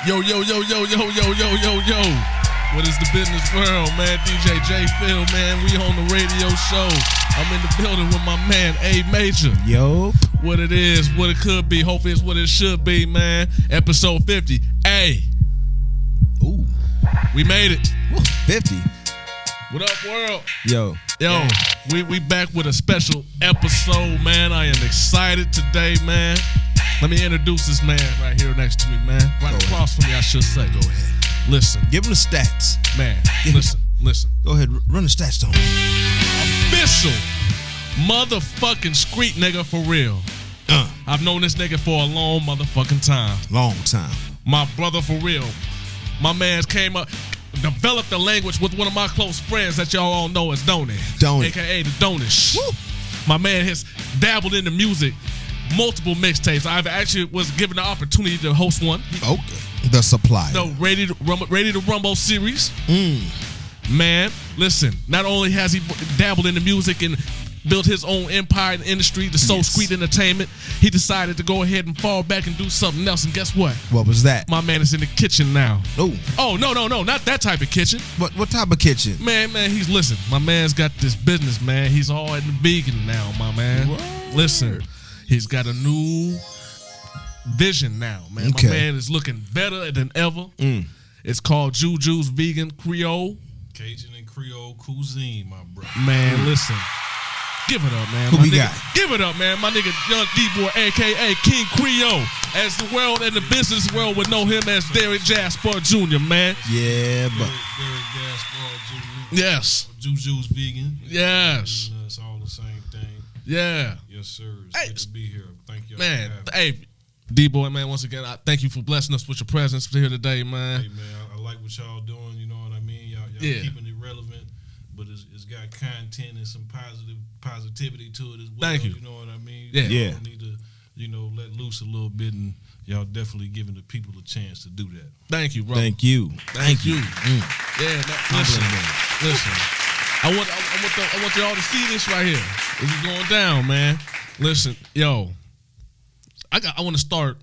Yo. What is the business world, man? DJ J Phil, man. We on the radio show. I'm in the building with my man, A Major. Yo. What it is, what it could be. Hopefully it's what it should be, man. Episode 50. Hey. Ooh. We made it. Ooh, 50. What up, world? Yo. We back with a special episode, man. I am excited today, man. Let me introduce this man right here next to me, man. Right across from me, I should say. Go ahead. Listen. Give him the stats. Man, listen. Go ahead, run the stats on. Official motherfucking street nigga for real. I've known this nigga for a long motherfucking time. Long time. My brother for real. My man's came up, developed the language with one of my close friends that y'all all know as Donnie. AKA the Donish. Woo. My man has dabbled in the music, multiple mixtapes. I've actually was given the opportunity to host one. Okay. The Supplier. The Ready to Rumble series. Man, listen, not only has he dabbled in the music and built his own empire in the industry, the Soul Street Entertainment, he decided to go ahead and fall back and do something else. And guess what? What was that? My man is in the kitchen now. Oh, no, not that type of kitchen. What type of kitchen? Man, listen, my man's got this business, man. He's all in the vegan now, my man. Word. Listen, he's got a new vision now, man. Okay. My man is looking better than ever. It's called JuJu's Vegan Creole. Cajun and Creole Cuisine, my brother. Man, listen. Give it up, man. Who my we nigga, got? Give it up, man. My nigga Young D-Boy, a.k.a. King Creole. As the world and the business world would know him as Derek Gaspard Jr., man. Yeah, but Derek Gaspard Jr. Yes. JuJu's Vegan. Yes. It's all the same thing. Yeah. Yes, sir. It's Hey, good to be here. Thank you. Man, hey, D-Boy, man, once again, I thank you for blessing us with your presence here today, man. Hey, man, I like what y'all doing. You know what I mean? Y'all keeping it relevant, but it's got content and some positivity to it as well. Thank you. You know what I mean? Yeah. Y'all need to, let loose a little bit, and y'all definitely giving the people a chance to do that. Thank you, brother. thank you. Thank you. Yeah, listen. I want y'all to see this right here. This is going down, man. Listen, yo, I want to start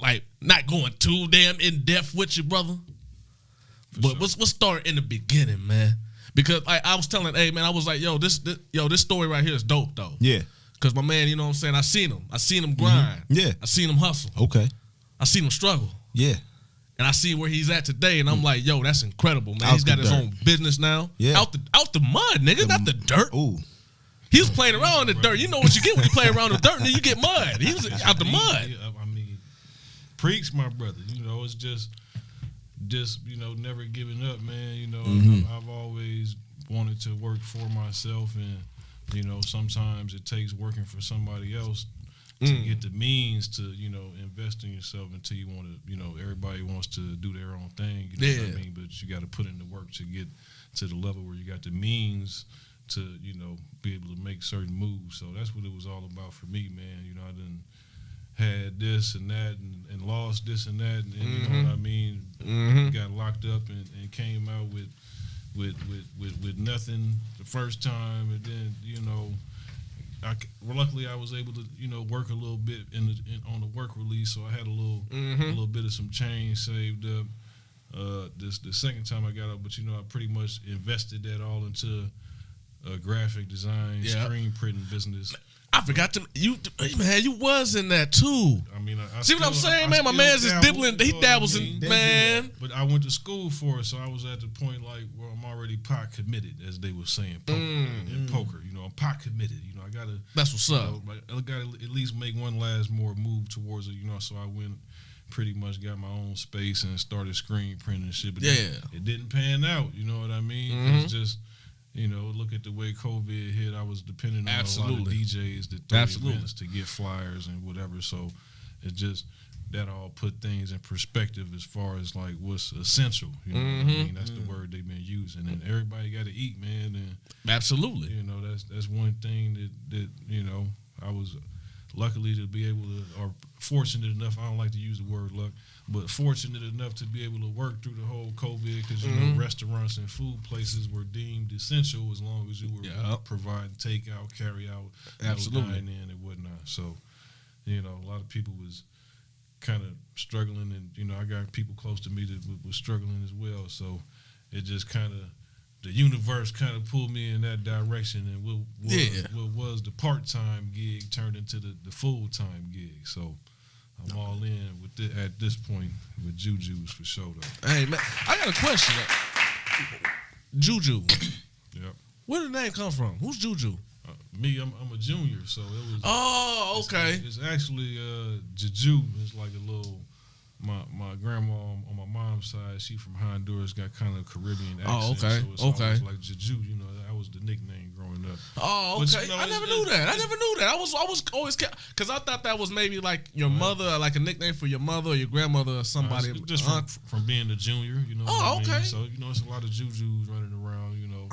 like not going too damn in depth with you, brother. But sure. let's start in the beginning, man. Because I was telling, hey man, I was like, this story right here is dope though. Yeah. Cause my man, you know what I'm saying, I seen him grind. Yeah. I seen him hustle. Okay. I seen him struggle. Yeah. And I see where he's at today, and I'm like, yo, that's incredible, man. Out He's got the his dirt. own business now. Yeah. Out the mud, nigga, not the dirt. Ooh. He was playing around in the dirt. You know what you get when you play around in the dirt, and then you get mud. He was out the mud. I mean, preach, my brother. It's just never giving up, man. I've always wanted to work for myself, and sometimes it takes working for somebody else to get the means to invest in yourself until you want to. Everybody wants to do their own thing. You know what I mean? But you got to put in the work to get to the level where you got the means to be able to make certain moves. So that's what it was all about for me, man. I done had this and that and lost this and that, and you know what I mean. Got locked up and came out with nothing the first time, and then luckily I was able to work a little bit on the work release, so I had a little bit of some change saved up. The second time I got up, but I pretty much invested that all into graphic design, screen printing business. I forgot you was in that too. I mean, see what I'm saying, man? My man's just dibbling. He dabbles in, man. But I went to school for it, so I was at the point like where I'm already pot committed, as they were saying, in poker. I'm pot committed. I gotta. That's what's up. I gotta at least make one last more move towards it. So I went, pretty much got my own space and started screen printing and shit. But it didn't pan out. You know what I mean? It's just. Look at the way COVID hit. I was dependent on a lot of DJs that throw events to get flyers and whatever. So it just that all put things in perspective as far as like what's essential. What I mean? That's the word they've been using. And everybody got to eat, man. And absolutely. That's one thing that I was luckily to be able to, or fortunate enough. I don't like to use the word luck, but fortunate enough to be able to work through the whole COVID because restaurants and food places were deemed essential as long as you were providing takeout, carry out, absolutely, dine in and whatnot. So, a lot of people was kind of struggling, and you know, I got people close to me that was struggling as well. So it just kind of the universe kind of pulled me in that direction, and what was the part-time gig turned into the full-time gig. So I'm all in with it at this point with JuJu's for sure though. Hey man, I got a question. JuJu. Yep. Where did the name come from? Who's JuJu? Me, I'm a junior, so it was. Oh, okay. It's actually JuJu. It's like a little. My grandma on my mom's side, she from Honduras, got kind of Caribbean accent. Oh, okay. So it's always like JuJu. You know, that was the nickname growing up. Oh, okay. But, you know, I never knew that. I was always because I thought that was maybe like your mother, like a nickname for your mother or your grandmother or somebody. Just from being a junior, you know. Oh, okay. So you know, it's a lot of JuJus running around. You know,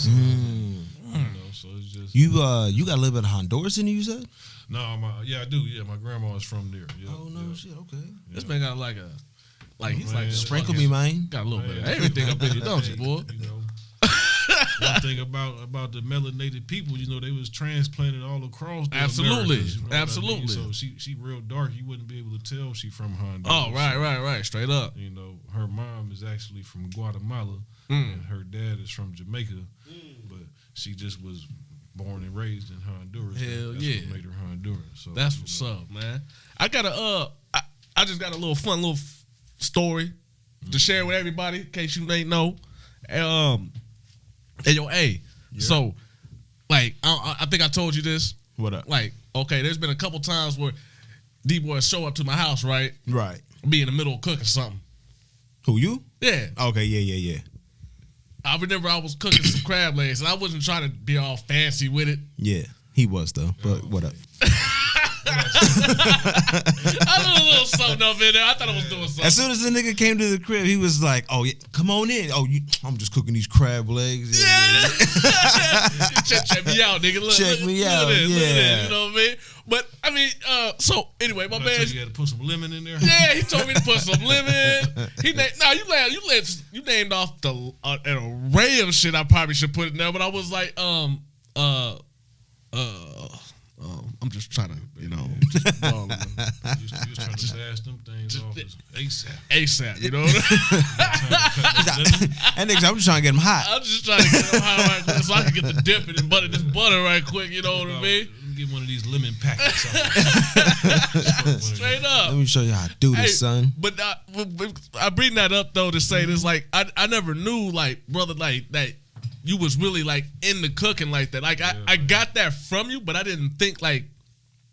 you know. So it's just You got a little bit of Honduras in you, you said? no, I do. Yeah, my grandma is from there. Yeah, Oh no, shit. Okay. This man got he's Man, like Sprinkle me, man. got a little bit of everything up in you, don't you, boy? You know, one thing about the melanated people, you know, they was transplanted all across. The Absolutely. Americas, you know what I mean? Absolutely. So she real dark. You wouldn't be able to tell she from Honduras. Oh, right, straight up. You know, her mom is actually from Guatemala, and her dad is from Jamaica, but she just was born and raised in Honduras. Hell That's yeah. what made her Honduran. So That's what's up, man. I got I just got a little fun little story to share with everybody in case you ain't know. Hey, yo, hey. Yeah. So, like, I think I told you this. What up? Like, okay, there's been a couple times where D-boys show up to my house, right? Right. Be in the middle of cooking something. Who, you? Yeah. Okay, yeah. I remember I was cooking some crab legs, and I wasn't trying to be all fancy with it. Yeah, he was, though. But what up? I did a little something up in there. I thought I was doing something. As soon as the nigga came to the crib, he was like, "Oh, yeah, come on in. Oh, I'm just cooking these crab legs. Yeah. check me out, nigga. Check me out. Look at this, Yeah. you know what I mean? But I mean, so anyway, my man. You had to put some lemon in there. Yeah, he told me to put some lemon. You named off an array of shit I probably should put in there, but I was like, I'm just trying to, you know, You was trying to dash them things off as ASAP, you know. And niggas, I'm just trying to get him hot. I'm just trying to get them high right quick so I can get the dip and butter this butter right quick, you know what I mean? Let me get one of these lemon packets. Straight up. Let me show you how to do this, son. But I bring that up though to say this, like I never knew, like, brother, like that you was really like into cooking like that. Like I got that from you, but I didn't think like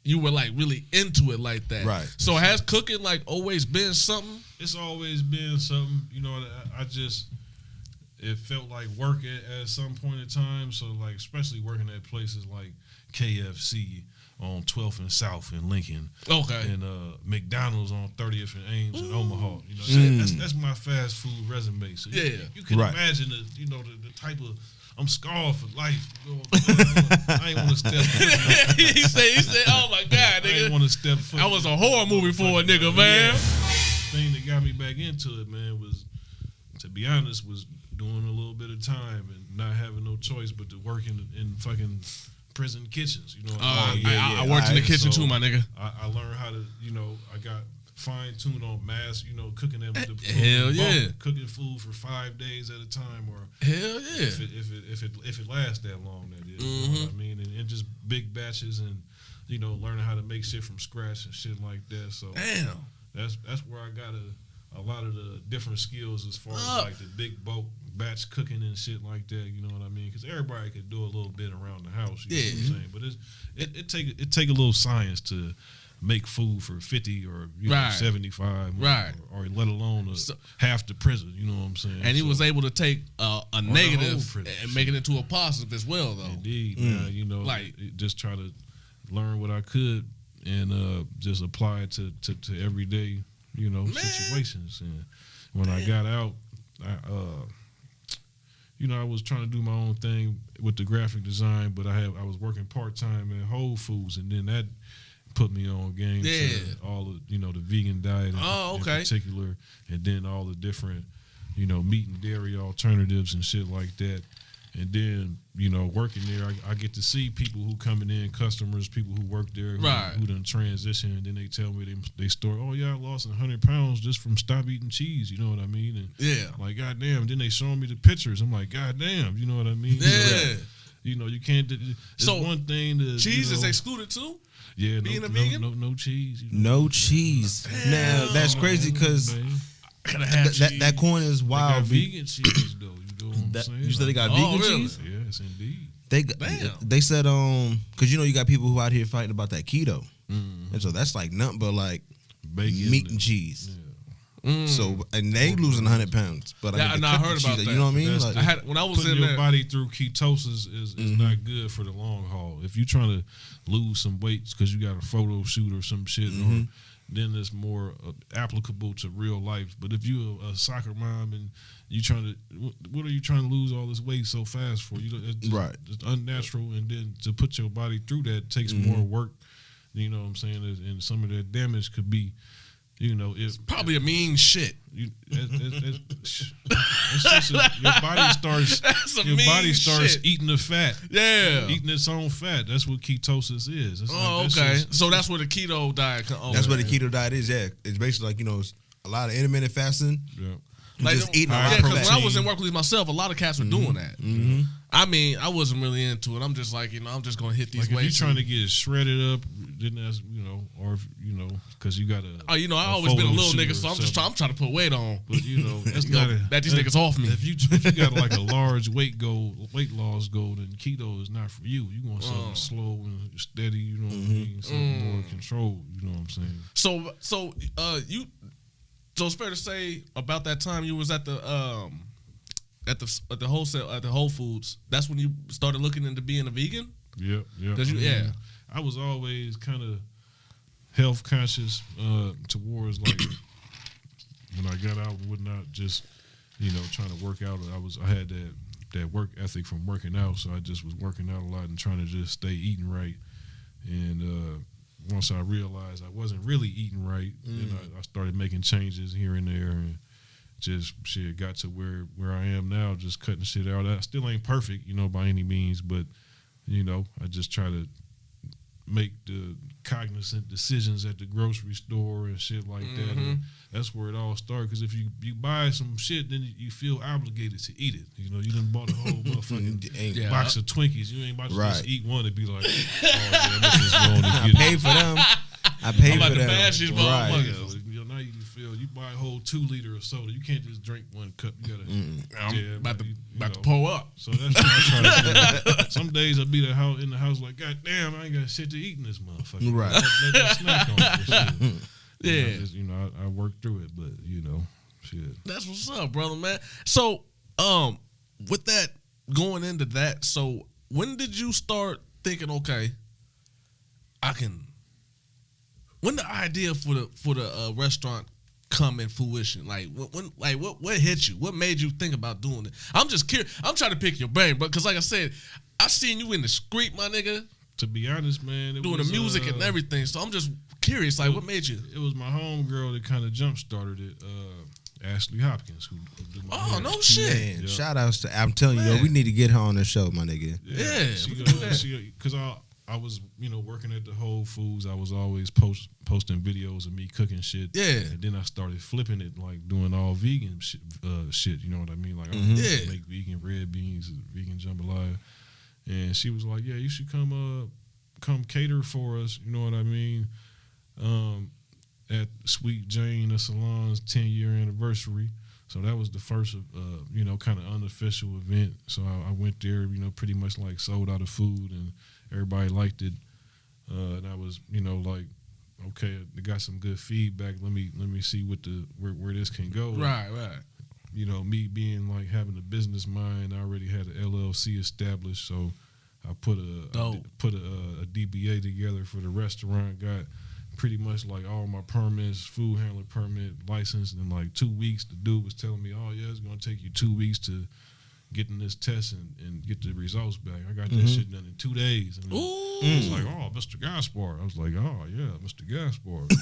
you were like really into it like that. Right. So has cooking like always been something? It's always been something, you know. It felt like work at some point in time. So like, especially working at places like KFC on 12th and South in Lincoln. Okay. And McDonald's on 30th and Ames in Omaha. You know, that's my fast food resume. So you can imagine the type of. I'm scarred for life. You know, I ain't want to step foot. he said, oh my God, nigga. I ain't want to step foot. That was a horror movie for a nigga, man. The thing that got me back into it, man, was, to be honest, was doing a little bit of time and not having no choice but to work in fucking prison kitchens. You know, I worked in the kitchen too, my nigga. I learned how to, I got fine-tuned on mass, cooking them. Hell yeah. Cooking food for 5 days at a time, or hell yeah. If it lasts that long, that is. You know what I mean? And just big batches, and learning how to make shit from scratch and shit like that. So damn, that's where I got a lot of the different skills as far as like the big bulk batch cooking and shit like that. You know what I mean? Because everybody could do a little bit around the house. You know what I'm saying? But it take a little science to make food for 50 or 75, or let alone half the prison. You know what I'm saying? And he was able to take a negative and make it into a positive as well, though. Indeed, like just try to learn what I could and just apply it to everyday situations. And when I got out, I was trying to do my own thing with the graphic design, but I was working part-time at Whole Foods, and then that put me on game to all of the vegan diet in particular, and then all the different meat and dairy alternatives and shit like that. And then, working there, I get to see people who coming in, customers, people who work there, who done transition, and then they tell me they story, oh yeah, I lost 100 pounds just from stop eating cheese, you know what I mean? And like, goddamn, then they showing me the pictures. I'm like, goddamn, you know what I mean? Yeah. You can't. It's one thing to cheese is excluded too. Yeah, being a vegan, no cheese. No chease. Now that's crazy because that corn is wild. They got vegan cheese though. You know what I'm saying? You said they got vegan cheese? Yes, indeed. They said because you got people who out here fighting about that keto, and so that's like nothing but like bacon, meat and cheese. Yeah. So and they losing 100 pounds, but I heard about that. You know what I mean? Like, when I was putting in your there, body through ketosis is not good for the long haul. If you're trying to lose some weight because you got a photo shoot or some shit, then it's more applicable to real life. But if you're a soccer mom and you what are you trying to lose all this weight so fast for? It's unnatural, and then to put your body through that takes more work. You know what I'm saying? And some of that damage could be. It's probably a mean shit. It's just your body starts eating the fat. Yeah, eating its own fat. That's what ketosis is. Okay. So that's where the keto diet comes. That's what the keto diet is. Yeah, it's basically like a lot of intermittent fasting. Yeah. Like just eating a lot of protein. Because when I was in work with myself, a lot of cats were doing that. I mean, I wasn't really into it. I'm just like, I'm just gonna hit these weights. If you're trying to get shredded up, then that's or because you gotta. Oh, I always been a little nigga, so I'm trying to put weight on. But that's not that these niggas off me. If you got like a large weight loss goal, then keto is not for you. You want something slow and steady. You know what I mean? Something more controlled. You know what I'm saying? So it's fair to say about that time you was at the Whole Foods. That's when you started looking into being a vegan. Yeah. I was always kind of health conscious towards like when I got out and whatnot. Just trying to work out. I had that work ethic from working out, so I just was working out a lot and trying to just stay eating right. And once I realized I wasn't really eating right, then I started making changes here and there, and just shit got to where I am now, just cutting shit out. I still ain't perfect, by any means, but I just try to make the cognizant decisions at the grocery store and shit like that. And that's where it all started. Because if you buy some shit, then you feel obligated to eat it. You done bought a whole motherfucking box of Twinkies. You ain't about to just eat one and be like, oh yeah, I'm just going to get I paid for them. I paid for them. Bash these motherfuckers. Now you buy a whole 2 liter of soda. You can't just drink 1 cup. You gotta. I'm about to pour up. So that's what I'm trying to do. Some days I'll be in the house like, God damn, I ain't got shit to eat in this motherfucker. Right. Let that snack on this shit. Yeah. I work through it, but shit. That's what's up, brother, man. So, with that going into that, so when did you start thinking, okay, when the idea for the restaurant come in fruition? Like what hit you? What made you think about doing it? I'm just curious. I'm trying to pick your brain, but because like I said, I seen you in the street, my nigga. To be honest, man, doing the music and everything. So I'm just curious, like what made you? It was my homegirl that kind of jump started it. Ashley Hopkins, who did my hair. No shit. Man, shout outs to. I'm telling you, we need to get her on the show, my nigga. Yeah, because I was, working at the Whole Foods. I was always posting videos of me cooking shit. Yeah. And then I started flipping it, like doing all vegan shit. You know what I mean? Like, I make vegan red beans, vegan jambalaya. And she was like, yeah, you should come cater for us. You know what I mean? At Sweet Jane, the salon's 10-year anniversary. So that was the first, kind of unofficial event. So I went there, pretty much like sold out of food, and everybody liked it. And I was, like, okay, they got some good feedback. Let me see where this can go. Right. Me being like having a business mind, I already had an LLC established, so I put a DBA together for the restaurant. Got pretty much like all my permits, food handler permit, license, in like 2 weeks. The dude was telling me, oh yeah, it's gonna take you 2 weeks to get in this test and get the results back. I got that shit done in 2 days. And it was like, oh, Mr. Gaspard. I was like, oh yeah, Mr. Gaspard.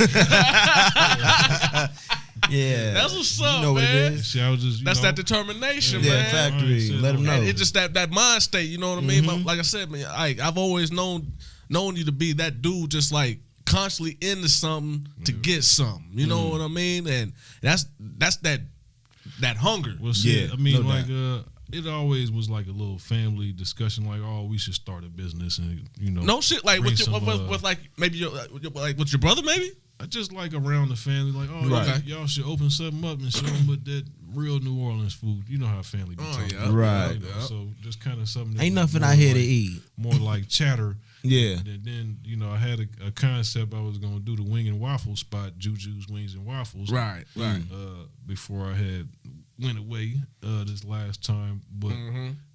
Yeah, That's what's up, you know man. What it is. See, I was just, That's that determination, Yeah, man. factory. Let them know. And it's just that mind state, you know what I mean? But like I said, man, I've always known you to be that dude, just like constantly into something to get something. You know what I mean? And that's that hunger. Well, see, I mean, no like, doubt. it always was like a little family discussion, like, oh, we should start a business, and no shit, like bring with some, with like maybe like with your brother, maybe. just like around the family, like, oh, Right. y'all should open something up and show them with that real New Orleans food. You know how family be talking. yeah. Right. You know, so just kind of something. that Ain't was nothing more out here like, to eat. More like chatter. Yeah. And then I had a concept. I was gonna do the wing and waffle spot, JuJu's Wings and Waffles. Right. Before I had went away this last time, but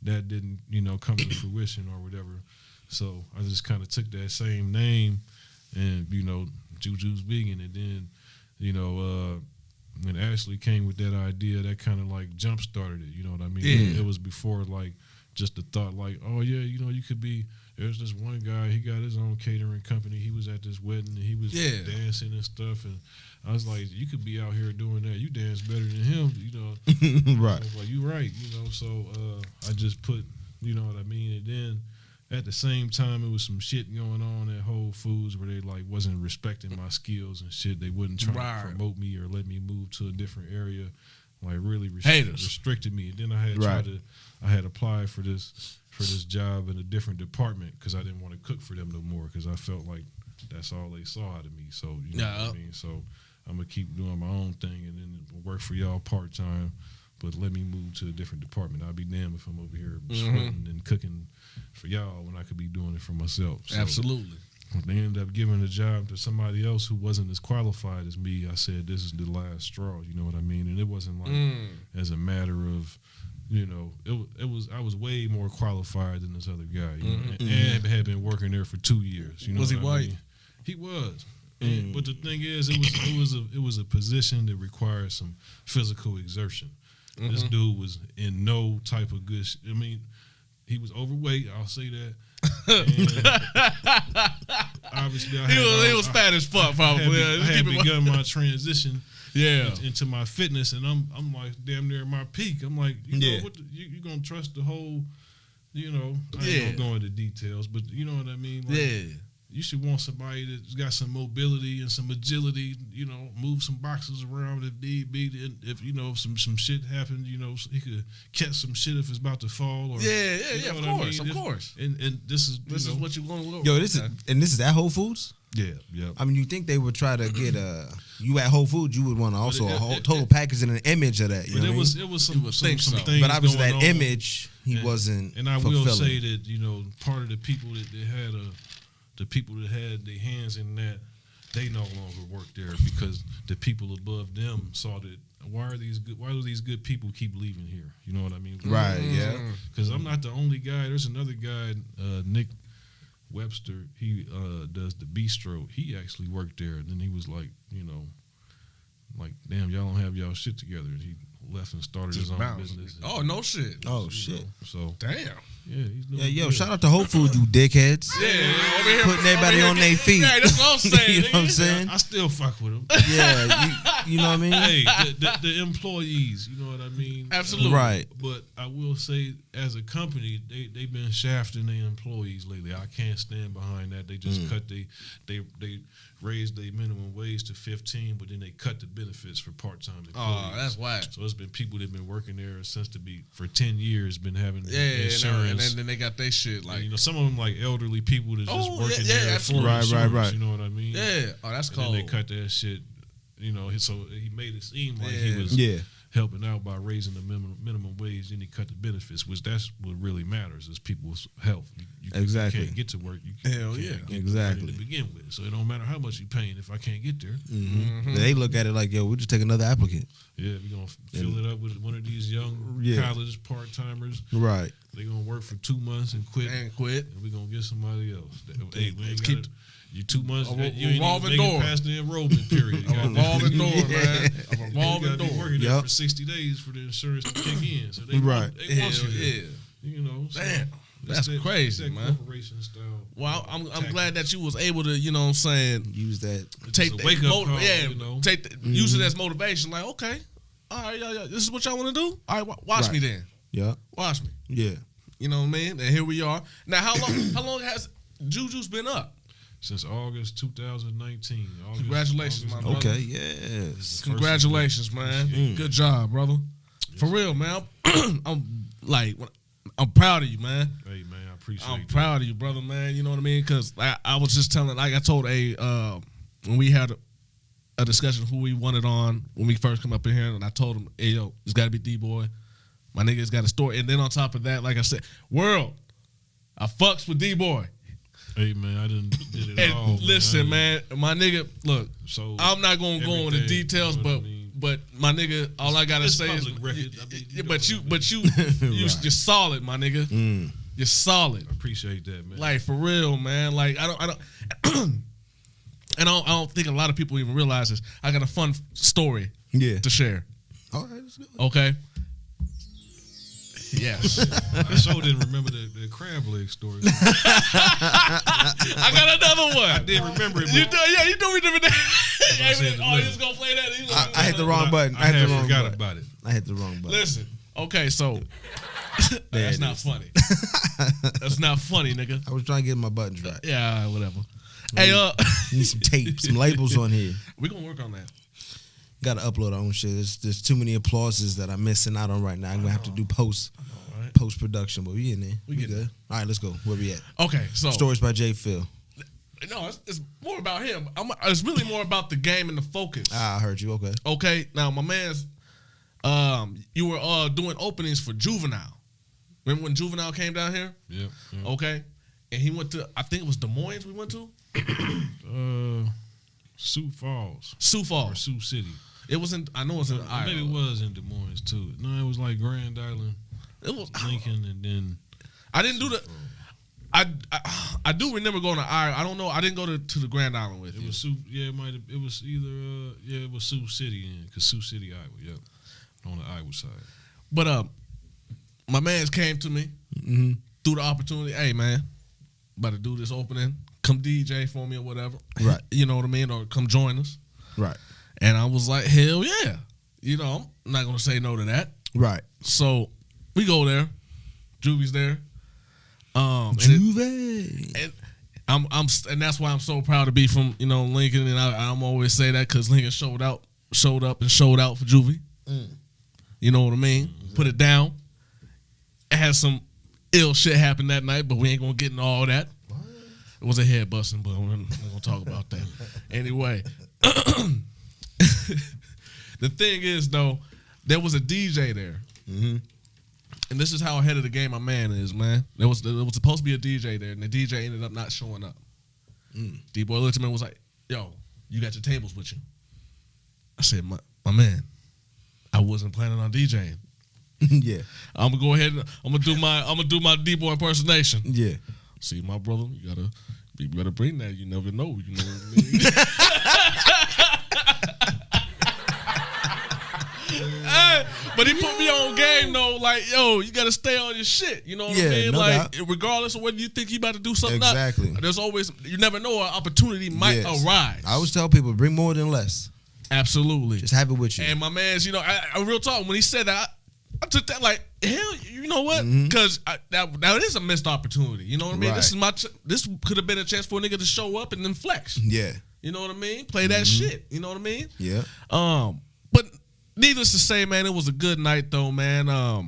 that didn't come to fruition or whatever. So I just kind of took that same name and JuJu's Vegan, and then when Ashley came with that idea, that kind of like jump started it. You know what I mean? Yeah. It was before like just the thought like, oh yeah, you could be. There's this one guy, he got his own catering company. He was at this wedding and he was dancing and stuff. And I was like, you could be out here doing that. You dance better than him, Right. I was like, you right, So I just put, you know what I mean? And then at the same time, it was some shit going on at Whole Foods where they like wasn't respecting my skills and shit. They wouldn't try to promote me or let me move to a different area. Like really restricted me. And then I had I had applied for this job in a different department because I didn't want to cook for them no more because I felt like that's all they saw out of me. So you know what I mean. So I'm gonna keep doing my own thing and then work for y'all part time, but let me move to a different department. I'll be damned if I'm over here sweating and cooking for y'all when I could be doing it for myself. So Absolutely. when they ended up giving the job to somebody else who wasn't as qualified as me, I said, this is the last straw, you know what I mean? And it wasn't like as a matter of, it was I was way more qualified than this other guy, and had been working there for 2 years. Was he white? Mean? He was. But the thing is, it was a position that required some physical exertion. This dude was in no type of good. I mean, he was overweight. I'll say that. Obviously, he was fat as fuck. Probably. I had begun my transition. Yeah, into my fitness, and I'm like damn near my peak. I'm like, you gonna trust the whole, I ain't gonna go into details, but you know what I mean. Like, you should want somebody that's got some mobility and some agility. Move some boxes around if need be. If some shit happened, he could catch some shit if it's about to fall. Or, of course. And this is what you want to look. Yo, this is at Whole Foods. Yeah. I mean, you think they would try to get you at Whole Foods? You would want also a whole total package and an image of that. You know it was some things. But obviously going that on. image he wasn't. And I fulfilling. will say that part of the people that they had the people that had their hands in that, they no longer work there because the people above them saw that. Why do these good people keep leaving here? You know what I mean? Right. Yeah. Because I'm not the only guy. There's another guy, Nick Webster, he does the bistro. He actually worked there, and then he was like, like, damn, y'all don't have y'all shit together. And he left and started his own business. Oh, no shit. Oh shit. So damn. Yeah, he's doing yo, good. shout out to Whole Foods, you dickheads. Yeah, over here Putting everybody on their feet. Yeah, that's what I'm saying. You know what I'm saying? I still fuck with him. Yeah, you know what I mean? Hey, the employees, you know what I mean? Absolutely. Right. But I will say, as a company, they've been shafting their employees lately. I can't stand behind that. They just cut they raised their minimum wage to 15, but then they cut the benefits for part-time employees. Oh, that's whack. So it's been people that've been working there for 10 years, been having insurance. And then they got their shit like some of them like elderly people that's just working there for right. insurance. You know what I mean? Yeah. Oh, that's cool. And they cut that shit. So he made it seem like he was helping out by raising the minimum wage, and he cut the benefits, which that's what really matters is people's health. You can't get to work. You can't exactly. to begin with. So it don't matter how much you're paying if I can't get there. They look at it like, yo, we'll just take another applicant. Yeah, we're gonna fill it up with one of these young college part timers. Right. They're gonna work for 2 months and quit. And we're gonna get somebody else. Hey, we ain't got you 2 months. You ain't even making it past the enrollment period. A revolving door, man. A revolving door. Working there for 60 days for the insurance to kick in. So they want you. Yeah. So Damn. That's crazy, man. Corporation style. Well, I'm glad that you was able to, you know what I'm saying, use that. Take wake up call, use it as motivation. Like, okay, all right, yeah, this is what y'all want to do. All right, watch me then. Yeah, watch me. Yeah, you know what I mean. And here we are. Now, how long has JuJu's been up? Since August 2019. Congratulations, my brother. Okay, yes. Congratulations, man. Good job, brother. For real, man. I'm proud of you, man. Hey, man, I appreciate it. I'm proud of you, brother, man. You know what I mean? Because I was just telling, like I told when we had a discussion of who we wanted on when we first come up in here, and I told him, hey, yo, it's got to be D-Boy. My nigga's got a story. And then on top of that, like I said, world, I fucks with D-Boy. Hey, man, I did it all. Listen, man, my nigga, look, so I'm not going to go into the details, but my nigga, all I got to say is, you're solid, my nigga. You're solid. I appreciate that, man. Like, for real, man. Like, I don't and I don't think a lot of people even realize this. I got a fun story to share. All right, let's do it. Okay. Yes. I sure didn't remember the crab leg story. I got another one. I didn't remember it. You told me that. Oh, he's going to play that? I hit the wrong button. I forgot about it. I hit the wrong button. Listen. Okay, so that's not funny. That's not funny, nigga. I was trying to get my buttons right. Yeah, whatever. Hey, need some tape, some labels on here. We're going to work on that. Got to upload our own shit. There's too many applauses that I'm missing out on right now. I'm going to have to do post production, but we in there. We good. All right, let's go. Where we at? Okay, so Stories by J. Phil. No, it's more about him. It's really more about the game and the focus. I heard you. Okay. Okay, now my man's, you were doing openings for Juvenile. Remember when Juvenile came down here? Yeah. Okay, and he went to, I think it was Des Moines we went to? Sioux Falls. Or Sioux City. It was in, I know it was in Iowa. Maybe it was in Des Moines too. No, it was like Grand Island. It was Lincoln, and then I didn't do the. I do remember going to Iowa. I don't know. I didn't go to the Grand Island with you. It was Sioux. Yeah, it might have. It was either. It was Sioux City, because Sioux City, Iowa. Yep, on the Iowa side. But my man's came to me through the opportunity. Hey, man, about to do this opening. Come DJ for me or whatever. Right. You know what I mean? Or come join us. Right. And I was like, hell yeah. You know, I'm not gonna say no to that. Right. So we go there. Juvie's there. Juve. And and that's why I'm so proud to be from, you know, Lincoln, and I'm always say that because Lincoln showed up and showed out for Juvie. You know what I mean? Put it down. It had some ill shit happen that night, but we ain't gonna get into all that. It was a head busting, but we're not gonna talk about that. Anyway, the thing is though, there was a DJ there. And this is how ahead of the game my man is, man. There was supposed to be a DJ there, and the DJ ended up not showing up. D-Boy looked at me and was like, yo, you got your tables with you. I said, my man, I wasn't planning on DJing. Yeah. I'm gonna go ahead and I'm gonna do my D-Boy impersonation. Yeah. See, my brother, you better bring that. You never know. You know what I mean? But he put me on game though, like, yo, you gotta stay on your shit. You know what I mean? No like, doubt. regardless of whether you think he about to do something, exactly. There's always, you never know, an opportunity might arise. I always tell people, bring more than less. Absolutely. Just have it with you. And my man's, you know, I real talk, when he said that, I took that like, hell, you know what? Because that is a missed opportunity. You know what I mean? Right. This could have been a chance for a nigga to show up and then flex. Yeah. You know what I mean? Play that shit. You know what I mean? Yeah. But needless to say, man, it was a good night though, man. I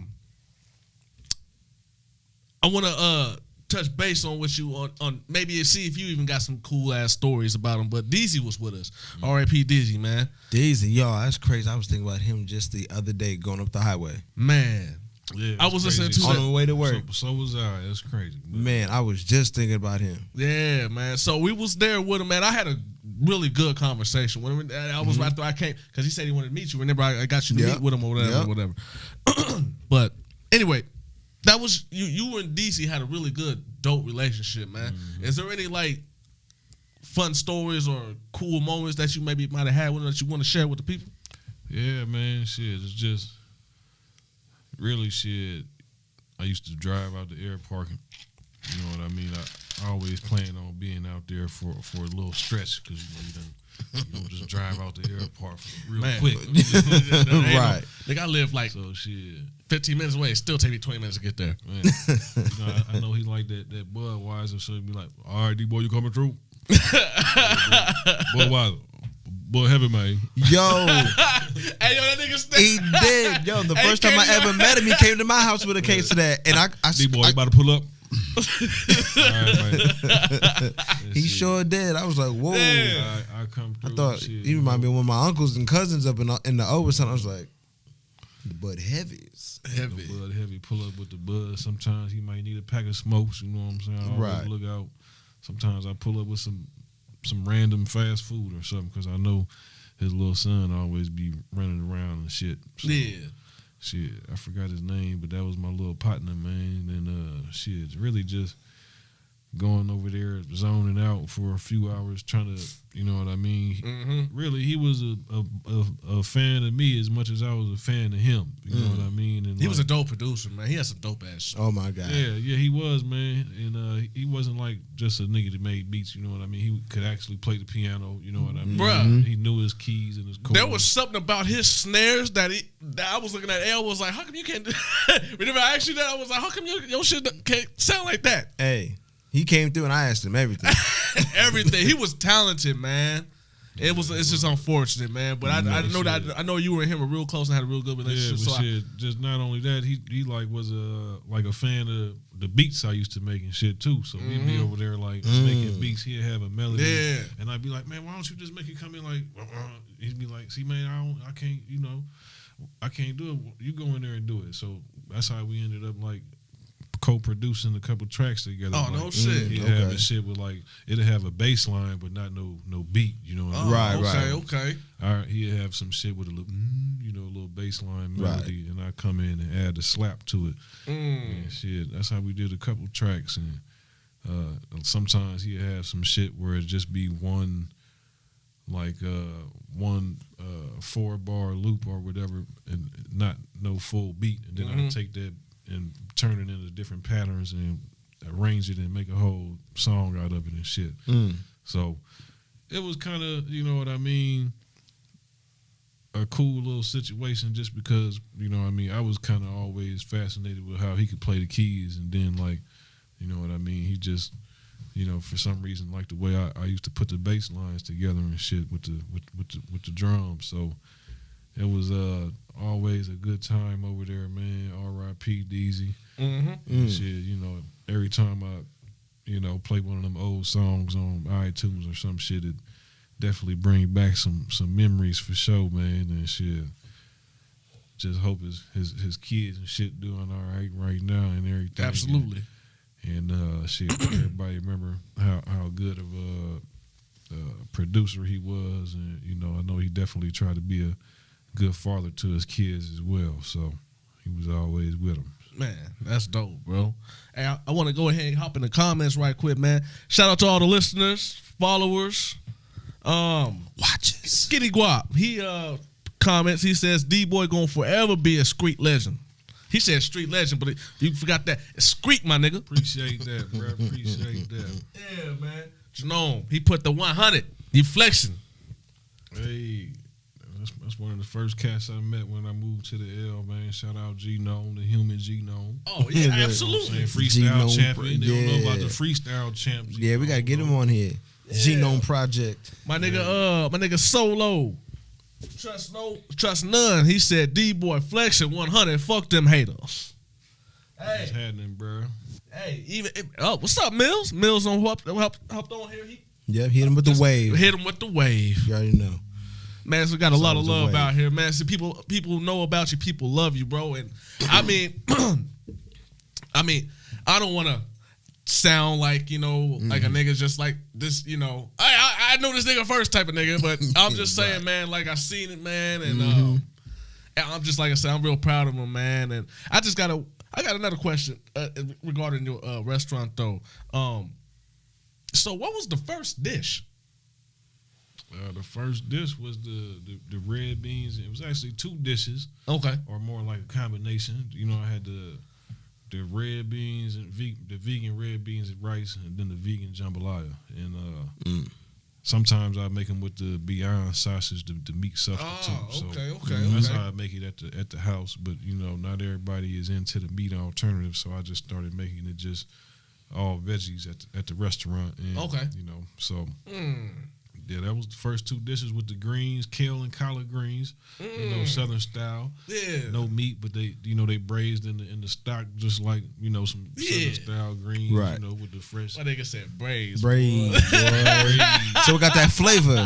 want to touch base on what you on maybe see if you even got some cool ass stories about him. But Deezy was with us. R.I.P. Deezy, man. Deezy, yo, that's crazy. I was thinking about him just the other day going up the highway. Man. Yeah, I was listening to on the way to work. So was I. That's crazy. Man, I was just thinking about him. Yeah, man. So we was there with him, man. I had a really good conversation with him. I was right after I came because he said he wanted to meet you. Remember, I got you to meet with him or whatever. But anyway, that was you and DC had a really good, dope relationship, man. Is there any like fun stories or cool moments that you maybe might have had with him that you want to share with the people? Yeah, man. Shit, it's just really shit. I used to drive out the airport. You know what I mean? I always plan on being out there for a little stretch because you don't just drive out the airport real quick. Right. Like I live like 15 minutes away. It still take me 20 minutes to get there. Man, I know he like that Budweiser, so he'd be like, all right, D-boy, you coming through? Budweiser. Boy, heavy man. Yo. Hey, yo, that nigga stay. He did. Yo, the first time I ever met him, he came to my house with a case of that. And D-boy, you about to pull up? All right, he sure did. I was like, whoa. I come through. I thought he reminded me of one of my uncles and cousins up in the O or something. I was like, the Bud Heavies. Heavy. The Bud Heavy. Pull up with the Bud. Sometimes he might need a pack of smokes. You know what I'm saying? I always look out. Sometimes I pull up with some random fast food or something because I know his little son always be running around and shit. So, yeah. Shit, I forgot his name, but that was my little partner, man. And shit, really just going over there, zoning out for a few hours, trying to, you know what I mean? Mm-hmm. Really, he was a fan of me as much as I was a fan of him. You know what I mean? And he was a dope producer, man. He had some dope ass shit. Oh my God. Yeah, he was, man. And he wasn't like just a nigga that made beats, you know what I mean? He could actually play the piano, you know what I mean? Bruh. He knew his keys and his chords. There was something about his snares that I was looking at. L was like, how come you can't do whenever I asked you that, I was like, how come your shit can't sound like that? Hey. He came through and I asked him everything. Everything. He was talented, man. It's just unfortunate, man. But I know you and him were real close and had a real good relationship. Yeah, but shit, just not only that, he like was a fan of the beats I used to make and shit too. So he'd be over there like making beats. He'd have a melody, and I'd be like, man, why don't you just make it come in like? He'd be like, see, man, I can't, you know, I can't do it. You go in there and do it. So that's how we ended up like co-producing a couple tracks together. Oh, like, no shit. He'd have a shit with like it'd have a bass line but not no beat. You know what I mean? Right. Okay. All right, he'd have some shit with a little, you know, a little bass line melody, and I come in and add the slap to it. And shit, that's how we did a couple tracks. And sometimes he'd have some shit where it'd just be one 4-bar loop or whatever, and not no full beat. And then I'd take that and turn it into different patterns and arrange it and make a whole song out of it and shit. So it was kind of, you know what I mean, a cool little situation just because, you know what I mean, I was kind of always fascinated with how he could play the keys, and then like, you know what I mean, he just, you know, for some reason, like the way I used to put the bass lines together and shit with the drums. So it was always a good time over there, man. R.I.P. Deezy. Shit, you know, every time I, you know, play one of them old songs on iTunes or some shit, it definitely bring back some memories for sure, man. And shit, just hope his kids and shit doing all right now and everything. Absolutely. And shit, everybody remember how good of a producer he was, and you know, I know he definitely tried to be a good father to his kids as well. So he was always with them. Man, that's dope, bro. Hey, I want to go ahead and hop in the comments right quick, man. Shout out to all the listeners, followers, watches. Skitty Guap. He comments. He says D-Boy gonna forever be a street legend. He said street legend, but you forgot that. It's street, my nigga. Appreciate that, bro. Appreciate that. Yeah, man. Genome. He put the 100. You flexing. Hey, that's one of the first cats I met when I moved to the L, man. Shout out Genome, the human Genome. Oh, yeah, absolutely. Freestyle Genome, champion. They don't know about the freestyle champs. Yeah, we got to get him on here. Genome Project. My nigga Solo. Trust none. He said D-Boy flexing 100. Fuck them haters. Hey. What's happening, bro? Hey, what's up, Mills? Mills on hopped on here. Yep, hit him with the wave. Hit him with the wave. You already know. Man, so we got a lot of love out here, man. So people know about you. People love you, bro. And I mean, I don't want to sound like, you know, like a nigga just like this, you know. I know this nigga first type of nigga, but I'm just saying, man, like I seen it, man, and I'm just like I said, I'm real proud of him, man. And I got another question regarding your restaurant though. So what was the first dish? The first dish was the red beans. It was actually two dishes. Okay. Or more like a combination. You know, I had the red beans and the vegan red beans and rice, and then the vegan jambalaya. And sometimes I make them with the Beyond sausage, the meat substitute. Okay. That's how I make it at the house. But not everybody is into the meat alternative, so I just started making it just all veggies at the restaurant. And, so. Yeah, that was the first 2 dishes with the greens, kale and collard greens, Southern style. Yeah, no meat, but they braised in the stock just like some Southern style greens, right? With the fresh. My nigga said braised. Braised. So it got that flavor.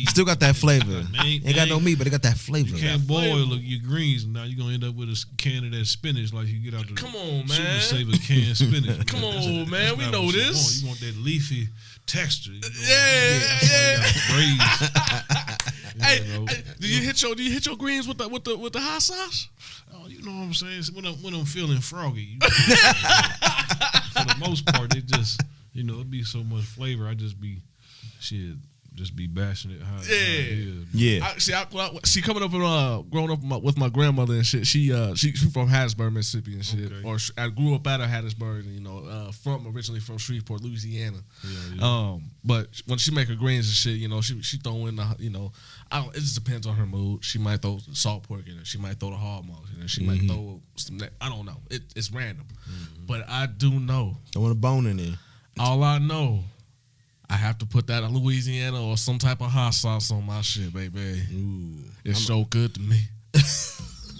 Still got that flavor. Ain't got no meat, but it got that flavor. You can't boil your greens. Now you're gonna end up with a can of that spinach like you get out the. Come on, man. Super Saver canned spinach. Come on, man. We know this. You want that leafy texture. Hey, do you hit your greens with the hot sauce? Oh, you know what I'm saying? When I'm feeling froggy, for the most part, it just it be so much flavor. I just be bashing it how it is. Yeah. See, coming up and growing up with my grandmother and shit. She's from Hattiesburg, Mississippi and shit. Okay. Or I grew up out of Hattiesburg, originally from Shreveport, Louisiana. Yeah. But when she make her greens and shit, she throw in the it just depends on her mood. She might throw salt pork in it. She might throw the hog mugs in it. She might throw some. I don't know. It's random, but I do know. I want a bone in there. All I know. I have to put that in Louisiana or some type of hot sauce on my shit, baby. Ooh, it's so good to me. It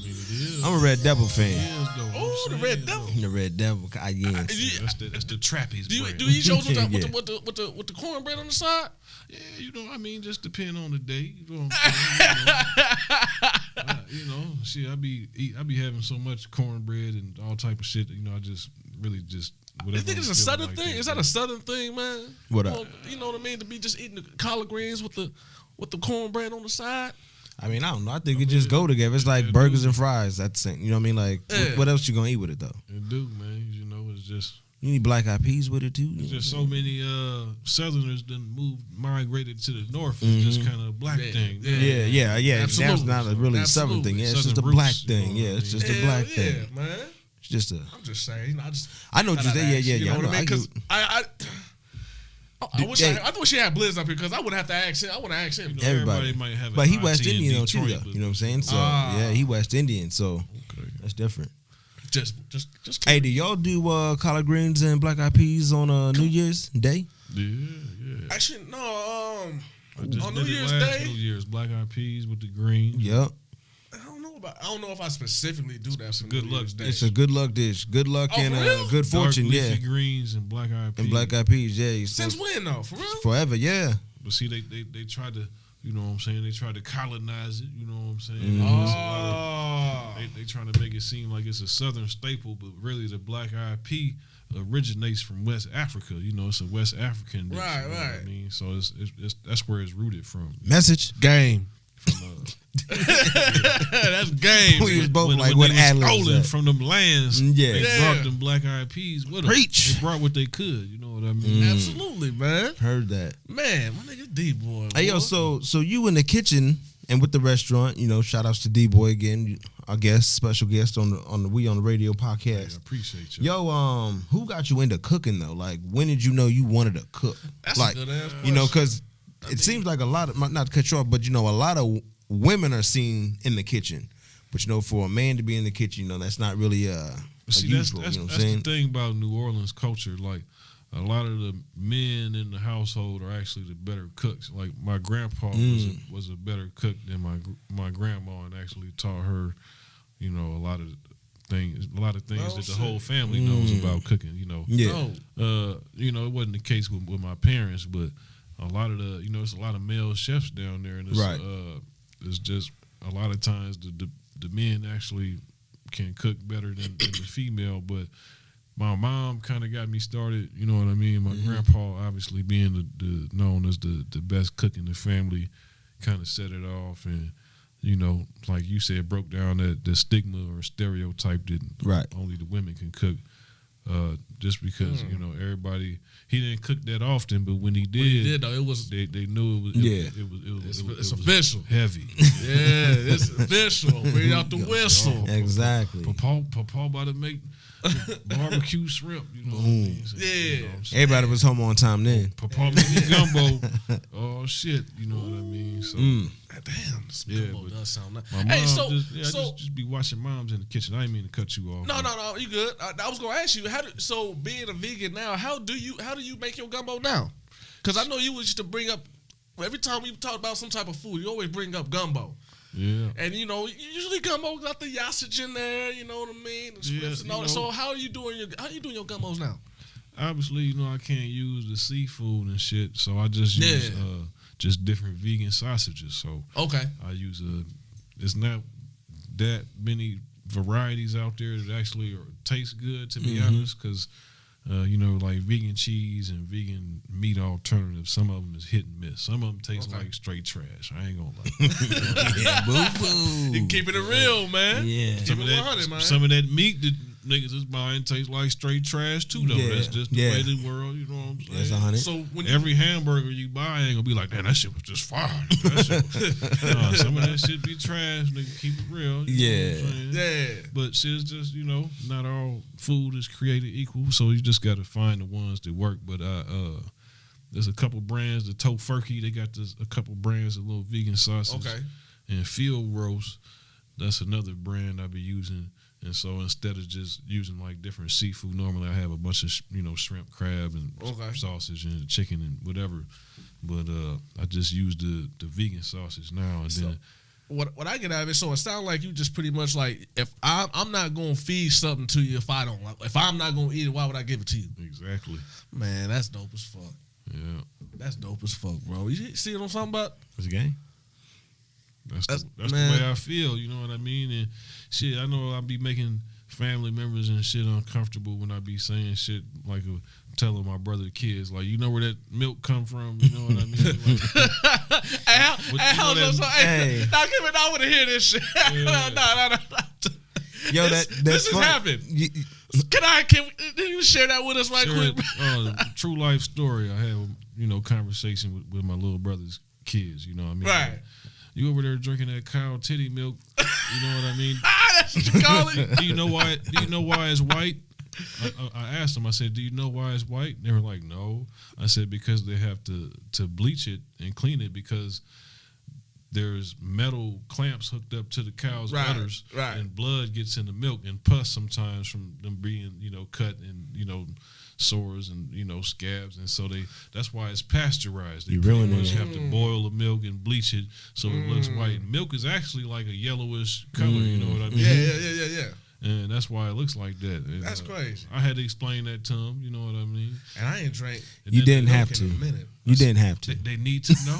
is. I'm a Red Devil fan. Oh, the Red Devil. The Red Devil. Cajun. That's the Trappies. Do you eat yours with the cornbread on the side? Yeah, just depending on the day. You know what I'm saying? I be having so much cornbread and all type of shit. I just really just. You think it's a Southern thing? Is that a Southern thing, man? What up? You know what I mean? To be just eating the collard greens with the cornbread on the side. I don't know. I think it just go together. It's like burgers and fries. That's it. You know what I mean? Like, what else you gonna eat with it though? It do, man. It's just. You need black eyed peas with it too. There's just so many Southerners that migrated to the north. It's just kind of a black thing. Yeah. That's not a really Southern thing. Yeah, it's just a black thing. Yeah, it's just a black thing. Yeah, man. It's just a. I'm just saying. I know what you're saying. Yeah. You know what I mean? Because I wish she had Blizz up here because I wouldn't have to ask him. I want to ask him. Everybody might have, but he West Indian too, though. You know what I'm saying? So he West Indian. So that's different. Just. Hey, do y'all do collard greens and black eyed peas on New Year's Day? Yeah. Actually, no. On New Year's Day, New Year's black eyed peas with the green. Yep. I don't know if I specifically do that. For good luck dish. It's a good luck dish. Good luck and good fortune. Dark leafy greens and black eyed peas. And black eyed peas. Yeah. Since when though? For real? Forever. Yeah. But see, they tried to. You know what I'm saying? They tried to colonize it. You know what I'm saying? They trying to make it seem like it's a Southern staple, but really the black eyed pea originates from West Africa. It's a West African dish. Right. You know what I mean? So it's that's where it's rooted from. Message game. That's game. We was both when what they was stolen from them lands. They brought them black eyed peas with them. Preach. They brought what they could. You know what I mean? Absolutely, man. Heard that. Man, my nigga D-Boy. Hey, yo, so you in the kitchen and with the restaurant, shout outs to D-Boy again, our guest, special guest on the Radio podcast. I appreciate you. Yo, who got you into cooking though? Like, when did you know you wanted to cook? That's a good ass question. Because it seems like a lot of, not to cut you off, but a lot of women are seen in the kitchen. But for a man to be in the kitchen, that's not really usual. That's what I'm saying? The thing about New Orleans culture. Like, a lot of the men in the household are actually the better cooks. Like, my grandpa was a better cook than my grandma, and actually taught her, a lot of things that the whole family knows about cooking. Yeah. It wasn't the case with my parents, but a lot of it's a lot of male chefs down there, and it's just a lot of times the men actually can cook better than the female. But my mom kind of got me started, you know what I mean? My grandpa, obviously being the known as the best cook in the family, kind of set it off, and like you said, broke down the stigma or stereotype that only the women can cook. just because everybody. He didn't cook that often, but when he did, though, it was they knew it was official, heavy. Yeah, it's official. Bring out the whistle. Exactly. Papa about to make barbecue shrimp. You know what I mean? So, Yeah. Everybody was home on time then. Papa made gumbo. Oh shit, you know what I mean? So Damn, this gumbo does sound nice. my mom Hey, so just be watching moms in the kitchen. I didn't mean to cut you off. No, you good. I was gonna ask you so being a vegan now, how do you make your gumbo now? Because I know you used to bring up every time we talk about some type of food, you always bring up gumbo. Yeah. And usually gumbo got the sausage in there, you know what I mean? Yeah, and all that. So how are you doing your gumbos now? Obviously, I can't use the seafood and shit, so I just use just different vegan sausages. So okay, I use it's not that many varieties out there that actually taste good, to be honest, because like vegan cheese and vegan meat alternatives, some of them is hit and miss. Some of them taste like straight trash. I ain't gonna lie. Yeah, boo-boo. You keeping it real, man. Yeah. Some of that meat that niggas is buying tastes like straight trash too, though. That's just the way the world, you know what I'm saying? That's 100. So when every hamburger you buy ain't gonna be like, damn, that shit was just fire. Some of that shit be trash, nigga. Keep it real. You know what I'm saying? But shit's just, not all food is created equal, so you just gotta find the ones that work. But there's a couple brands, the Tofurkey, they got a couple brands of little vegan sausage. Okay. And Field Roast, that's another brand I be using. And so instead of just using like different seafood, normally I have a bunch of shrimp, crab, and sausage and chicken and whatever. But I just use the vegan sausage now. And then what I get out of it, so it sounds like you just pretty much like, if I'm not gonna feed something to you if I'm not gonna eat it, why would I give it to you? Exactly. Man, that's dope as fuck. Yeah. That's dope as fuck, bro. You see what I'm talking about? What's the game? That's the way I feel, you know what I mean? And shit, I know I'll be making family members and shit uncomfortable when I be saying shit like telling my brother kids, like, you know where that milk come from? You know what I mean? Like, I want to hear this shit. No. Yo, this has happened. Can you share that with us right quick? True life story. I had conversation with my little brother's kids. You know what I mean? Right. You over there drinking that cow titty milk? You know what I mean? That's what you call it. Do you know why? Do you know why it's white? I asked them. I said, "Do you know why it's white?" They were like, "No." I said, "Because they have to bleach it and clean it because there's metal clamps hooked up to the cow's udders, and blood gets in the milk and pus sometimes from them being cut and sores and scabs, and so that's why it's pasteurized. They pretty much have to boil the milk and bleach it so it looks white. Milk is actually like a yellowish color. You know what I mean? Yeah. And that's why it looks like that. And, that's crazy. I had to explain that to them. You know what I mean? And I ain't drank. You didn't have to. You didn't have to. They need to know.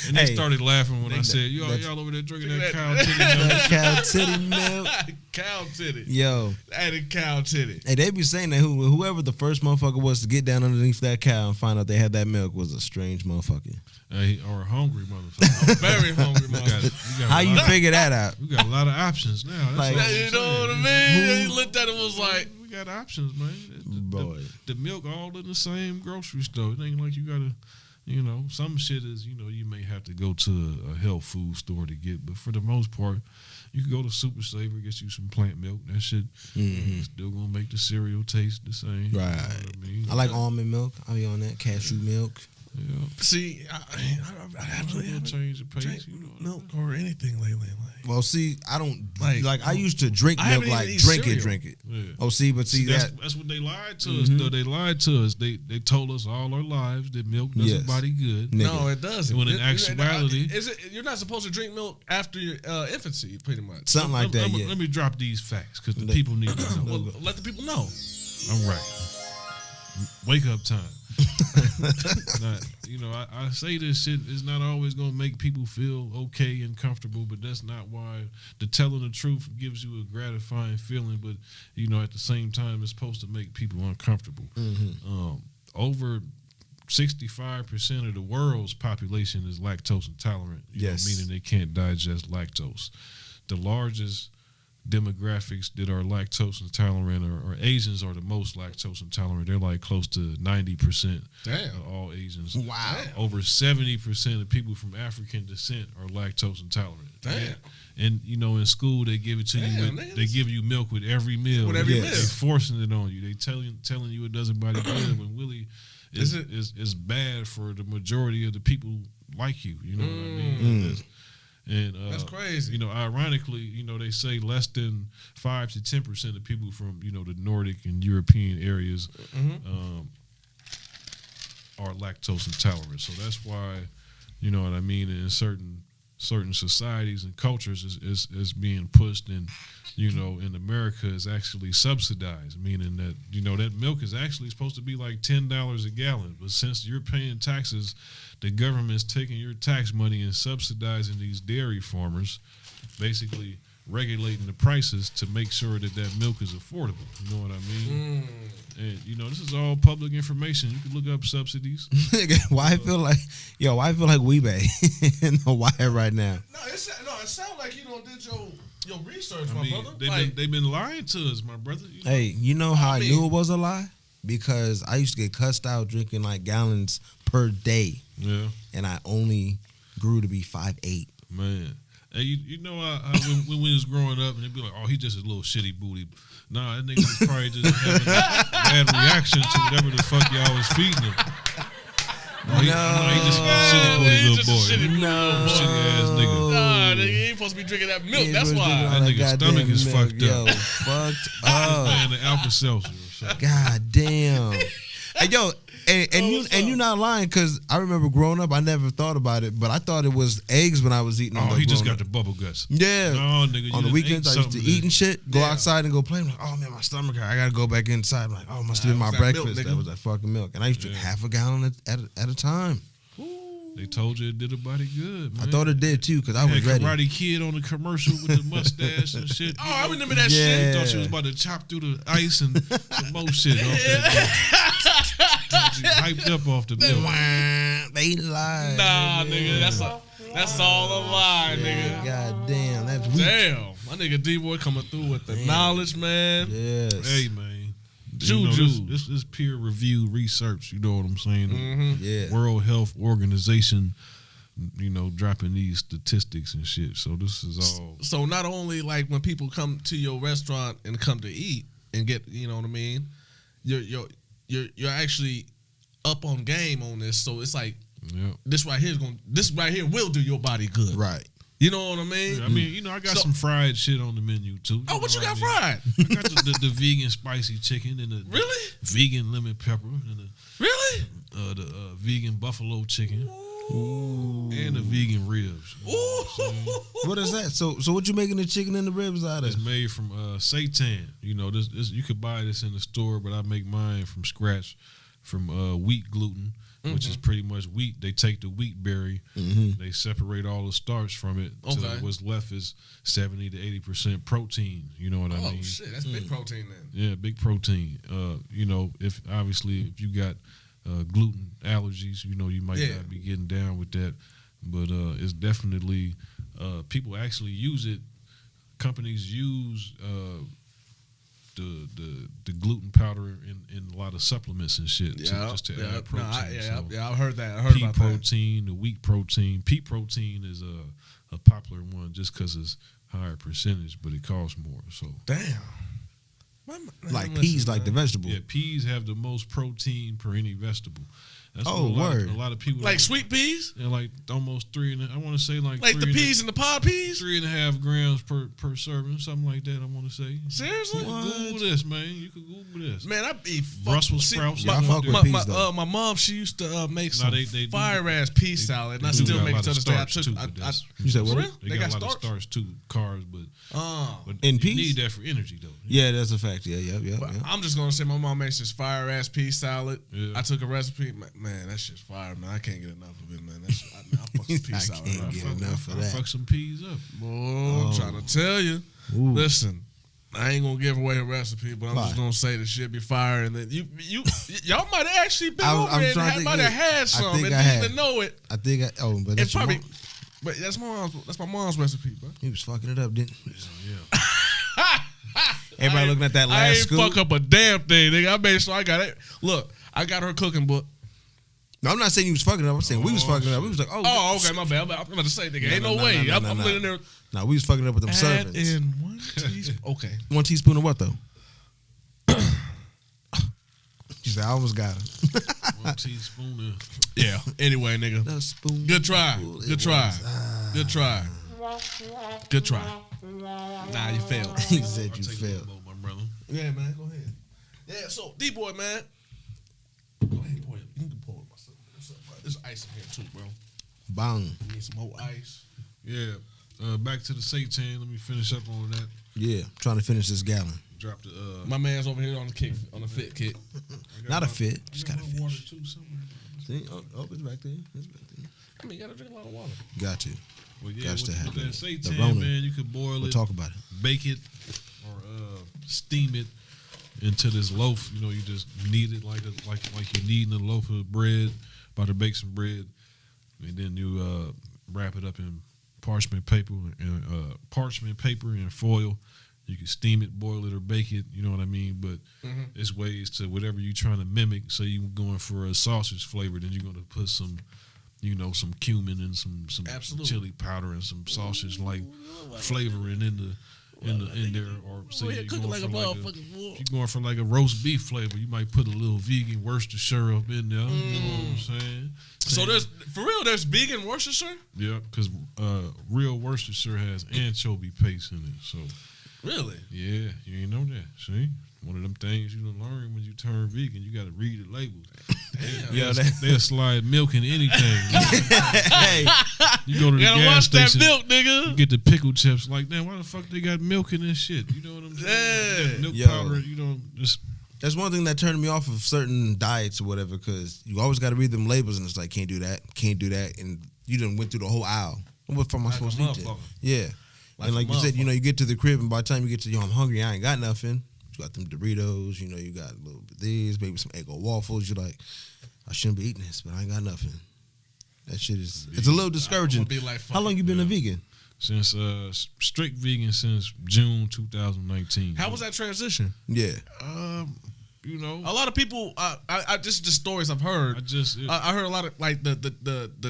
And they started laughing when I said, y'all over there drinking that cow titty milk. Cow titty milk. Cow titty. Yo. Added cow titty. Hey, they be saying that whoever the first motherfucker was to get down underneath that cow and find out they had that milk was a strange motherfucker. Or a hungry motherfucker. A very hungry motherfucker. How you figure that out? We got a lot of options now. Like, you know what I mean? He looked at it and was like, we got options, man. Boy. The milk all in the same grocery store. It ain't like you gotta, some shit is, you may have to go to a health food store to get, but for the most part, you can go to Super Saver, get you some plant milk. That shit still gonna make the cereal taste the same. Right. I mean? I like almond milk. I be on that cashew milk. Yeah. See, I haven't change the pace, milk or anything lately. Well, see, I don't like. I used to drink milk, like drink it. Yeah. Oh, see, that's what they lied to us. Though they lied to us. They told us all our lives that milk does the body good. No, it doesn't. When in actuality, you're not supposed to drink milk after your infancy, pretty much. Something like that. Let me drop these facts because the people need to know. Well, let the people know. All right. Wake up time. I say this shit is not always gonna make people feel okay and comfortable, but that's not why the telling the truth gives you a gratifying feeling. But at the same time, it's supposed to make people uncomfortable. Over 65% of the world's population is lactose intolerant. Meaning they can't digest lactose. The largest demographics that are lactose intolerant, or Asians are the most lactose intolerant. They're like close to 90%. Damn. Of all Asians. Wow. Over 70% of people from African descent are lactose intolerant. Damn. And you know, in school they give it to you. They give you milk with every meal. With every meal. They forcing it on you. They telling you it doesn't body good when really it's bad for the majority of the people like you. You know what I mean? And that's crazy. You know, ironically, you know, they say less than 5 to 10% of people from, you know, the Nordic and European areas are lactose intolerant. So that's why, you know what I mean, in certain societies and cultures is being pushed, and you know, in America is actually subsidized, meaning that, you know, that milk is actually supposed to be like $10 a gallon, but since you're paying taxes, the government's taking your tax money and subsidizing these dairy farmers, basically regulating the prices to make sure that milk is affordable. You know what I mean? And you know, this is all public information. You can look up subsidies. Why I feel like Weebay in the wire right now. No, it sounds like you don't did your research, I mean, brother. They've been lying to us, my brother. You know? Hey, you know how I knew it was a lie? Because I used to get cussed out drinking like gallons per day. Yeah. And I only grew to be 5'8". Man. Hey, you know when we was growing up and they'd be like, oh, he just a little shitty booty. Nah, that nigga was probably just having a bad reaction to whatever the fuck y'all was feeding him. Oh, he just a shitty booty little boy. Shitty ass nigga. Nah, nigga, he ain't supposed to be drinking that milk. That's why. That nigga's stomach is fucked up. Yo, fucked up. Man, the Alka-Seltzer. God damn. Hey, yo, and you not lying, because I remember growing up, I never thought about it, but I thought it was eggs when I was eating. Oh, he just got the bubble guts. Yeah. No, nigga. On the weekends, I used to eat and shit, go outside and go play. I'm like, oh man, my stomach hurt. I gotta go back inside. I'm like, oh, must have been my breakfast. Milk, that was that fucking milk. And I used to drink half a gallon at a time. They told you it did a body good, man. I thought it did too, because I was ready. Karate Kid on the commercial with the mustache and shit. Oh, I remember that shit. You thought she was about to chop through the ice and some more shit off that. Hyped up off the milk. They lied. Nah, nigga, that's all a lie, nigga. God damn, that's weak. Damn, my nigga D-Boy coming through with the knowledge, man. Yes. Hey, man. JuJu. This is peer review research. You know what I'm saying? Mm-hmm. Yeah. World Health Organization, you know, dropping these statistics and shit. So this is all. So not only like when people come to your restaurant and come to eat and get, you know what I mean, you're actually up on game on this. So it's like this right here will do your body good. Right. You know what I mean? Yeah, I mean, you know, I got some fried shit on the menu too. Oh, what you got fried? I got the vegan spicy chicken and the vegan lemon pepper and the vegan buffalo chicken. Ooh. And the vegan ribs. You know what is that? So what you making the chicken and the ribs out of? It's made from seitan. You know, this you could buy this in the store, but I make mine from scratch from wheat gluten. Which is pretty much wheat. They take the wheat berry, they separate all the starch from it. So what's left is 70 to 80% protein. You know what I mean? Oh shit, that's big protein then. Yeah, big protein. You know, if you got gluten allergies, you know, you might not be getting down with that. But it's definitely people actually use it. Companies use the gluten powder in a lot of supplements and shit just to add protein. I've heard that. I heard pea about protein, the wheat protein. Pea protein is a popular one just because it's higher percentage, but it costs more. So damn. Like peas, like the vegetable. Yeah, peas have the most protein per any vegetable. That's a lot of people like sweet peas. Yeah, like almost 3 and I want to say like the peas and the pod peas. 3.5 grams per serving, something like that. I want to say. Seriously, you can Google this, man. You can Google this. Man, I be Brussels sprouts. My mom, she used to make some fire ass pea salad, and I still make it to this day. You said what? They got a lot of starch too, carbs, but in you peas, need that for energy though. Yeah, that's a fact. Yeah. I'm just gonna say my mom makes this fire ass pea salad. Yeah. I took a recipe. Man, that shit's fire, man. I can't get enough of it, man. I fuck some pea salad. I can't get enough of that. Fuck some peas up. I'm trying to tell you. Ooh. Listen, I ain't gonna give away a recipe, but I'm just gonna say the shit be fire, and then y'all might have actually been over there and might have had some and didn't even know it. I think but that's probably. But that's my mom's recipe, bro. He was fucking it up, didn't he? Yeah. Everybody looking at that last I ain't scoop. fuck up a damn thing, nigga. I made sure I got it. Look, I got her cooking book. No, I'm not saying you was fucking up. I'm saying we was fucking up. We was like, oh, okay, my bad. I'm about to say, nigga, ain't no way. I'm in there. No, we was fucking up with them Add servants. in 1 teaspoon. Okay. 1 teaspoon of what though? She said, I almost got it. 1 teaspoon of. Yeah. Anyway, nigga. Good try. Good try. Good try. Good try. Nah, you failed. He said you failed. My brother. Yeah, man. Go ahead. Yeah, so D-boy, man. Go ahead, pour it. You can pour it myself. There's ice in here too, bro. Bang. Need some more ice. Yeah. Back to the seitan. Let me finish up on that. Yeah, trying to finish this gallon. Drop the. My man's over here on the fit kick. Not a fit. Just got to my water finish. too somewhere. See? Oh, it's back there. It's back there. I mean, you gotta drink a lot of water. Got to. Well, yeah, Got to have with that it. seitan, The Rona. man, you could boil We'll it, talk about it. bake it, or steam it into this loaf. You know, you just knead it like you're kneading a loaf of bread. About to bake some bread, and then you wrap it up in parchment paper and foil. You can steam it, boil it, or bake it. You know what I mean? But it's ways to whatever you're trying to mimic. So you're going for a sausage flavor, then you're going to put some, some cumin and some chili powder and some sausage like flavoring in there. Or say you're going for like a roast beef flavor. You might put a little vegan Worcestershire up in there. You know what I'm saying? So there's vegan Worcestershire? Yeah, because real Worcestershire has anchovy paste in it. So Really? yeah, you ain't know that. See, one of them things you done learn when you turn vegan. You got to read the labels. Damn. Yeah, they'll slide milk in anything. Hey, You go to the Gotta gas watch that station, milk, nigga. you get the pickle chips. Like, damn, why the fuck they got milk in this shit? You know what I'm saying? Yeah. That milk Yo. powder. Just that's one thing that turned me off of certain diets or whatever, because you always got to read them labels and it's like, can't do that, and you done went through the whole aisle. What am I supposed to eat then? motherfucker. Yeah. And like you said, you get to the crib, and by the time you get to, I'm hungry, I ain't got nothing. You got them Doritos, you got a little bit of these, maybe some Eggo waffles. You're like, I shouldn't be eating this, but I ain't got nothing. That shit it's a little discouraging. How long you been a vegan? since strict vegan since June 2019. How was that transition? Yeah. You know, A lot of people. I just the stories I've heard. I heard a lot of like the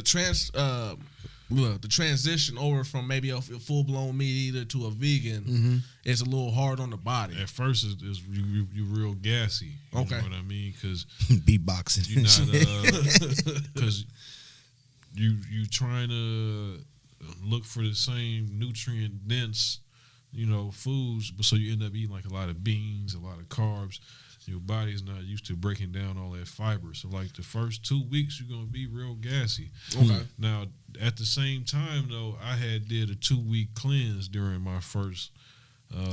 transition over from maybe a full blown meat eater to a vegan is a little hard on the body. At first, is you real gassy. You Okay. know what I mean? Because Beatboxing. you're not because you trying to look for the same nutrient dense, foods, but so you end up eating like a lot of beans, a lot of carbs. Your body's not used to breaking down all that fiber. So like the first 2 weeks, you're gonna be real gassy. Okay. Now at the same time though, I had did a 2-week cleanse during my first.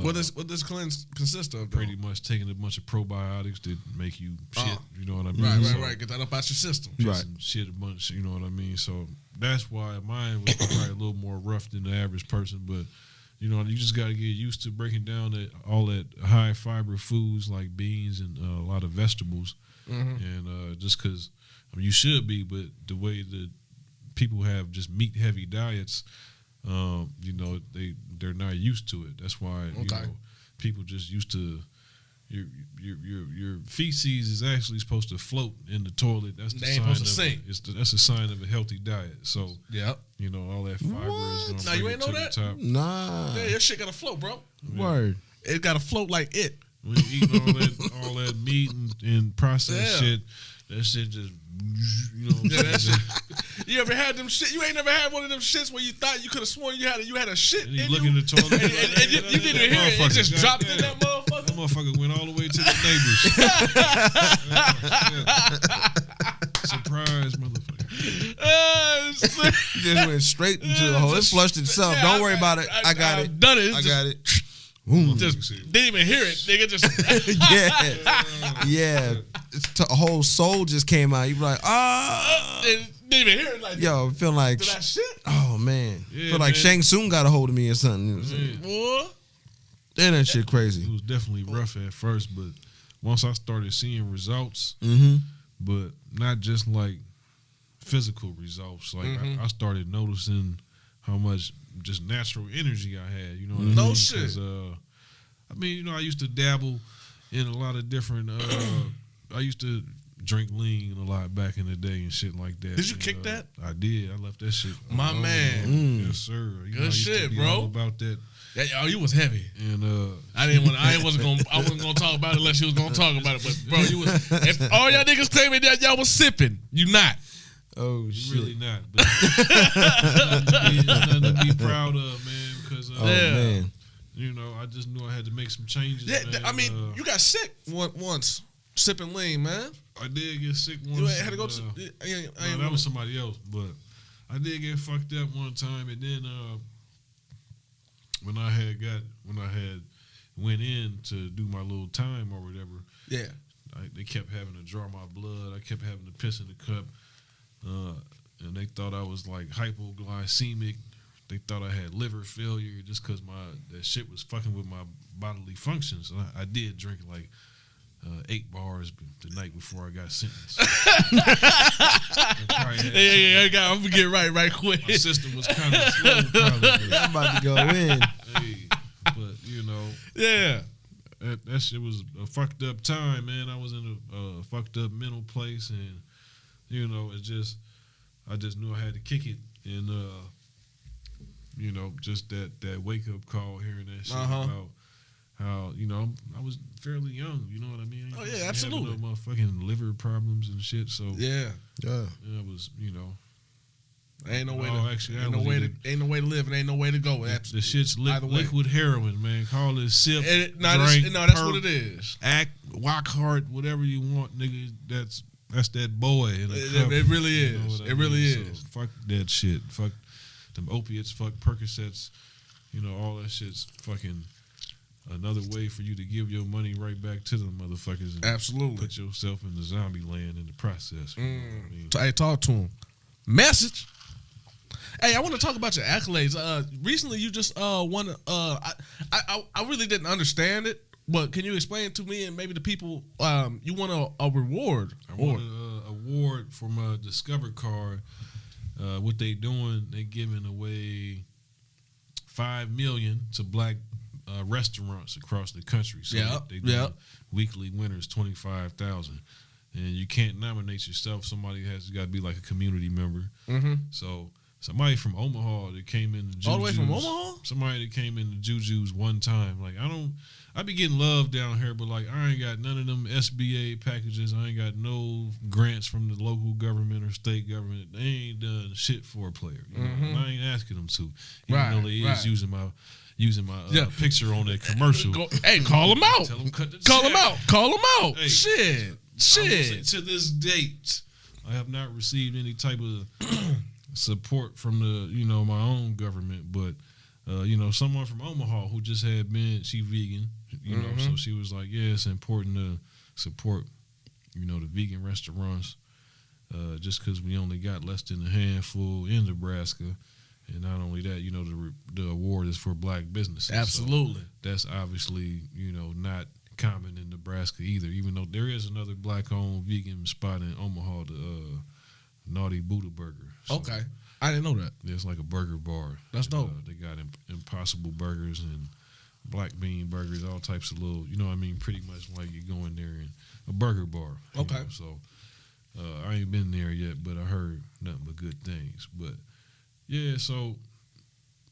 What does cleanse consist of? Though? Pretty much taking a bunch of probiotics that make you shit. You know what I mean? Right. Get that up out your system. Right. Shit a bunch. You know what I mean? So that's why mine was probably a little more rough than the average person, but. You just got to get used to breaking down all that high fiber foods like beans and a lot of vegetables. And just because you should be, but the way that people have just meat heavy diets, they're not used to it. That's why people just used to. Your feces is actually supposed to float in the toilet. That's the sign of sink. That's a sign of a healthy diet. So Yep. All that fiber is going to Nah, you bring ain't it to know the that? top. Nah. Yeah, your shit gotta float, bro. Word. It gotta float like it. When you eating all that meat and processed shit, that shit just Yeah, that shit. You ever had them shit? You ain't never had one of them shits where you thought you could have sworn you had a shit. And you in look you? in the toilet, and you didn't hear it. It just dropped in that motherfucker. That motherfucker went all the way to the neighbors. Surprise, motherfucker. Just went straight into the hole. It flushed itself. Don't worry about it. I got it. Done it. I got it. Just didn't even hear it, nigga. Just Yeah. A whole soul just came out. You be like, didn't even hear it. Like, yo, feel like, that shit. oh man, Yeah, feel like man. Shang Tsung got a hold of me or something. Boy. Then that shit It crazy. was definitely rough at first, but once I started seeing results, but not just like physical results, like I started noticing how much just natural energy I had. You know what I mean? No shit. 'Cause, I mean, you know, I used to dabble in a lot of different. I used to drink lean a lot back in the day and shit like that. Did you kick that? I did. I left that shit. My man. Yes, sir. You Good know, I used shit, to be bro. all about that. Yeah, oh, you was heavy. And I wasn't gonna talk about it unless you was gonna talk about it. But bro, you was. If all y'all niggas claiming that y'all was sipping, you not. Oh shit. Really not. But nothing to be proud of, man. Because man. you know, I just knew I had to make some changes. Yeah, man. I mean, you got sick once sipping lean, man. I did get sick once. You had to go to. No, that was somebody else, but I did get fucked up one time, and then when I had went in to do my little time or whatever, Yeah. they kept having to draw my blood. I kept having to piss in the cup, and they thought I was like hypoglycemic. They thought I had liver failure just because that shit was fucking with my bodily functions. And I did drink like 8 bars the night before I got sentenced. Yeah, I'm gonna get right quick. My system was kind of slow, probably. I'm about to go in. Hey, but you know, Yeah. that shit was a fucked up time, man. I was in a fucked up mental place, and you know, I just knew I had to kick it, and you know, just that wake up call, hearing that shit about how, you know, I was fairly young, you know what I mean? Oh yeah, absolutely. No motherfucking liver problems and shit, so Yeah. it was, you know. Ain't no way No, to actually, ain't no way to live and ain't no way to go. The shit's Either way. liquid heroin, man. Call it sip, drink, that's perk, what it is. act, walk hard, whatever you want, nigga. That's that boy in a cup. It really You know is. what I It really mean? is. So fuck that shit. Fuck them opiates. Fuck Percocets. You know, all that shit's fucking another way for you to give your money right back to them motherfuckers. And Absolutely. put yourself in the zombie land in the process. You know what I mean? Hey, talk to him. Message. Hey, I want to talk about your accolades. Recently, you just won. I really didn't understand it, but can you explain to me and maybe the people? You won a reward. I won an award for my Discover card. What they doing? They giving away $5 million to black restaurants across the country. So they do weekly winners, 25,000, and you can't nominate yourself. Somebody has got to be like a community member. Mm-hmm. So somebody from Omaha that came in the JuJu's, all the way from Omaha. somebody that came in the JuJu's one time. Like I be getting love down here, but like I ain't got none of them SBA packages. I ain't got no grants from the local government or state government. They ain't done shit for a player. You know? And I ain't asking them to, even though they is using my picture on that commercial. Hey, call them out. Tell them cut the Call check. them out. Call them out. Hey, Shit. To this date, I have not received any type of support from my own government, but someone from Omaha who just had been, she vegan, you know, so she was like, yeah, it's important to support, the vegan restaurants, just because we only got less than a handful in Nebraska. And not only that, the award is for black businesses. Absolutely. So that's obviously, not common in Nebraska either, even though there is another black-owned vegan spot in Omaha, the Naughty Buddha Burger. So, okay. I didn't know that. yeah, it's like a burger bar. That's dope. They got Impossible Burgers and Black Bean Burgers, all types of little, pretty much like you go in there and a burger bar. Okay. So I ain't been there yet, but I heard nothing but good things. But yeah, so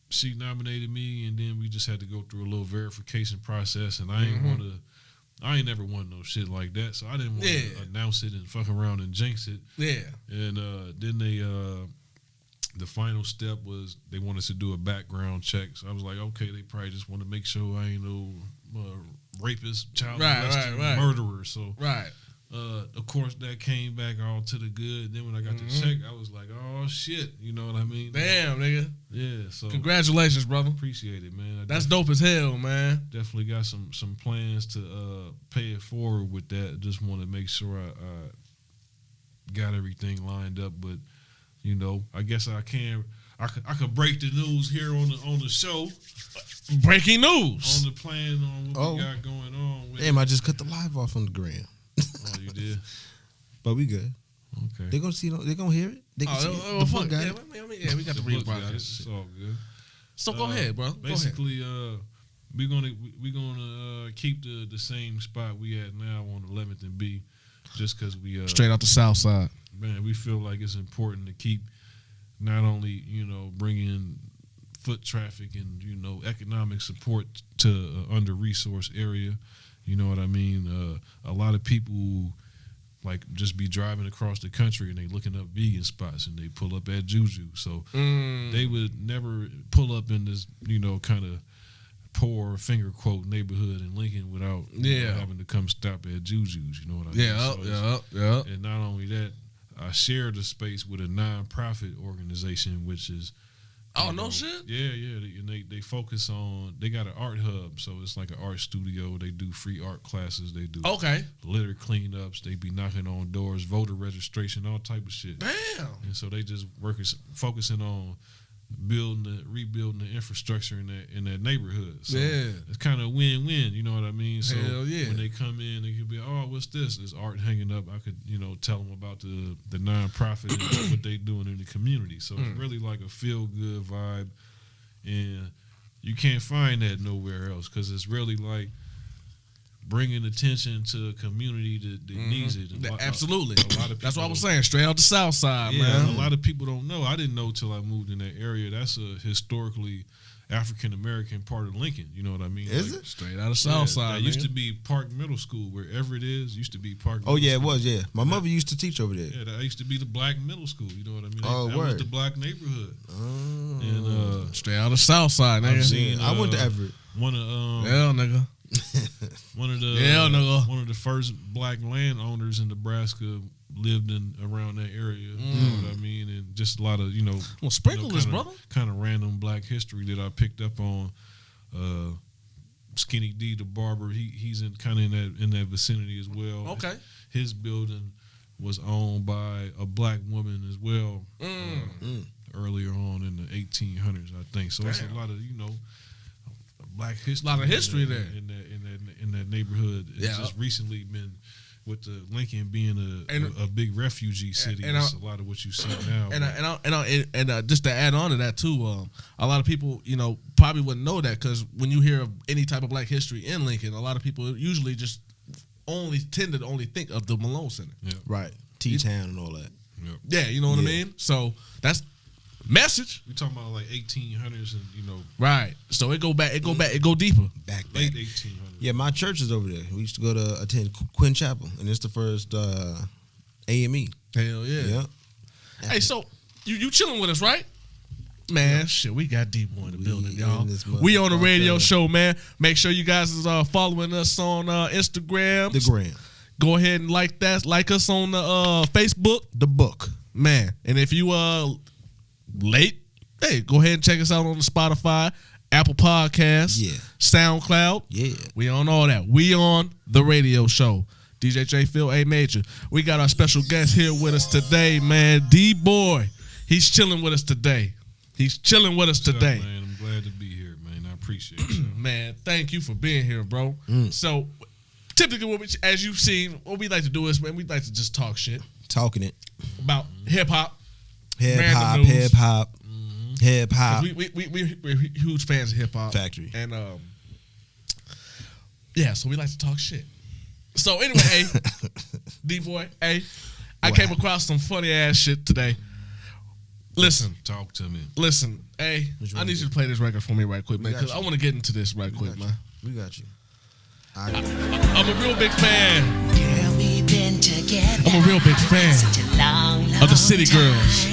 she nominated me, and then we just had to go through a little verification process, and I ain't never won no shit like that, so I didn't want to announce it and fuck around and jinx it. Yeah. And then the final step was they wanted to do a background check. So I was like, okay, they probably just want to make sure I ain't no rapist, child molester, murderer. So of course that came back all to the good. Then when I got the check, I was like, oh shit, you know what I mean? Damn, nigga. Yeah. So congratulations, brother. Appreciate it, man. That's dope as hell, man. Definitely got some plans to pay it forward with that. Just want to make sure I got everything lined up, but I guess I could break the news here on the show. Breaking news on the plan on what we got going on. Damn, I just cut the live off on the gram. Oh, you did? But we good. Okay. They gonna see. They gonna hear it. They can see it. The book got it. Yeah, we got the read about it. It's all good. So go ahead, bro. Basically, we're gonna keep the same spot we at now on 11th and B, just because we straight out the South Side. Man, we feel like it's important to keep not only bringing foot traffic and economic support to an under-resourced area. You know what I mean? A lot of people like just be driving across the country and they looking up vegan spots and they pull up at JuJu. So they would never pull up in this kind of poor finger quote neighborhood in Lincoln without having to come stop at JuJu's. You know what I mean? Yeah. And not only that, I share the space with a nonprofit organization, which is no shit. Yeah. They focus on. They got an art hub, so it's like an art studio. They do free art classes. They do litter cleanups. They be knocking on doors, voter registration, all type of shit. Damn. And so they just focusing on rebuilding the infrastructure in that neighborhood. So it's kind of win-win, you know what I mean? So when they come in, they could be, oh, what's this? There's art hanging up. I could, tell them about the nonprofit and what they doing in the community. So it's really like a feel-good vibe, and you can't find that nowhere else because it's really like bringing attention to a community that needs it. Absolutely. A lot of that's what I was saying. Straight out the South Side, man. A lot of people don't know. I didn't know till I moved in that area. That's a historically African American part of Lincoln. You know what I mean? Is it? Straight out of South Side. That used to be Park Middle School, wherever it is. Used to be Park. Oh yeah, Middle it School. was. Yeah, my mother used to teach over there. Yeah, that used to be the black middle school. You know what I mean? Oh, that word. was the black neighborhood. Oh. And straight out of South Side, nigga. I went to Everett. One of nigga. One of the first black landowners in Nebraska lived around that area. You know what I mean? And just a lot of Well, sprinkle this, brother. Kind of random black history that I picked up on. Skinny D, the barber, he's in that vicinity as well. Okay. His building was owned by a black woman as well. Earlier on in the 1800s, I think. So it's a lot of black history. A lot of history there in that neighborhood. It's just recently been with the Lincoln being a big refugee city. It's a lot of what you see now. And just to add on to that too, a lot of people probably wouldn't know that because when you hear of any type of black history in Lincoln, a lot of people usually just tend to think of the Malone Center. Yeah. Right. T-Town and all that. Yep. Yeah, you know what I mean? So that's message. We talking about like 1800s and right. So it go deeper. Back. late 1800s. Yeah, my church is over there. We used to go to attend Quinn Chapel, and it's the first AME. Hell yeah. Yep. Hey, so you chilling with us, right? Man, shit, we got D-Boy in the building, y'all. We on the radio show, man. Make sure you guys is following us on Instagram. The gram. Go ahead and like us on the Facebook. The book. Man, and if you late, hey, go ahead and check us out on the Spotify, Apple Podcasts, SoundCloud. Yeah. We on all that. We on the radio show. DJ J Phil A Major. We got our special guest here with us today, man. D-Boy. He's chilling with us today. What's up, man? I'm glad to be here, man. I appreciate it. Man, thank you for being here, bro. So, typically, as you've seen, what we like to do is, man, we like to just talk shit. Talking it. About hip-hop. Hip hop. We're huge fans of hip-hop. Factory. And, so we like to talk shit. So, anyway, D-Boy, I came across some funny-ass shit today. Listen. Talk to me. Listen, I need you to play this record for me right quick, man, because I want to get into this right quick, man. We got you. I'm a real big fan. Girl, we've been together. I'm a real big fan of the City Girls.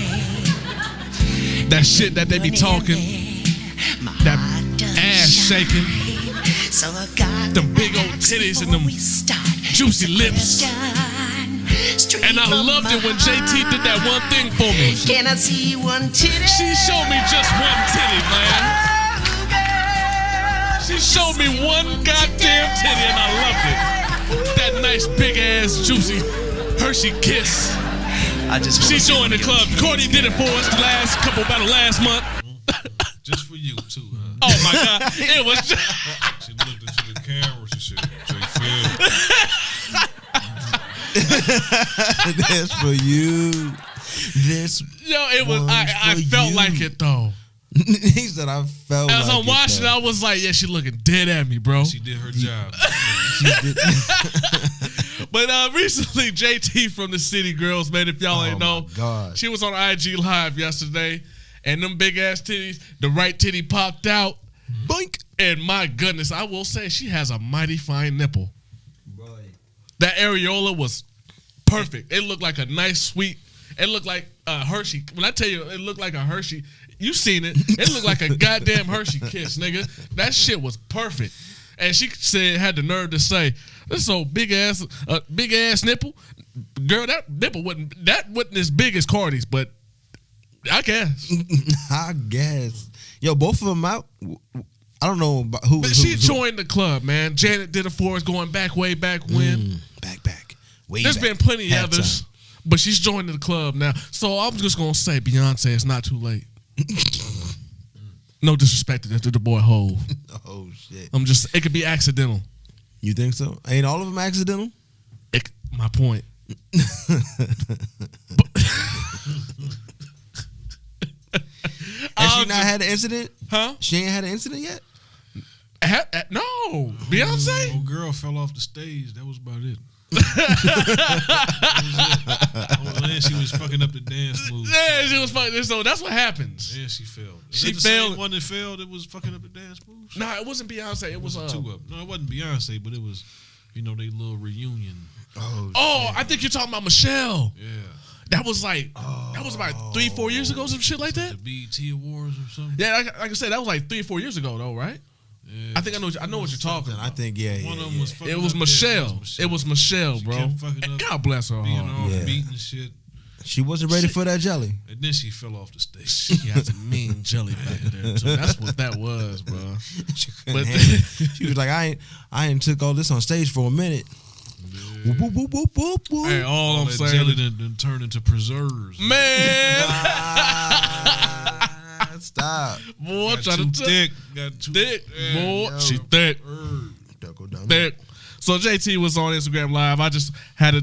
That shit that they be talking, that ass shaking, them big old titties and them juicy lips. And I loved it when JT did that one thing for me. Can I see one titty? She showed me just one titty, man. She showed me one goddamn titty and I loved it. That nice big ass juicy Hershey kiss. She joined the club. Courtney did it for us about the last month. Just for you too, huh? Oh my God. It was just She looked into the camera. She said, J Phil. That's for you. This it was. I felt like it though. He said I felt As like I'm watching, I was like, yeah, she looking dead at me, bro. She did her job. She did. But recently, JT from the City Girls, man, if y'all ain't know, God. she was on IG Live yesterday, and them big ass titties, the right titty popped out. Boink. And my goodness, I will say she has a mighty fine nipple. Boy. That areola was perfect. It looked like a nice, sweet, it looked like a Hershey. When I tell you it looked like a Hershey, you seen it. It looked like a goddamn Hershey kiss, nigga. That shit was perfect. And she said, had the nerve to say, this old big ass nipple. Girl, that nipple wasn't as big as Cardi's, but I guess. I guess. Yo, both of them out. I don't know about who. But she joined the club, man. Janet did it for us going back, way back when. Back. Way There's back. been plenty Halftime. others, but she's joined the club now. So I'm just going to say, Beyonce, it's not too late. No disrespect to the boy Hove. Oh, shit. It could be accidental. You think so? Ain't all of them accidental? My point. Has she not had an incident? Huh? She ain't had an incident yet? No. Beyonce? Old girl fell off the stage. That was about it. And then she was fucking up the dance moves. Yeah, she was fucking. So that's what happens. Yeah, she fell. She the failed. Same one that failed. It was fucking up the dance moves. Nah, it wasn't Beyonce. It was two up. No, it wasn't Beyonce, but it was, they little reunion. Oh, I think you're talking about Michelle. Yeah. That was like that was about 3-4 years ago, some shit like that. The BET Awards or something. Yeah, like I said, that was like 3 or 4 years ago, though, right? Yeah. I think I know what you're talking about. I think One of them was fucking It was up Michelle. there. It was Michelle, She bro. kept fucking And up, God bless her being heart. all Yeah. beat and shit. She wasn't ready for that jelly. And then she fell off the stage. She has a mean jelly back there too. That's what that was, bro. She couldn't But- handle it. She was like, I ain't took all this on stage for a minute. Yeah. Whoop, whoop, whoop, whoop, whoop. Hey, all I'm that saying, jelly done turned into preserves. man, Stop. boy, Got try too to thick. Got too thick, yeah, boy, yo. she thick. Go down. Thick. So JT was on Instagram Live. I just had to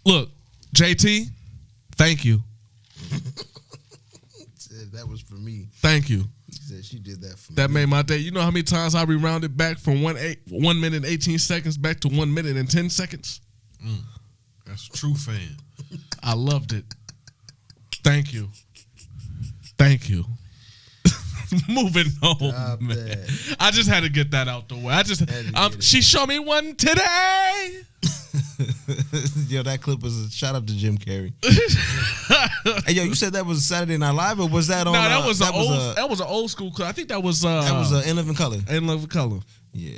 look, JT, thank you. Said that was for me. Thank you. He said she did that for That me. made my day. You know how many times I rewounded back from 1 minute and 18 seconds back to 1 minute and 10 seconds? That's a true fan. I loved it. Thank you. Thank you. Moving on, Stop man. that. I just had to get that out the way. She showed me one today. Yo, that clip was a shout out to Jim Carrey. Hey, yo, you said that was Saturday Night Live, or was that on? No, that was an old school clip. I think that was In Living Color. In Living Color. Yeah,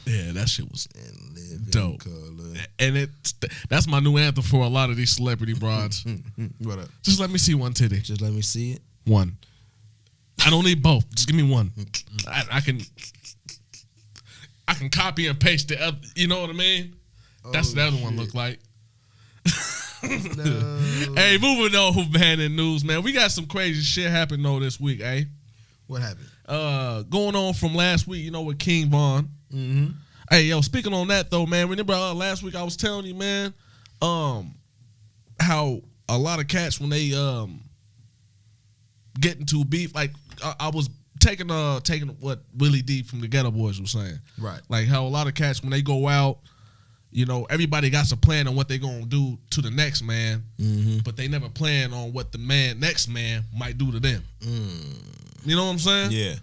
Yeah, that shit was In Living dope. Color. And that's my new anthem for a lot of these celebrity broads. What up? Just let me see one titty. Just let me see it. One. I don't need both. Just give me one. I can copy and paste the other. You know what I mean? That's what the other one look like. No. Hey, moving on, man, in news, man. We got some crazy shit happening though this week, eh? What happened? Going on from last week, with King Von. Mm-hmm. Hey, yo, speaking on that though, man. Remember last week I was telling you, man, how a lot of cats when they get into beef, like I was taking what Willie D from the Ghetto Boys was saying, Right. like how a lot of cats when they go out, everybody got a plan on what they gonna do to the next man, but they never plan on what the next man might do to them. You know what I'm saying? Yeah.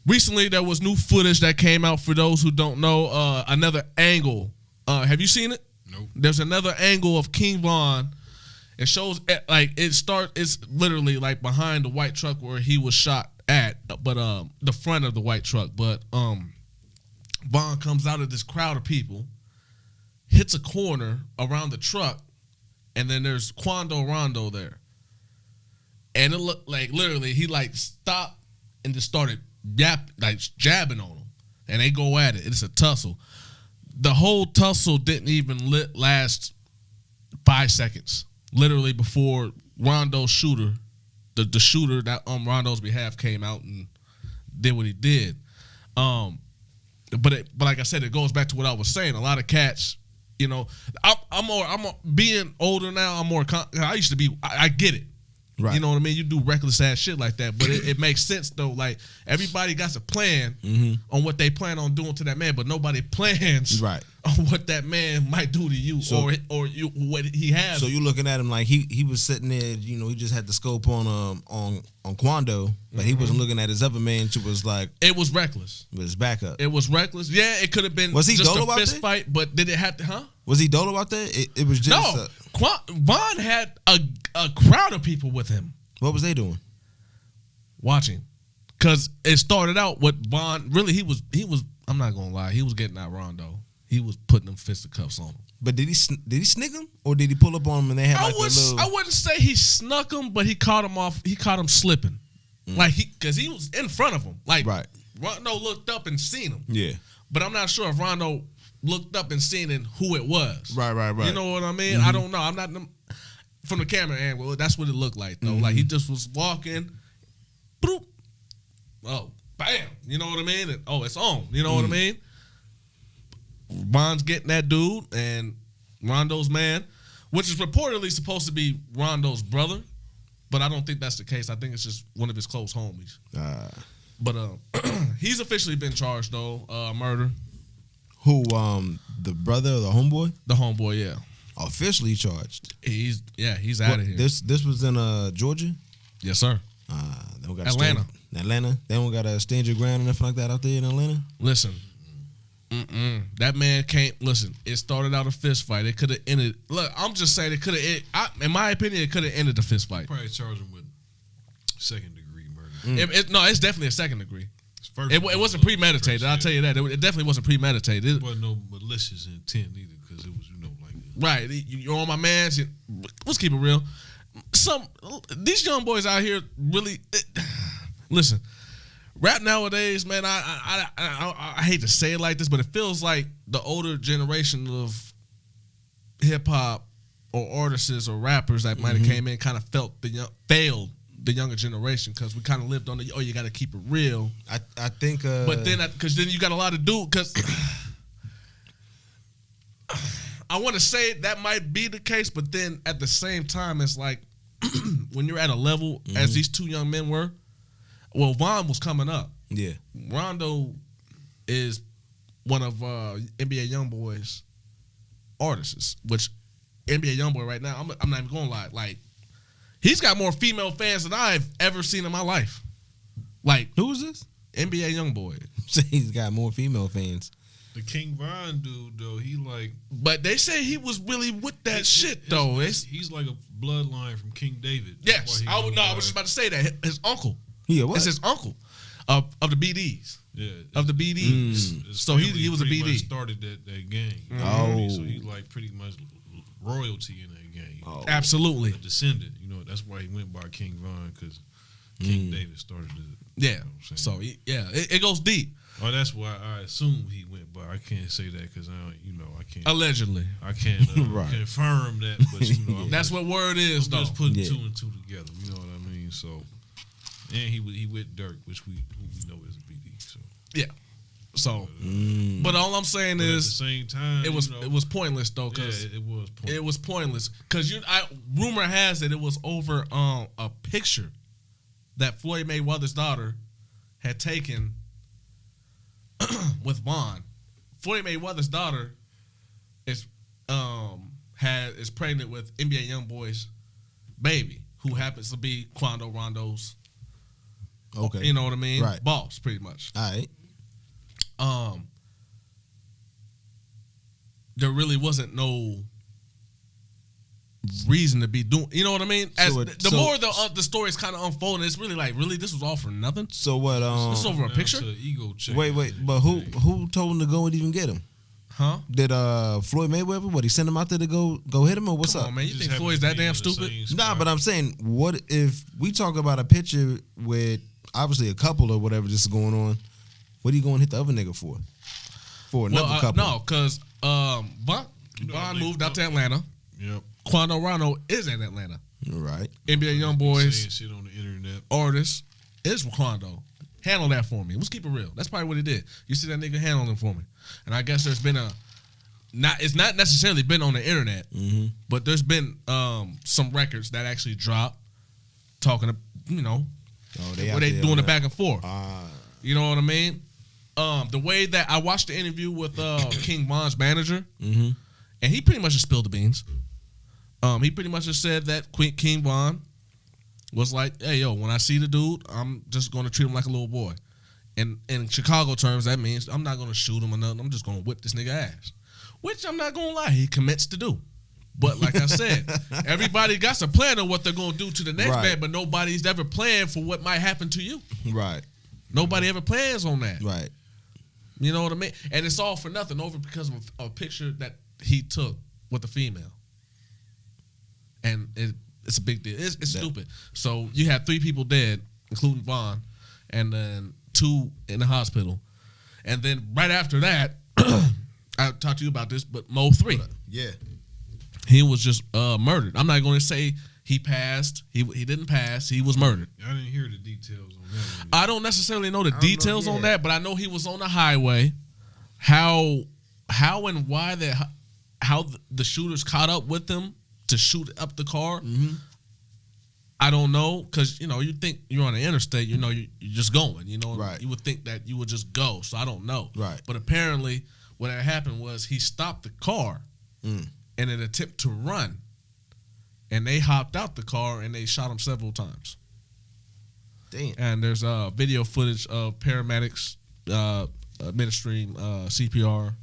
Recently, there was new footage that came out. For those who don't know, another angle. Have you seen it? Nope. There's another angle of King Von. It shows it's literally like behind the white truck where he was shot at, but the front of the white truck. But Von comes out of this crowd of people, hits a corner around the truck, and then there's Quando Rondo there. And it looked like literally he stopped and just started jabbing on him. And they go at it. It's a tussle. The whole tussle didn't even last 5 seconds. Literally before Rondo's shooter, the shooter that on Rondo's behalf came out and did what he did. But like I said, it goes back to what I was saying. A lot of cats, I'm being older now. I'm more. I used to be. I get it. Right. You know what I mean? You do reckless ass shit like that, but it makes sense though. Like everybody got a plan on what they plan on doing to that man, but nobody plans Right. on what that man might do to you or you what he has. So you looking at him like he was sitting there, he just had the scope on Quando, but he wasn't looking at his other man. Who was like it was reckless. With his backup. It was reckless. Yeah, it could have been. Was he just dolo a about fist that? fight? But did it have to? Huh? Was he dolo about that? It was just No. Vaughn had a crowd of people with him. What was they doing? Watching, because it started out with Vaughn. Really, he was. I'm not gonna lie. He was getting out Rondo. He was putting them fisticuffs on him. But did he sneak him or did he pull up on him and they had like I wouldn't say he snuck him, but he caught him off. He caught him slipping, like because he was in front of him. Like right. Rondo looked up and seen him. Yeah. But I'm not sure if Rondo looked up and seen who it was. Right. You know what I mean? I don't know. I'm not from the camera angle. That's what it looked like though. Like he just was walking, boop, oh, bam. You know what I mean? And, it's on. You know what I mean? Vaughn's getting that dude and Rondo's man, which is reportedly supposed to be Rondo's brother, but I don't think that's the case. I think it's just one of his close homies. But he's officially been charged though, murder. Who? The brother or the homeboy? The homeboy, yeah. Officially charged. He's out of here. This was in Georgia? Yes, sir. They don't got Atlanta. Atlanta. They don't got to stand your ground or nothing like that out there in Atlanta? Listen. That man can't listen. It started out a fist fight. It could have ended. Look, I'm just saying it could have. In my opinion, it could have ended the fist fight. Probably charge him with second degree murder. No, it's definitely a second degree. It wasn't premeditated. I'll tell you that. It definitely wasn't premeditated. It wasn't no malicious intent either, because it was like right. You're on my man's. Let's keep it real. These young boys out here really listen. Rap nowadays, man, I hate to say it like this, but it feels like the older generation of hip hop or artists or rappers that might have came in kind of failed the younger generation because we kind of lived on you got to keep it real. I think, but then because then you got a lot of dudes because I want to say that might be the case, but then at the same time, it's like when you're at a level as these two young men were. Well, Vaughn was coming up. Yeah. Rondo is one of NBA YoungBoy's artists, which NBA YoungBoy right now, I'm not even going to lie. Like, he's got more female fans than I've ever seen in my life. Like, who is this? NBA YoungBoy. So he's got more female fans. The King Von dude, though, he like... But they say he was really with that shit, though. He's like a bloodline from King David. Yes. I was just about to say that. His uncle. Yeah, what? It's his uncle of the BDs. Yeah. Of the BDs. So he was a BD. Started that gang. Oh. So he's like pretty much royalty in that gang. Oh. Absolutely. A descendant. That's why he went by King Von, because King David started it. Yeah. You know what I'm saying? So, it goes deep. Oh, that's why I assume he went by. I can't say that because I can't. Allegedly. I can't right. confirm that, but that's what word is, I'm though. just putting two and two together. You know what I mean? So, and he with Dirk, which who we know is a BD. So yeah. So, but all I'm saying is, at the same time, it was pointless though. Cause it was pointless. It was pointless because rumor has it was over a picture that Floyd Mayweather's daughter had taken with Vaughn. Floyd Mayweather's daughter is pregnant with NBA YoungBoy's baby, who happens to be Quando Rondo's. Okay, you know what I mean? Right, boss, pretty much. All right. There really wasn't no reason to be doing. You know what I mean? As more the story's kind of unfolding, it's really like, really, this was all for nothing. So what? This is over a picture. Ego check. Wait, but who told him to go and even get him? Huh? Did Floyd Mayweather? What, he sent him out there to go hit him, or what's Come up? on, man, you think Floyd's that damn stupid? Nah, but I'm saying, what if we talk about a picture with obviously a couple or whatever this is going on? What are you going to hit the other nigga for? For another couple? No, because Vaughn moved out to Atlanta. Yep. Quando Rondo is in Atlanta. Right. NBA YoungBoys saying shit on the internet. Artist is Quando. Handle that for me. Let's keep it real. That's probably what he did. You see that nigga handling for me. And I guess there's been it's not necessarily been on the internet, but there's been some records that actually dropped talking, where they doing it back and forth. You know what I mean? The way that I watched the interview with King Von's manager, and he pretty much just spilled the beans. He pretty much just said that King Von was like, hey, yo, when I see the dude, I'm just going to treat him like a little boy. And in Chicago terms, that means I'm not going to shoot him or nothing. I'm just going to whip this nigga ass. Which I'm not going to lie, he commits to do. But like I said, everybody got a plan of what they're going to do to the next man, but nobody's ever planned for what might happen to you. Right. Nobody ever plans on that. Right. You know what I mean? And it's all for nothing over because of a picture that he took with a female. And it's a big deal. It's stupid. So you had 3 people dead, including Von, and then 2 in the hospital. And then right after that, I talked to you about this, but Mo 3. Yeah. He was just murdered. I'm not going to say he passed. He didn't pass. He was murdered. I didn't hear the details on that. I don't necessarily know the details on that, but I know he was on the highway. How and why how the shooters caught up with him to shoot up the car. I don't know, because you think you're on the interstate. You're just going. Right. You would think that you would just go. So I don't know. Right. But apparently, what had happened was he stopped the car in an attempt to run, and they hopped out the car and they shot him several times. Damn. And there's video footage of paramedics administering CPR,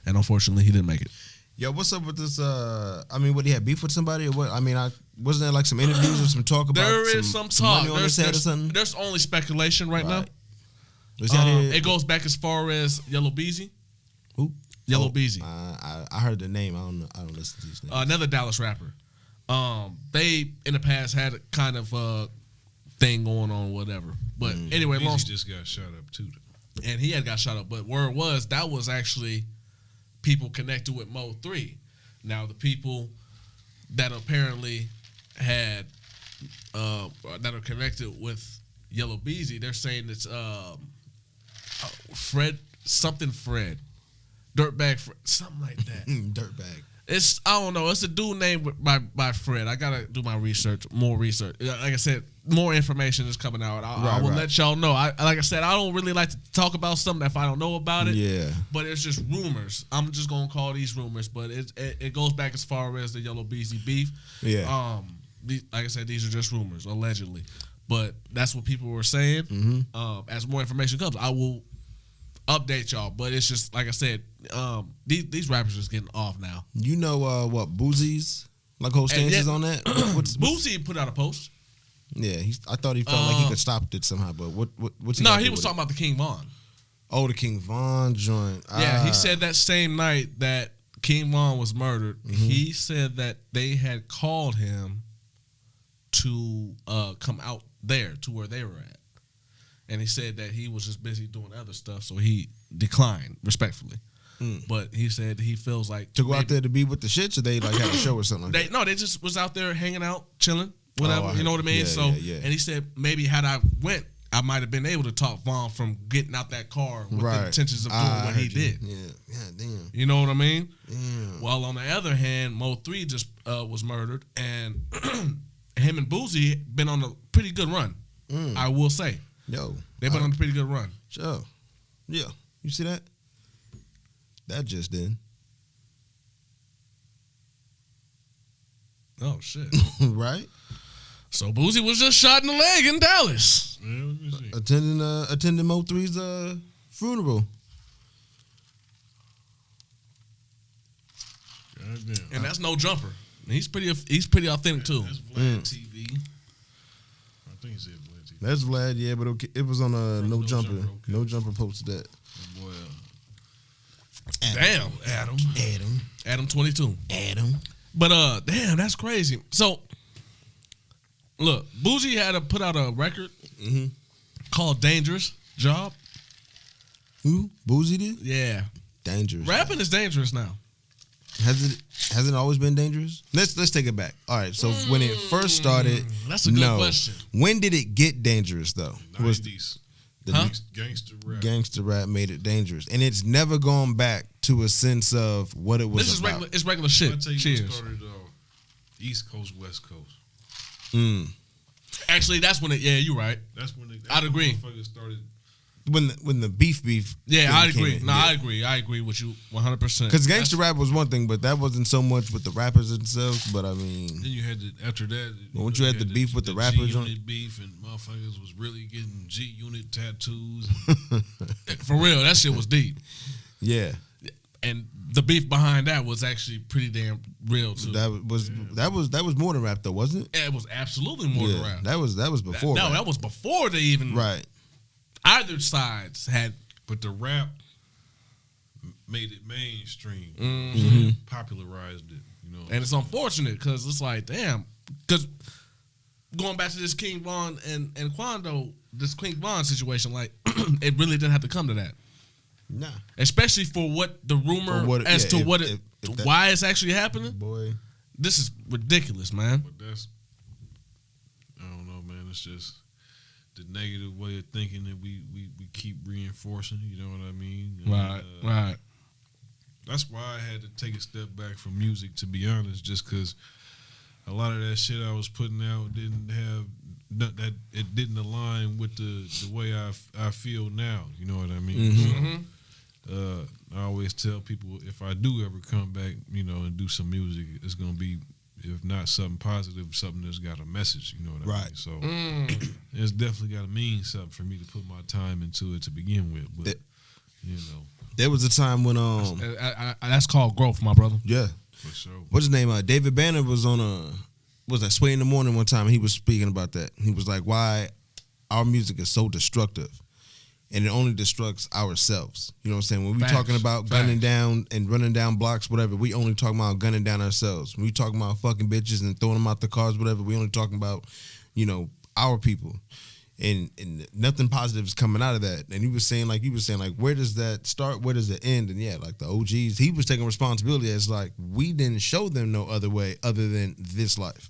and unfortunately, he didn't make it. Yo, what's up with this? What, he had beef with somebody or what? Wasn't there like some interviews or some talk about? There is some talk. Money on his head or something? There's only speculation right now. It goes back as far as Yellow Beezy. Who? Yellow Beezy. I heard the name. I don't listen to these names. Another Dallas rapper. They in the past had a kind of thing going on, whatever. But anyway, Beezy just got shot up too. And he had got shot up. But where it was, that was actually people connected with Mo 3. Now the people that apparently had that are connected with Yellow Beezy, they're saying it's Fred, Dirtbag Fred, something like that. Dirtbag. It's, I don't know. It's a dude named by Fred. I gotta do my research, more research. Like I said, more information is coming out. I will let y'all know. Like I said, I don't really like to talk about something if I don't know about it. Yeah. But it's just rumors. I'm just gonna call these rumors. But it goes back as far as the Yellow Beezy beef. Yeah. Like I said, these are just rumors, allegedly. But that's what people were saying. As more information comes, I will update y'all. But it's just like I said, these rappers are just getting off now. You know what Boosie's like whole stances on that? Boosie put out a post. Yeah, I thought he felt like he could stop it somehow, but what's he? No, he was talking about the King Von. Oh, the King Von joint. Yeah, he said that same night that King Von was murdered, he said that they had called him to come out there to where they were at. And he said that he was just busy doing other stuff, so he declined respectfully. But he said he feels like to go out there to be with the shits, or they like had a show or something like that? No, they just was out there hanging out, chilling, whatever. You know what I mean? Yeah, yeah. And he said maybe had I went, I might have been able to talk Vaughn from getting out that car with the intentions of doing what he did. Yeah, damn. You know what I mean? Damn. Well, on the other hand, Mo 3 just was murdered, and him and Boosie been on a pretty good run. I will say. Yo, they've been on a pretty good run. Sure. Yeah. You see that? That just did. Oh shit! Right. So Boosie was just shot in the leg in Dallas. Attending Mo 3's funeral. Goddamn. And that's no jumper. He's pretty authentic too. That's Vlad TV. I think he said Vlad TV. That's Vlad, yeah, but it was on a no jumper. Okay. No jumper posted that. Boy, Damn, Adam 22. But damn, that's crazy. So look, Boosie had to put out a record called "Dangerous Job." Who? Boosie did? Yeah, dangerous. Rapping is dangerous now. Has it always been dangerous? Let's take it back. All right, so when it first started, that's a good question. When did it get dangerous though? 90s. Gangster rap made it dangerous, and it's never gone back to a sense of what it was. This is about. regular. It's regular shit. I'll tell you Cheers. what started East Coast, West Coast. Actually, that's when you're right. That's when I'd agree. Motherfuckers started. When the beef. Yeah, I agree. In, no, yeah. I agree with you 100%. Because gangster rap was one thing, but that wasn't so much with the rappers themselves. But I mean, then you had after that. Once you had the beef with the rappers, G-Unit beef, and motherfuckers was really getting G-Unit tattoos. For real, that shit was deep. Yeah, and the beef behind that was actually pretty damn real too. That was more than rap though, wasn't it? Yeah, it was absolutely more than rap. That was before. That was before they even right. Either sides had, but the rap made it mainstream, popularized it. You know, and it's unfortunate because it's like, damn, because going back to this King Von and Quando, this King Von situation, like it really didn't have to come to that. Nah, especially for what the rumor why it's actually happening. Boy, this is ridiculous, man. But that's, I don't know, man. It's just the negative way of thinking that we keep reinforcing. You know what I mean? Right. That's why I had to take a step back from music, to be honest, just because a lot of that shit I was putting out didn't have that. It didn't align with the way I feel now. You know what I mean? So, I always tell people if I do ever come back, you know, and do some music, it's gonna be, if not something positive, something that's got a message. You know what I mean? So it's definitely got to mean something for me to put my time into it to begin with. But you know, there was a time when that's called growth, my brother. Yeah, for sure. What's his name? David Banner was on Sway in the Morning one time, and he was speaking about that. He was like, why our music is so destructive. And it only destructs ourselves. You know what I'm saying? When we talking about gunning down and running down blocks, whatever, we only talking about gunning down ourselves. When we talking about fucking bitches and throwing them out the cars, whatever, we only talking about, you know, our people. And nothing positive is coming out of that. And he was saying, like, where does that start? Where does it end? And yeah, like the OGs, he was taking responsibility as like, we didn't show them no other way other than this life.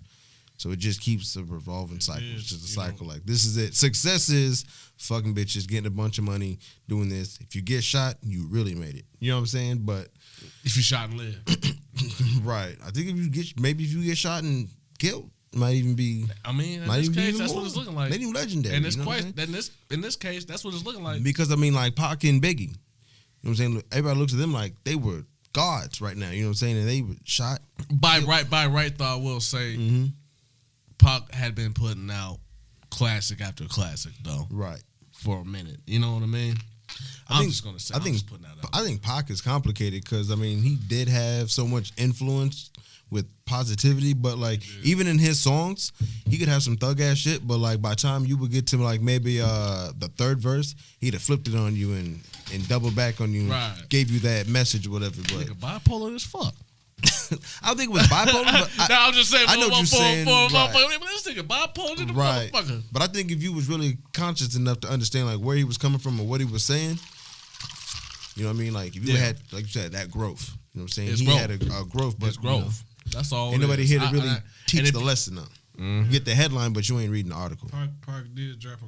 So it just keeps a revolving cycle. It's just a cycle. Like, this is it. Success is fucking bitches, getting a bunch of money, doing this. If you get shot, you really made it. You know what I'm saying? But if you shot and live. Right. I think if you get shot and killed, it might even be. I mean, in this case, that's what it's looking like. They do legendary. And in this case, that's what it's looking like. Because I mean, like Pac and Biggie. You know what I'm saying? Everybody looks at them like they were gods right now. You know what I'm saying? And they were shot. By right, though, I will say. Pac had been putting out classic after classic, though. Right. For a minute. You know what I mean? I'm just going to say, I'm just putting that out. I think Pac is complicated because, I mean, he did have so much influence with positivity, but, like, even in his songs, he could have some thug-ass shit, but, like, by the time you would get to, like, maybe the third verse, he'd have flipped it on you and doubled back on you and gave you that message or whatever. But nigga, bipolar as fuck. I don't think it was bipolar. But I'm just saying. I know what you're saying. This nigga bipolar to the motherfucker. But I think if you was really conscious enough to understand like where he was coming from or what he was saying, you know what I mean? Like if you had, like you said, that growth. You know what I'm saying? He had a growth, but it's growth. You know, that's all. Ain't nobody here to really teach the lesson though. You get the headline, but you ain't reading the article. Pac did drop a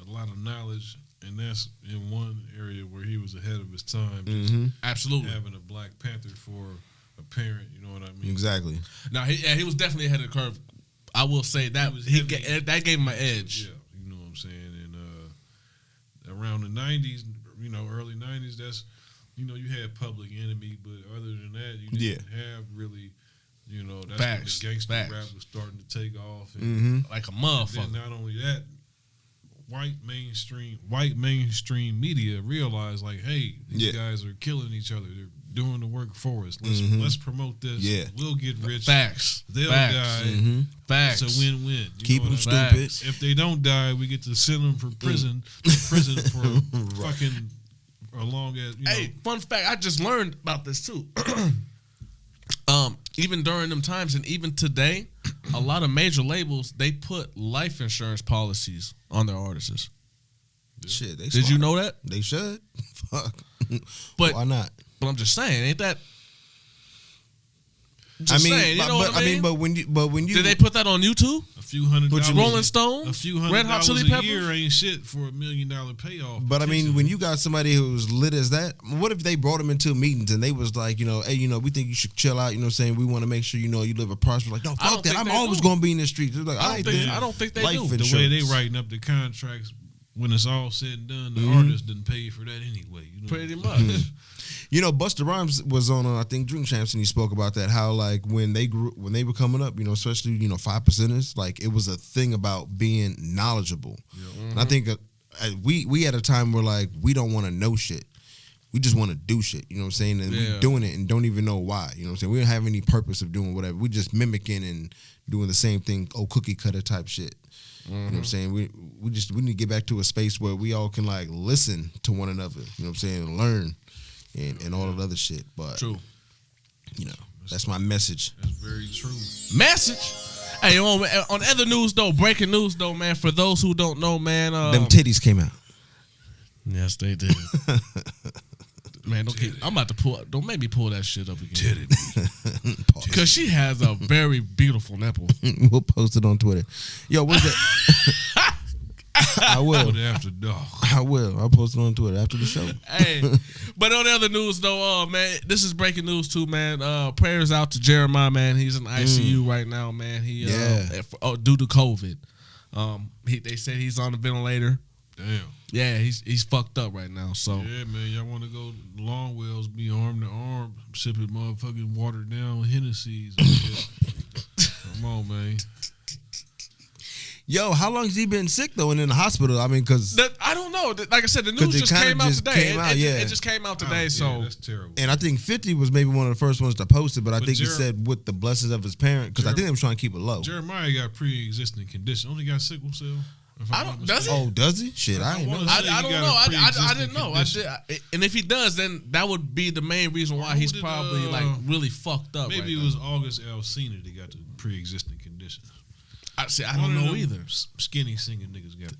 lot of knowledge. And that's in one area where he was ahead of his time. Absolutely. Having a Black Panther for a parent, you know what I mean? Exactly. No, he was definitely ahead of the curve. I will say that that gave him an edge. Yeah, you know what I'm saying? And around the 90s, you know, early 90s, that's, you know, you had Public Enemy, but other than that, you didn't have really, you know, that's when the gangster rap was starting to take off. And like a motherfucker. And then not only that, white mainstream media realized like, hey, these guys are killing each other. They're doing the work for us. Let's promote this. Yeah. We'll get rich. Facts. They'll die. Facts. It's a win-win. Keep them stupid. If they don't die, we get to send them for prison for fucking a long ass. Hey, fun fact, I just learned about this too. Even during them times and even today, a lot of major labels, they put life insurance policies on their artists. Shit, they did you know that? They should. Fuck. But why not? But I'm just saying, ain't that? Just saying, you know what I mean? But when you did they put that on YouTube? A few $100. Rolling Stone, a few $100 Red Hot Chili a Peppers? year ain't shit for $1 million payoff. But I mean, when you got somebody who's lit as that, what if they brought them into meetings and they was like, hey, we think you should chill out. You know what I'm saying? We want to make sure you live a prosperous. Like, no, fuck that. I'm always going to be in the streets. It's like, I don't think they do. The way they writing up the contracts, when it's all said and done, the artist didn't pay for that anyway. Pretty much. Busta Rhymes was on, I think, Drink Champs, and he spoke about that. How like when they were coming up, especially 5%ers, like it was a thing about being knowledgeable. Yeah. And I think we at a time where like we don't want to know shit. We just want to do shit, you know what I'm saying? And we doing it and don't even know why, you know what I'm saying? We don't have any purpose of doing whatever. We just mimicking and doing the same thing, cookie cutter type shit. You know what I'm saying? We need to get back to a space where we all can like listen to one another, you know what I'm saying, and learn and all that other shit. But true. That's my message. That's very true. Message. Hey, on other news though, breaking news though, man. For those who don't know, man, them titties came out. Yes, they did. Man, I'm about to don't make me pull that shit up again. Because she has a very beautiful nipple. We'll post it on Twitter. Yo, what's that? I will. After dark. I will. I'll post it on Twitter after the show. Hey, but on the other news though, man, this is breaking news too, man. Prayers out to Jeremiah, man. He's in ICU right now, man. He due to COVID. They said he's on the ventilator. Damn. Yeah, he's fucked up right now. So yeah, man, y'all want to go long wells, be arm to arm, sipping motherfucking watered down Hennessy's and shit. Come on, man. Yo, how long has he been sick though and in the hospital? I mean, because I don't know. Like I said, the news just came out today. It just came out today. So that's terrible. And I think 50 was maybe one of the first ones to post it, but I think he said with the blessings of his parent, because I think they were trying to keep it low. Jeremiah got pre-existing condition. Only got sickle cell. Does he? Oh, does he? Shit, I ain't know. I don't know. I didn't know. And if he does, then that would be the main reason why he's probably like really fucked up. Maybe it was August Alsina that got the pre-existing condition. I don't know either. Skinny singing niggas got.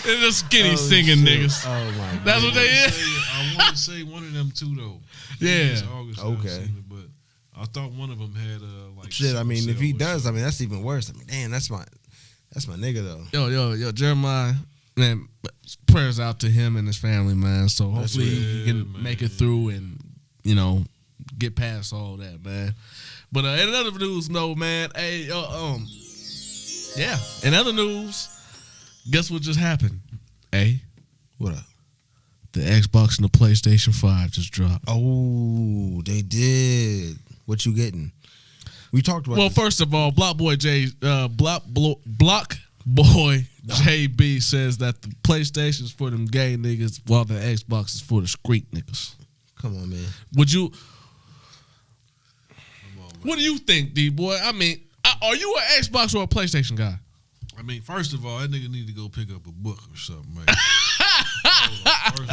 It's the skinny singing niggas. Oh my god, that's what they is. I want to say one of them too though. Yeah. August okay. Alsina, but I thought one of them had like shit. I mean, if he does, I mean that's even worse. I mean, damn, that's my nigga though. Yo, Jeremiah, man. Prayers out to him and his family, man. So hopefully he can make it through and get past all that, man. But in other news, no, man. Hey, yeah. In other news, guess what just happened? Hey, what up? The Xbox and the PlayStation 5 just dropped. Oh, they did. What you getting? We talked about. Well, this. First of all, Block Boy JB says that the PlayStation is for them gay niggas, while the Xbox is for the street niggas. Come on, man. Would you? What do you think, D-boy? I mean, are you an Xbox or a PlayStation guy? I mean, first of all, that nigga need to go pick up a book or something, man.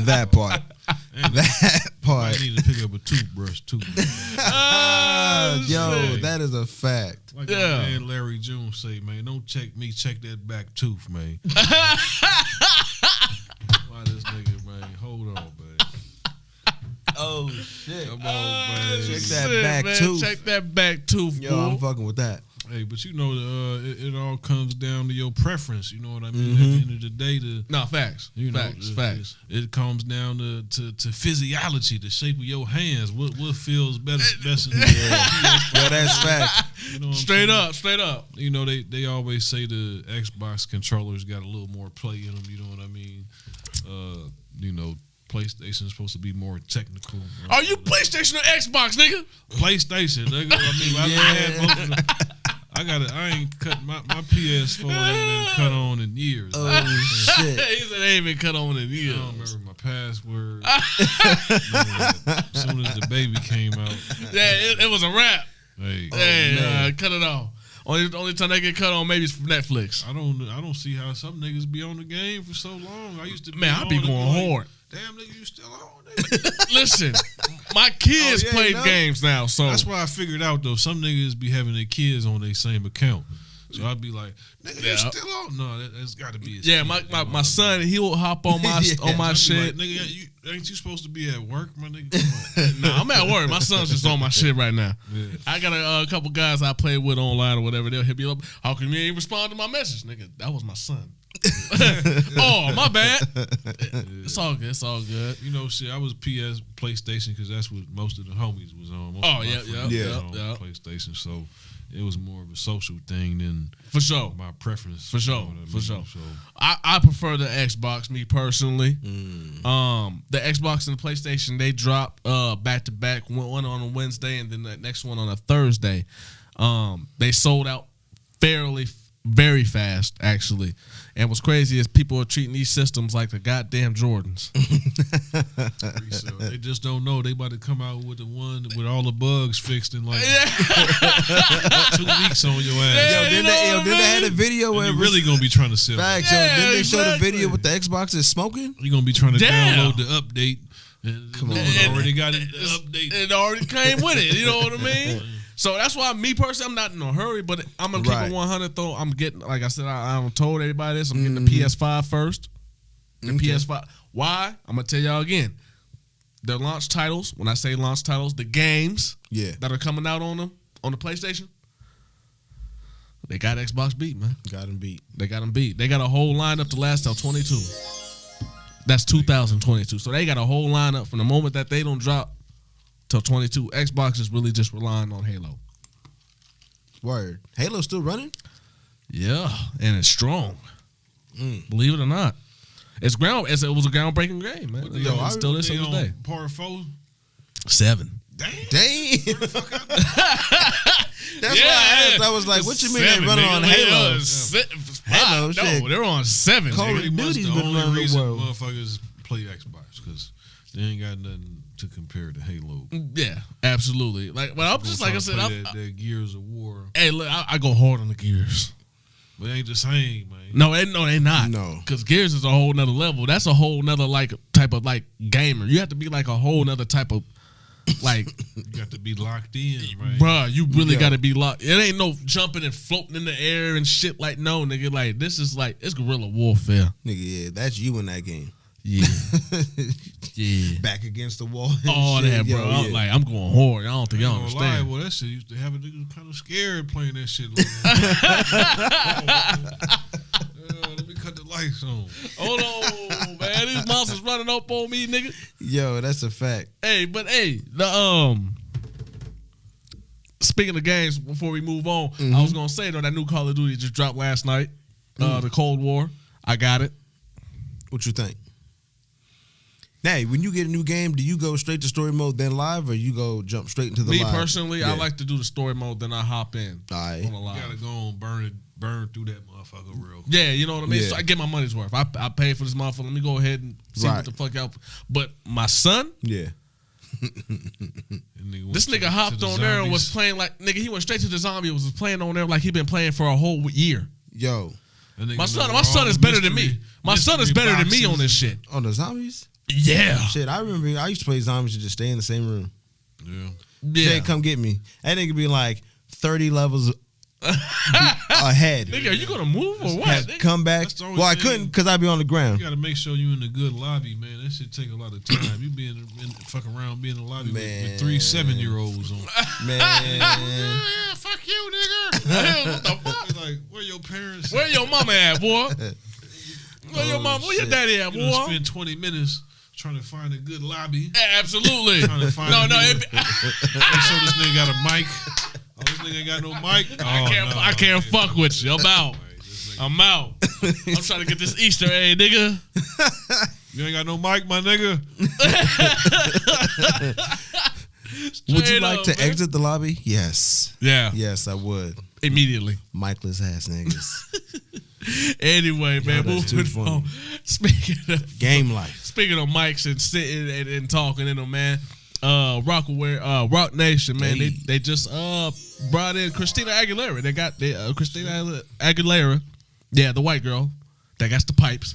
That part. That part. I need to pick up a toothbrush too. Yo, that is a fact. Like my man Larry June say, man, don't check me, check that back tooth, man. Why this nigga, man? Hold on, man. Oh shit! Come on, man. Check that back tooth. Check that back tooth, yo. I'm fucking with that. Hey, but it all comes down to your preference. You know what I mean? At the end of the day, facts. Facts. It comes down to physiology, the shape of your hands. What feels best in the Yo, that's fact. You know straight up. You know they always say the Xbox controllers got a little more play in them. You know what I mean? PlayStation's supposed to be more technical. Are you PlayStation or Xbox, nigga? PlayStation, nigga. I mean, I had both of them. I ain't cut my PS4 ain't been cut on in years. Oh shit! He said they ain't been cut on in years. I don't remember my password. As soon as the baby came out, it was a wrap. Hey, cut it off. Only time they get cut on maybe is from Netflix. I don't see how some niggas be on the game for so long. I used to I be going hard. Damn, nigga, you still on, nigga? Listen, my kids play games now, so that's why I figured out though. Some niggas be having their kids on their same account, so I'd be like, "Nigga, you still on?" No, that's got to be. My son, he will hop on my on my shit. Like, nigga, Ain't you supposed to be at work, my nigga? Come on. Nah, I'm at work. My son's just on my shit right now. Yeah. I got a couple guys I play with online or whatever. They'll hit me up. How come you ain't respond to my message, nigga? That was my son. Oh, my bad. It's all good. It's all good. You know, shit. I was PS PlayStation because that's what most of the homies was on. Most Oh, of my yeah, friends yeah, was yeah, on PlayStation, so it was more of a social thing than For sure. my preference. For sure. You know what I For mean? sure. So, I prefer the Xbox, me personally. The Xbox and the PlayStation, they drop back to back. One on a Wednesday and then the next one on a Thursday. They sold out very fast, actually. And what's crazy is people are treating these systems like the goddamn Jordans. they just don't know. They about to come out with the one with all the bugs fixed in like 2 weeks on your ass. Then they had a video where You're really gonna be trying to sell. facts. Yeah, Then they showed a exactly. video with the Xbox is smoking. You're gonna be trying to Damn. download the update. And Come on. already got it. The update. It already came with it. You know what I mean? So that's why me personally, I'm not in a hurry, but I'm gonna keep Right. it 100 though. I'm getting, like I said, I told everybody this. I'm getting the PS5 first. The PS5. Why? I'm gonna tell y'all again. The launch titles. When I say launch titles, the games that are coming out on them on the PlayStation. They got Xbox beat, man. Got him beat. They got them beat. They got a whole lineup to last till 22. That's 2022. So they got a whole lineup from the moment that they don't drop till 22. Xbox is really just relying on Halo. Word. Halo still running? Yeah, and it's strong. Believe it or not, it was a groundbreaking game, man. They Yo, on- I still this they to this on day. Part 4. 7. Dang. Where the fuck out? That's why I asked. I was like, what you mean they running on Halo? Halo, No, shit. they're on 7. Call nigga. of Duty's the been only around the reason world. motherfuckers play Xbox because they ain't got nothing to compare to Halo. Yeah, absolutely. Like, but I'm just like I said, that Gears of War, hey, look, I go hard on the Gears. but it ain't the same, man. No, they not. No. Because Gears is a whole nother level. That's a whole nother like type of like gamer. You have to be like a whole nother type of like You got to be locked in, right? bruh, you really Yeah. gotta be locked. It ain't no jumping and floating in the air and shit like no nigga. Like this is like it's guerrilla warfare. Nigga, yeah, that's you in that game. Yeah. Yeah. Back against the wall. and All shit. that, bro. Yo, I'm like, I'm going hard. I don't think y'all I ain't gonna lie, understand. well, that shit used to have a nigga kind of scared playing that shit. Like that. Let me cut the lights on. Hold on, man. These monsters running up on me, nigga. Yo, that's a fact. Hey, but hey, the speaking of games, before we move on, I was gonna say though that new Call of Duty just dropped last night. The Cold War. I got it. What you think? Hey, when you get a new game, do you go straight to story mode then live, or you go jump straight into the Me live? personally, I Yeah. like to do the story mode, then I hop in Aight. on the You live. gotta go on burn through that motherfucker real quick. Yeah, you know what I mean? Yeah. So I get my money's worth. I pay for this motherfucker. Let me go ahead and see Right. what the fuck out. But my son, Yeah. this nigga hopped on there and was playing like, nigga, he went straight to the zombie and was playing on there like he been playing for a whole year. Yo, My son is better than me. My son is better than me on this shit. on the zombies? Yeah. Shit, I remember I used to play zombies and just stay in the same room. Yeah. Yeah. Jay, come get me. That nigga be like 30 levels ahead. Nigga, are you gonna move or what? Had nigga? come back. That's the only Well, I thing. couldn't because I'd be on the ground. You gotta make sure you in a good lobby, man. That shit take a lot of time. You be in fuck around, be in the lobby with 3 7-year-olds on. Man. Fuck you, nigga. What the fuck? Be like, where your parents? Where your mama at, boy? Where your mama? Where your shit. daddy at, You done boy? spend 20 minutes trying to find a good lobby. Yeah, absolutely. Trying to find No, a no. nigga. It, Make sure this nigga got a mic. Oh, this nigga ain't got no mic. I can't fuck with you. I'm out. I'm out. I'm trying to get this Easter egg, nigga. You ain't got no mic, my nigga. Would you Straight like up, to man. exit the lobby? Yes. Yeah. Yes, I would. Immediately. Micless ass niggas. Anyway, man, that's too moving funny. on. Speaking of Game life. Speaking of mics and sitting and talking in them, man. Rock Nation, man. Hey. They just brought in Christina Aguilera. They got Christina Aguilera, yeah, the white girl that got the pipes.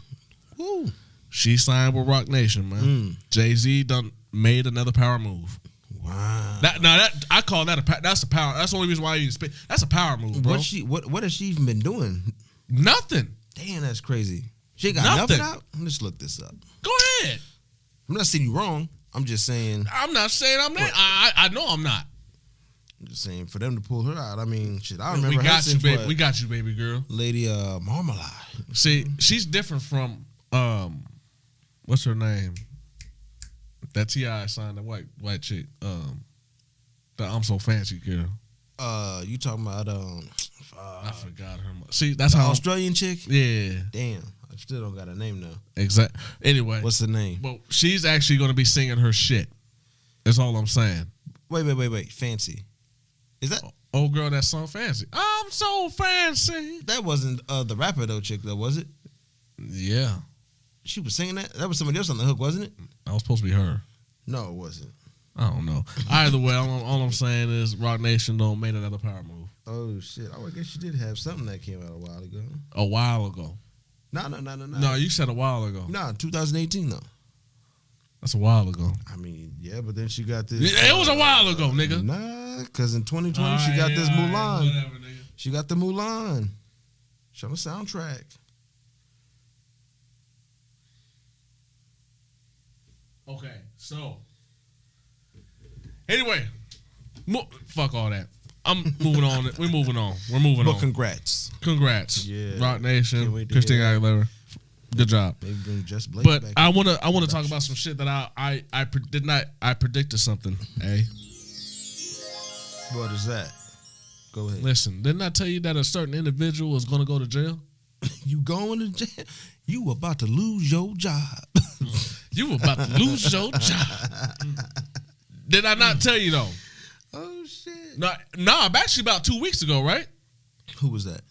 Woo. She signed with Rock Nation, man. Jay-Z done made another power move. Wow. I call that that's a power. That's the only reason why I even speak. That's a power move, bro. What has she even been doing? Nothing. Damn, that's crazy. She got Nothing. nothing out? Let's look this up. Go ahead. I'm not saying you wrong. I'm just saying. I'm not saying I'm not. I know I'm not. I'm just saying for them to pull her out. I mean, shit. I remember we got her you, since baby. what? We got you, baby girl. Lady Marmalade. See, she's different from what's her name? That T.I. signed, the white chick. The I'm So Fancy girl. You talking about I forgot her. See, that's the how Australian chick. Yeah. Damn, I still don't got a name though. Exactly. Anyway, What's the name? well, she's actually going to be singing her shit. That's all I'm saying. Wait. Fancy. Is that old girl that sung Fancy? I'm so fancy. that wasn't the rapper though, chick though, was it? Yeah, She was singing that. That was somebody else on the hook, wasn't it? that was supposed to be her. No, it wasn't. I don't know. Either way, all I'm saying is Rock Nation don't made another power move. Oh shit! I guess she did have something that came out a while ago. A while ago. No. No, you said a while ago. No, 2018 though. That's a while ago. I mean, yeah, but then she got this. It was a while ago, nigga. Nah, because in 2020 she got this Mulan. Whatever, nigga. She got the Mulan. She on the soundtrack. Okay, so anyway, fuck all that. I'm moving on. We're moving on. We're moving Well, on. congrats. Congrats, Yeah. Rock Can't Nation, wait to Christine hear that. Aguilera. Good job. Maybe bring Just Blake But back. I wanna talk about some shit that I predicted something. Hey, What is that? Go ahead. listen, didn't I tell you that a certain individual is gonna go to jail? You going to jail? You about to lose your job. You about to lose your job. Did I not tell you though? Oh shit. No, I'm actually about 2 weeks ago, right? Who was that?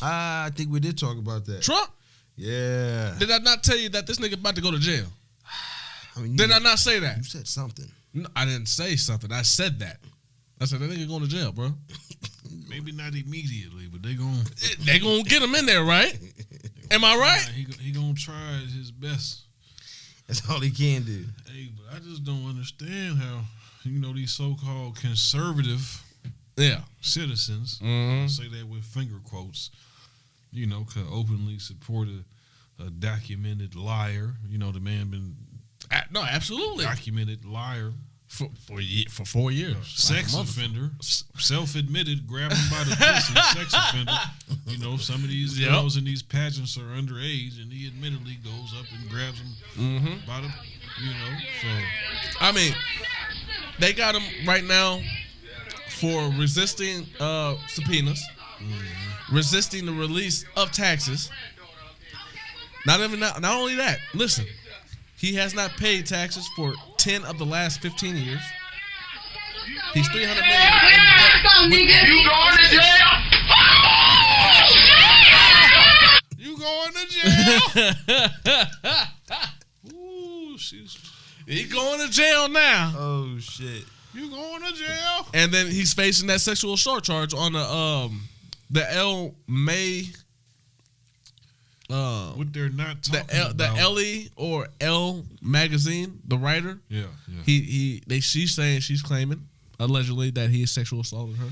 I think we did talk about that. Trump. Yeah. Did I not tell you that this nigga about to go to jail? I mean, Did I not say that? You said something. No, I didn't say something. I said that. I said that nigga going to jail, bro. Maybe not immediately, but they gonna Get him in there, right? Am I right? he gonna try his best. That's all he can do. Hey, but I just don't understand how these so-called conservative Yeah. citizens say that with finger quotes. Could openly support a documented liar. The man been No, absolutely. documented liar. For 4 years. Sex Like a offender, self-admitted, grabbed him by the pussy, sex offender. Some of these girls in these pageants are underage, and he admittedly goes up and grabs them by the, so. I mean, they got him right now for resisting subpoenas, resisting the release of taxes. Not only that, listen, he has not paid taxes for 10 of the last 15 years. He's $300 million. You going to jail? You going to jail? Ooh, He's going to jail now. Oh shit. You going to jail? And then he's facing that sexual assault charge on the El May. What they're not talking The about. Ellie or Elle magazine, the writer. Yeah. She's claiming allegedly that he sexual assaulted her.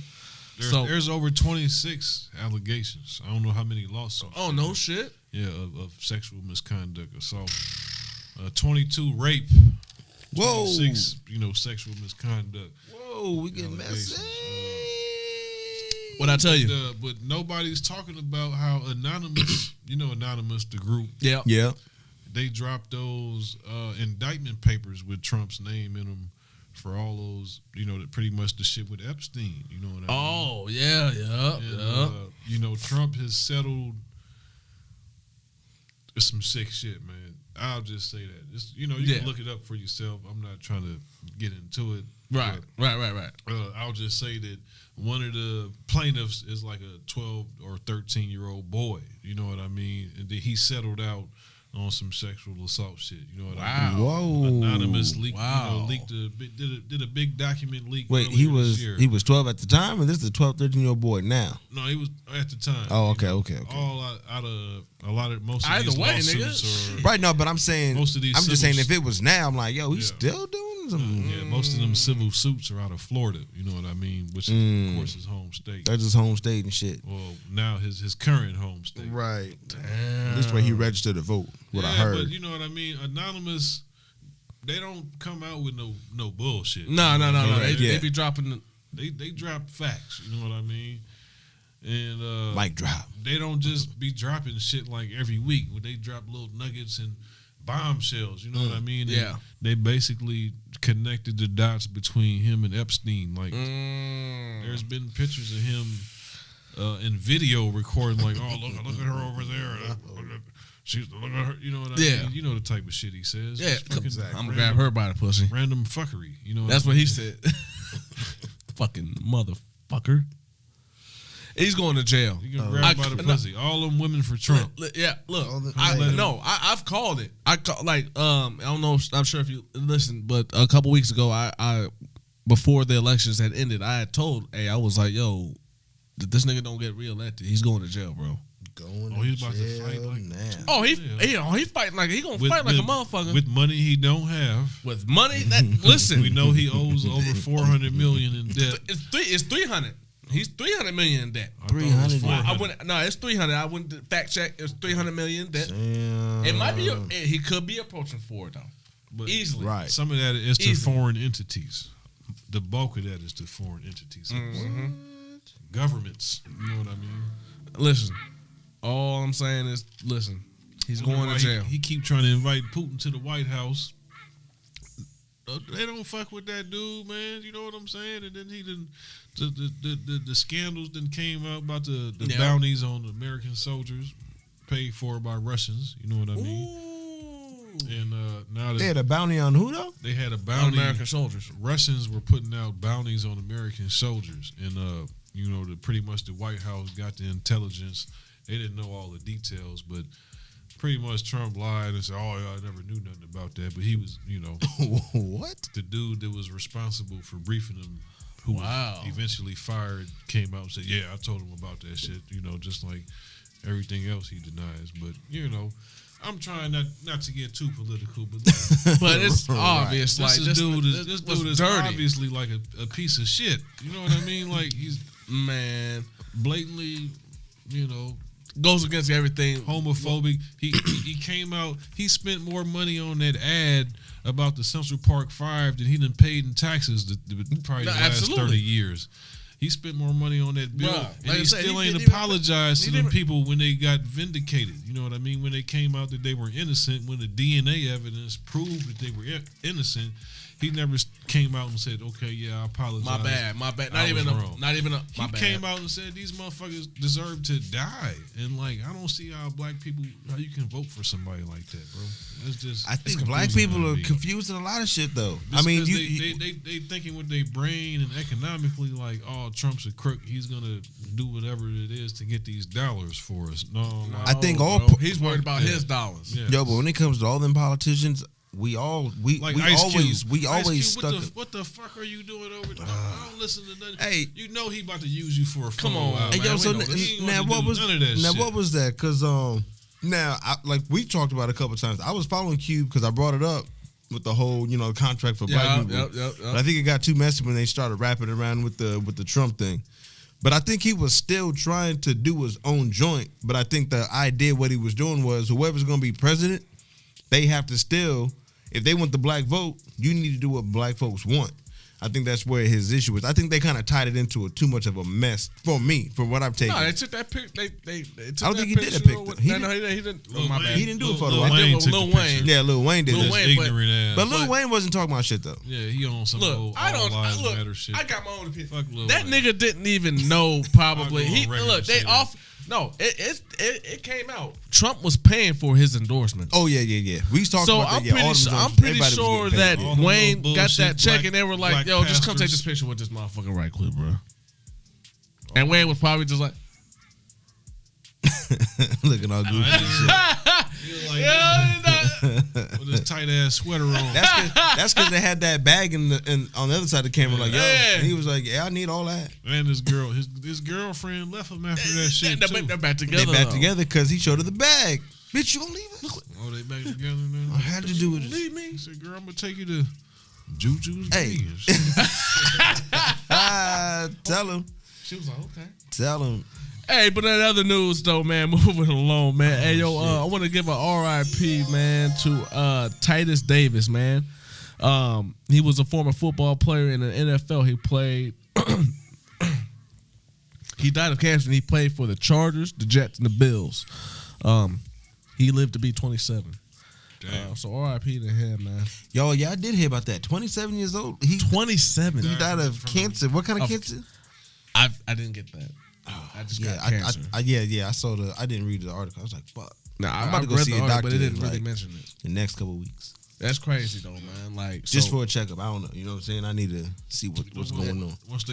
There's over 26 allegations. I don't know how many lawsuits. Oh no shit. Yeah, of sexual misconduct, assault. 22 rape. Whoa. 26, sexual misconduct. Whoa, we getting allegations. messy. What'd I tell you? But nobody's talking about how Anonymous, Anonymous, the group, Yeah. Yeah. they dropped those indictment papers with Trump's name in them for all those, that pretty much the shit with Epstein. You know what I mean? Oh yeah. And, Trump has settled some sick shit, man. I'll just say that. Just, you can look it up for yourself. I'm not trying to get into it. Right. I'll just say that one of the plaintiffs is like a 12 or 13-year-old boy. You know what I mean? And then he settled out on some sexual assault shit. You know what I mean? Whoa. Anonymous leaked. Wow. Did a big document leak. Wait, earlier this year. he was 12 at the time, or this is a 12, 13-year-old boy now? No, he was at the time. Oh, okay. All out of a lot of most of Either these way, lawsuits are Right, no, but I'm saying, Most of these I'm just saying civil- if it was now, I'm like, yo, he's Yeah. still doing some. yeah, most of them civil suits are out of Florida. You know what I mean? Which is of course his home state. That's his home state and shit. Well, now his current home state. Right. This way he registered to vote, what I heard. But you know what I mean? Anonymous, they don't come out with no bullshit. No. Right. They be dropping They drop facts. You know what I mean? And mic drop. They don't just be dropping shit like every week. They drop little nuggets and bombshells. You know what I mean? Yeah. They basically connected the dots between him and Epstein. Like there's been pictures of him in video recording. Like, oh look at her over there. Look at her. You know what I mean? You know the type of shit he says. Yeah, Exactly. I'm gonna grab her by the pussy. Random fuckery. You know That's what he said. Fucking motherfucker. He's going to jail. You can grab by the pussy. All them women for Trump. Yeah, look. I've called it. I don't know. I'm sure if you listen, but a couple weeks ago, I before the elections had ended, I had told, I was like, yo, if this nigga don't get reelected, he's going to jail, bro. He's about to fight like now. Oh, he fighting like he gonna fight like a motherfucker with money he don't have. With money that listen, we know he owes over $400 million in debt. It's 300. He's 300 million in debt. 300. It's 300. I went to fact check. It's 300 million in debt. Damn. It might be. He could be approaching 4 though. But easily. Right. Some of that is to foreign entities. The bulk of that is to foreign entities. Governments. You know what I mean? Listen. All I'm saying is, listen. He's going to jail. He keep trying to invite Putin to the White House. They don't fuck with that dude, man. You know what I'm saying? And then he didn't. The scandals then came out about the bounties on American soldiers paid for by Russians. You know what I mean? Ooh. And now They had a bounty on who though? they had a On bounty. American soldiers. Russians were putting out bounties on American soldiers, and pretty much the White House got the intelligence. They didn't know all the details, but pretty much Trump lied and said, "Oh, yeah, I never knew nothing about that." But he was, What? the dude that was responsible for briefing him, who was eventually fired, came out and said, "Yeah, I told him about that shit." Just like everything else he denies. But I'm trying not to get too political, but But it's obvious. Like this dude is dirty. obviously like a piece of shit. You know what I mean? Like he's blatantly, goes against everything. homophobic. He came out. He spent more money on that ad about the Central Park 5 than he done paid in taxes probably the last 30 years. He spent more money on that bill, and he still ain't apologized to them people when they got vindicated. You know what I mean? When they came out that they were innocent, when the DNA evidence proved that they were innocent, he never came out and said, "Okay, yeah, I apologize. My bad. I was wrong." My He bad. came out and said these motherfuckers deserve to die, and I don't see how how you can vote for somebody like that, bro. It's just I think black people are confused in a lot of shit though. I mean, they thinking with their brain and economically like, oh, Trump's a crook. He's gonna do whatever it is to get these dollars for us. No, I think he's worried about his dollars. Yeah. Yo, but when it comes to all them politicians, we always stuck. What the fuck are you doing over there? I don't listen to nothing. Hey, he about to use you for a come on. Hey, yo, so now what was that? Because now we talked about it a couple times. I was following Cube because I brought it up with the whole contract for black people. But I think it got too messy when they started wrapping around with the Trump thing. But I think he was still trying to do his own joint. But I think the idea what he was doing was whoever's going to be president, they have to still. If they want the black vote, you need to do what black folks want. I think that's where his issue is. I think they kind of tied it into too much of a mess for me, from what I've taken. No, they took that pic. They took I don't that think he did a picture. He didn't. Oh, my bad. He didn't do a photo. Lil Wayne took Lil the Wayne. picture. Yeah, Lil Wayne did. Lil this. Wayne, Ignorant ass. But Lil Wayne wasn't talking about shit though. Yeah, he on some old all lives matter shit. I got my own opinion. Fuck Lil That Wayne. nigga didn't even know. Probably I'll go on record and say that. No, it came out. Trump was paying for his endorsements. Oh yeah. We talked So about I'm that. I'm pretty sure that All the Wayne little got that bullshit check and they were like, black "Yo, just come take pastors. this picture with this motherfucker right quick, bro." And Wayne was probably just like, looking all goofy and shit. With his tight ass sweater on. That's because they had that bag on the other side of the camera, like, yo. Yeah. And he was like, yeah, I need all that. And his girlfriend left him after that shit too. They're back together. They back together because he showed her the bag. Bitch, you gonna leave it? Oh, they back together now. I had to do it. Leave me. He said, "Girl, I'm gonna take you to JuJu's Hey. Vegas." Tell him. She was like, "Okay." Tell him. Hey, but in other news though, man, moving along, man. Hey, yo, I want to give a RIP, man, to Titus Davis, man. He was a former football player in the NFL. He played. He died of cancer, and he played for the Chargers, the Jets, and the Bills. He lived to be 27. So R.I.P. to him, man. Yo, yeah, I did hear about that. 27 years old. 27. He died of cancer. What kind of cancer? I didn't get that. I just got cancer. I saw the. I didn't read the article. I was like, fuck. Nah, I'm about to go see a doctor, but it didn't really mention it. The next couple of weeks. That's crazy though, man. Like just for a checkup. I don't know. You know what I'm saying? I need to see what's going on. Once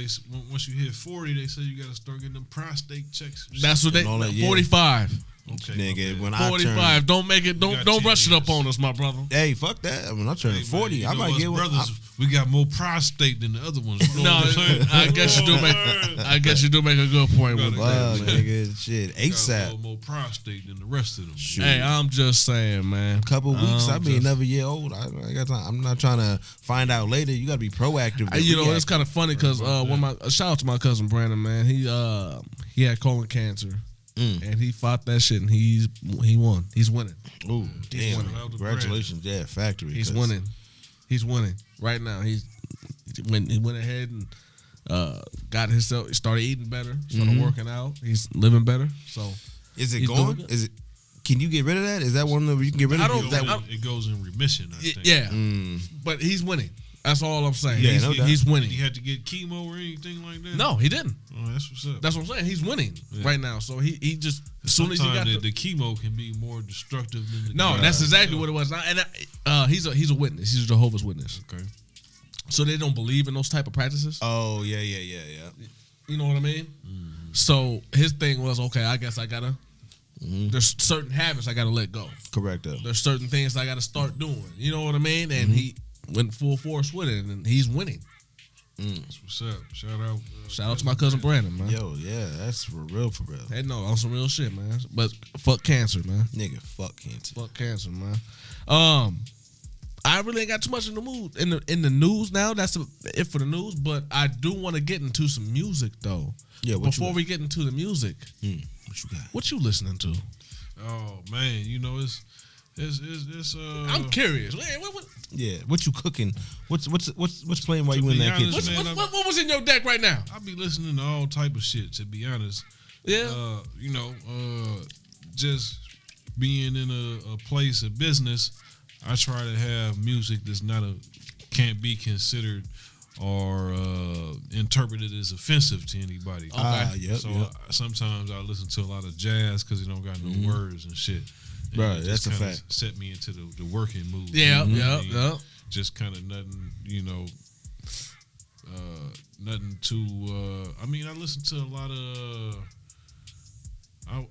you hit 40, they say you got to start getting them prostate checks. That's what they. 45. Okay, nigga. When 45. Don't make it. Don't rush it up on us, my brother. Hey, fuck that. When I turn 40, I might get one. Brothers, we got more prostate than the other ones. You know what I'm I guess you do make. I guess you do make a good point with that, nigga. Shit, ASAP. Got a little more prostate than the rest of them. Shoot. Hey, I'm just saying, man. Couple weeks, I'll be another year old. I got time. I'm not trying to find out later. You got to be proactive. You know, it's kind of funny because shout out to my cousin Brandon, man. He had colon cancer. And he fought that shit, and he won. He's winning. Oh, damn! Congratulations, yeah, factory. He's winning. He's winning right now. He went ahead and got himself. Started eating better. Started working out. He's living better. So is it going? Is it? Can you get rid of that? Is that one that you can get rid of? It goes in remission. I think. Yeah, but he's winning. That's all I'm saying. Yeah, he's winning. Did he had to get chemo or anything like that? No, he didn't. Oh, that's what's up. That's what I'm saying. He's winning right now. So he just as soon as he got the chemo can be more destructive than the that's exactly what it was. And he's a witness. He's a Jehovah's Witness. Okay. So they don't believe in those type of practices. Oh yeah. You know what I mean? Mm-hmm. So his thing was, okay, I guess I gotta. Mm-hmm. There's certain habits I gotta let go. Correct. There's certain things I gotta start doing. You know what I mean? And he went full force with it, and he's winning. That's what's up. Shout out to my cousin Brandon, man. Yo, yeah, that's for real. Hey, no, on some real shit, man. But fuck cancer, man. Nigga, fuck cancer. Fuck cancer, man. I really ain't got too much in the mood in the news now. That's it for the news. But I do want to get into some music though. Yeah. Before we get into the music, what you got? What you listening to? Oh man, you know it's. I'm curious. What? Yeah, what you cooking? What's playing while you in that kitchen? What was in your deck right now? I be listening to all type of shit. To be honest, yeah. Just being in a place of business, I try to have music that's can't be considered or interpreted as offensive to anybody. Sometimes I listen to a lot of jazz because it don't got no words and shit. Right, that's a fact. Set me into the working mood. Yeah. Just kind of nothing, nothing too. I listen to a lot of.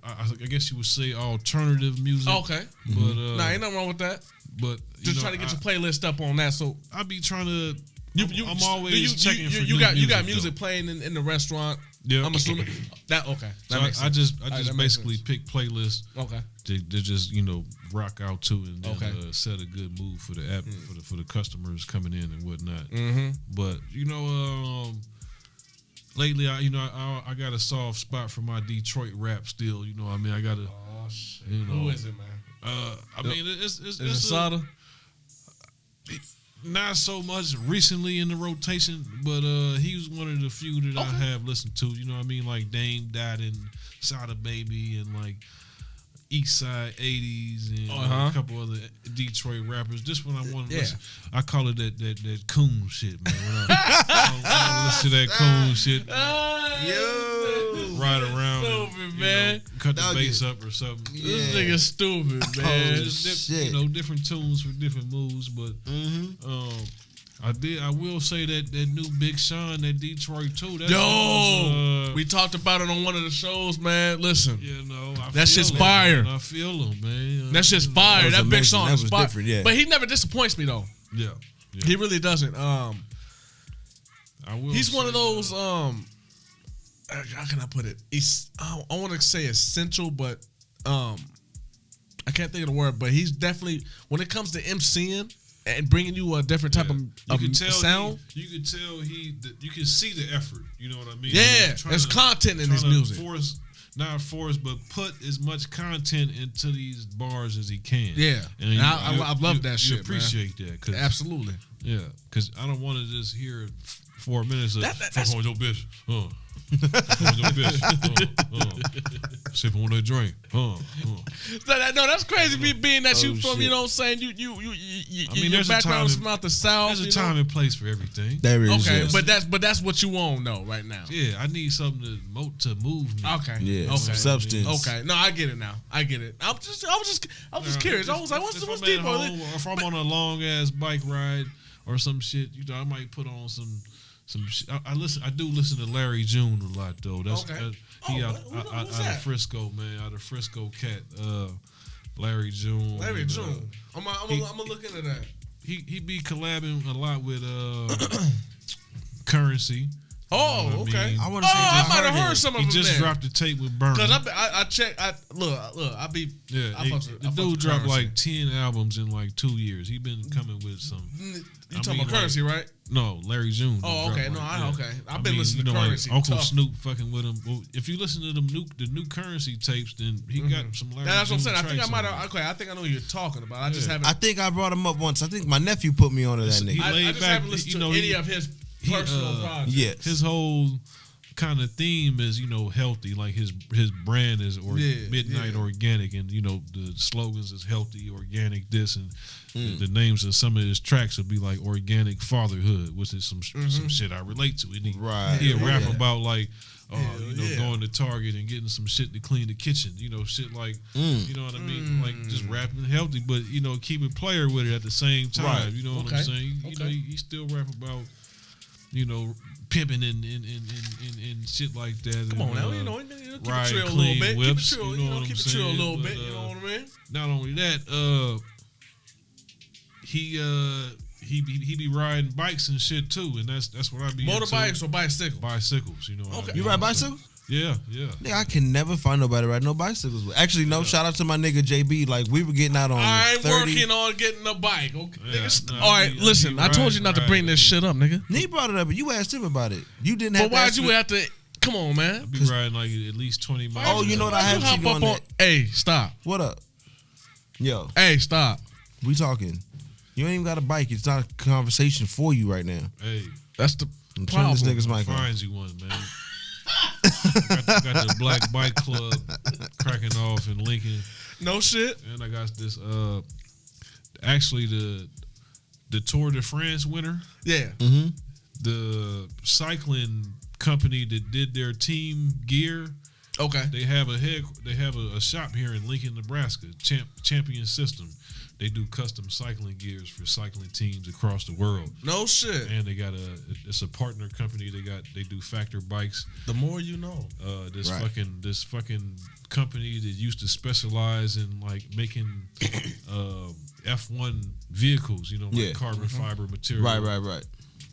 I guess you would say alternative music. Okay, but ain't nothing wrong with that. But just try to get your playlist up on that. So I be trying to. I'm always checking for you got music though. playing in the restaurant. Yeah, I'm assuming that okay. That makes I sense. just basically pick playlists. Okay. To just rock out to and then set a good mood for the app for the customers coming in and whatnot. Mm-hmm. But lately I got a soft spot for my Detroit rap still. I got to. Oh shit. Who is it, man? It's Sada. Not so much recently in the rotation, but he was one of the few that I have listened to. Like Dame Dot and Sada Baby and like Eastside 80s and a couple other Detroit rappers. This one I want to listen. I call it that coon shit, man. I listen to that coon shit. Ride around, stupid, man. Cut the bass up or something. This nigga stupid, man. Just different tunes for different moods, but I will say that new Big Sean, that Detroit too. We talked about it on one of the shows, man. Listen, that shit's him, fire. Man. I feel him, man. That shit's fire. That Big Sean is fire. Yeah. But he never disappoints me though. Yeah. He really doesn't. He's one of those. How can I put it? I want to say essential, but I can't think of the word. But he's definitely, when it comes to MCing and bringing you a different type of sound. You can tell you can see the effort. You know what I mean? Yeah, there's content in his music. not force, but put as much content into these bars as he can. Yeah, and I love that shit. You appreciate that, cause, absolutely. Yeah, because I don't want to just hear 4 minutes of fuck on your bitch. Fuck on your bitch. Sipping on that drink. No, that's crazy. Me being that you from, you know what I'm saying? Your background is from out the South. There's a time and place for everything. There is. Okay, Yes. but that's what you want though right now. Yeah, I need something to move me. Okay. Yeah. Okay. Substance. Okay. No, I get it now. I get it. I was just curious. I was like, what's deep on it? If I'm on a long ass bike ride or some shit, I might put on some shit. I do listen to Larry June a lot though. That's okay. He out of Frisco, man. Out of Frisco cat. Larry June. Larry June. I'm gonna look into that. He be collabing a lot with Currency. Oh, okay. I want to say I might have heard some of He them. just dropped the tape with Burner. Because I checked. Look. The dude dropped like 10 albums in like 2 years. He been coming with some. You talking about Currency, right? No, Larry June. Oh, okay. No, okay. I've been listening to Currency. Like Uncle Snoop fucking with him. Well, if you listen to the new Currency tapes, then he got some Larry June. That's what I'm saying. I think I might have. have. Okay, I think I know who you're talking about. I just haven't. I think I brought him up once. I think my nephew put me onto that nigga. I just haven't listened to any of his personal projects. Yes. His whole kind of theme is healthy, like his brand is midnight organic, and the slogans is healthy, organic, this, and the names of some of his tracks would be like organic fatherhood, which is some shit I relate to. And he'll rap about like going to Target and getting some shit to clean the kitchen, shit like you know what I mean, like just rapping healthy, but keep it player with it at the same time. Right. You know what I'm saying? He still rap about pimping and shit like that. Come on now, keep it chill a little bit. Whips, keep it chill a little bit. You know what I mean? Not only that, he be riding bikes and shit too, and that's what I be Motorbikes into. or bicycles? Bicycles, Okay. You ride bicycles? Yeah. Nigga, I can never find nobody riding no bicycles. Actually, no. Shout out to my nigga JB. Like we were getting out on. I'm 30. working on getting a bike. Okay. Yeah, all right, listen. I told you not to bring this shit up, nigga. He brought it up, but you asked him about it. You didn't have. But why'd you have to? Come on, man. I be riding like at least 20 miles. Oh, you know what I have to do on that. Hey, stop. What up? Yo. Hey, stop. We talking. You ain't even got a bike. It's not a conversation for you right now. Hey, that's the Turn problem. this nigga's mic on. Finds you one, man. got the Black Bike Club cracking off in Lincoln. No shit. And I got this actually the Tour de France winner. Yeah. Mm-hmm. The cycling company that did their team gear. Okay. They have a shop here in Lincoln, Nebraska, Champion System. They do custom cycling gears for cycling teams across the world. No shit. And they got it's a partner company. They do factor bikes. The more you know. This fucking company that used to specialize in like making F1 vehicles, carbon fiber material. Right.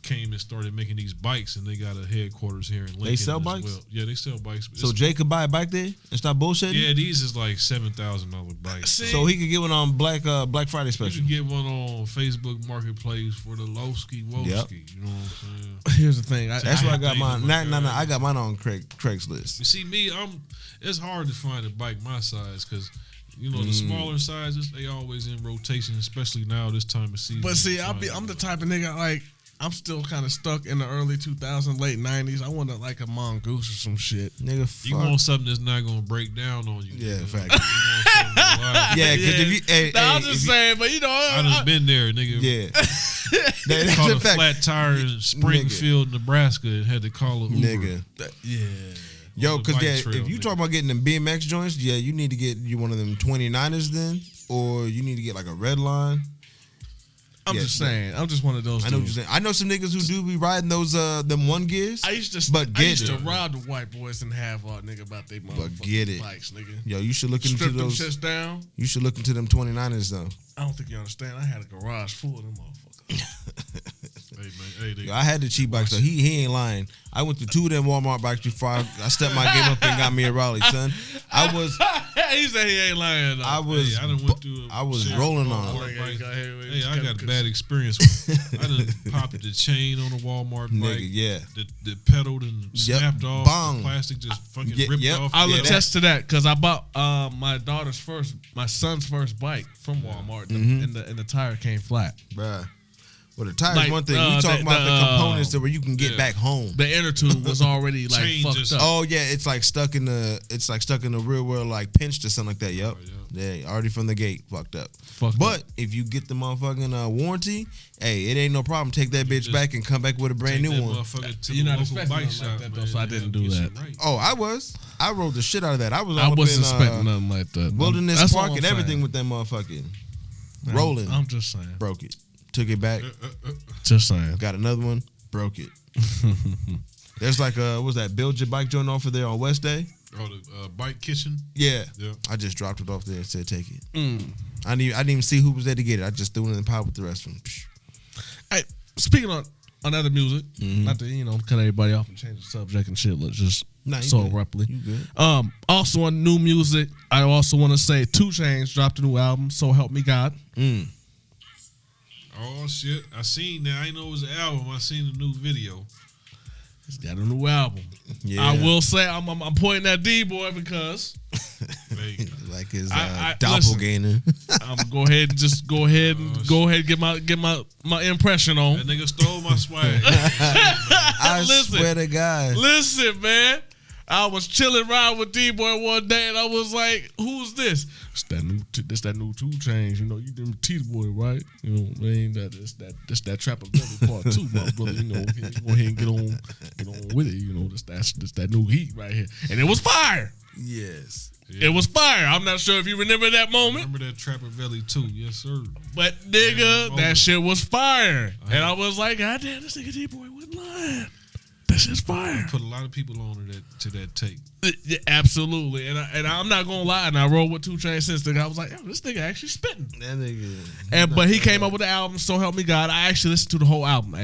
Came and started making these bikes, and they got a headquarters here in Lincoln. They sell as bikes? well. Yeah, they sell bikes. So Jay could buy a bike there and stop bullshitting? Yeah, these is like $7,000 bikes. So he could get one on Black Friday You special. can get one on Facebook Marketplace for the Lowski Woski. Yep. You know what I'm saying? Here's the thing. That's why I got mine. No. I got mine on Craigslist. You see, it's hard to find a bike my size because the smaller sizes, they always in rotation, especially now this time of season. But see, I'm the type of nigga like I'm still kind of stuck in the early 2000s, late 90s. I want like a mongoose or some shit. Nigga, fuck. You want something that's not gonna break down on you. Yeah, nigga. fact. Yeah, because if you, I'm just saying, but I done been there, nigga. Yeah, They caught a flat tire in Springfield, Nebraska, and had to call an Uber. Nigga. Yeah. Yo, because trail, if you nigga. talking about getting them BMX joints, you need to get you one of them 29ers then, or you need to get like a red line. I'm just saying. I'm just one of those. I know what you're saying. I know some niggas who do be riding those them one gears. I used to rob the white boys and have nigga about they motherfucking bikes, nigga. Yo, you should look into Strip those. them shits down. You should look into them 29ers though. I don't think you understand. I had a garage full of them motherfuckers. Yo, I had the cheap bike, so he ain't lying. I went to 2 of them Walmart bikes before I stepped my game up and got me a Raleigh, son. He said he ain't lying. Though. I was rolling on. Hey, I got a bad experience. I done popped the chain on a Walmart bike. Nigga, yeah. The pedal and snapped off. Bong. The plastic just fucking ripped off. I'll attest to that because I bought my son's first bike from Walmart, and the tire came flat. Bruh. Well, the tire's one thing. We talking about the components that where you can get back home. The inner tube was already like fucked up. Oh yeah, it's like stuck in the rear wheel, like pinched or something like that. Yep. Yeah, already from the gate, fucked up. But if you get the motherfucking warranty, hey, it ain't no problem. Take that bitch back and come back with a brand new one. You're not expecting nothing like that though, so I didn't do that. Oh, I rode the shit out of that. I wasn't expecting nothing like that. Wilderness Park and everything with that motherfucking rolling. I'm just saying. Broke it. Took it back. Just saying. Got another one. Broke it. There's like what was that Build Your Bike joint off of there on West Day? Oh, the bike kitchen. Yeah. I just dropped it off there and said take it. I didn't even see who was there to get it. I just threw it in the pot with the rest of them. Hey, speaking on other music, not to cut everybody off and change the subject and shit. Let's just abruptly. You good? Also on new music, I also want to say 2 Chainz dropped a new album. So Help Me God. Oh shit! I seen that. I didn't know it was an album. I seen the new video. He's got a new album. Yeah. I will say I'm pointing at D-Boy because like his doppelganger. I'm gonna go ahead and get my impression on. That nigga stole my swag. I swear to God. Listen, man. I was chilling riding with D-Boy one day, and I was like, "Who's this?" It's that new 2 Chainz. You know, you them T-Boy, right? You know, man, that's that Trapper Belly part 2, my brother. You know, go ahead and get on with it. You know, that's that new heat right here, and it was fire. Yes, it was fire. I'm not sure if you remember that moment. Remember that Trapper Belly 2? Yes, sir. But nigga, that shit was fire, and I was like, God damn, this nigga D-Boy wasn't lying. That shit's fire. Put a lot of people on to that tape. Yeah, absolutely, and I'm not gonna lie. And I rolled with 2 Chainz since then. I was like, yo, this nigga actually spitting. That nigga. But he came up with the album, So Help Me God. I actually listened to the whole album,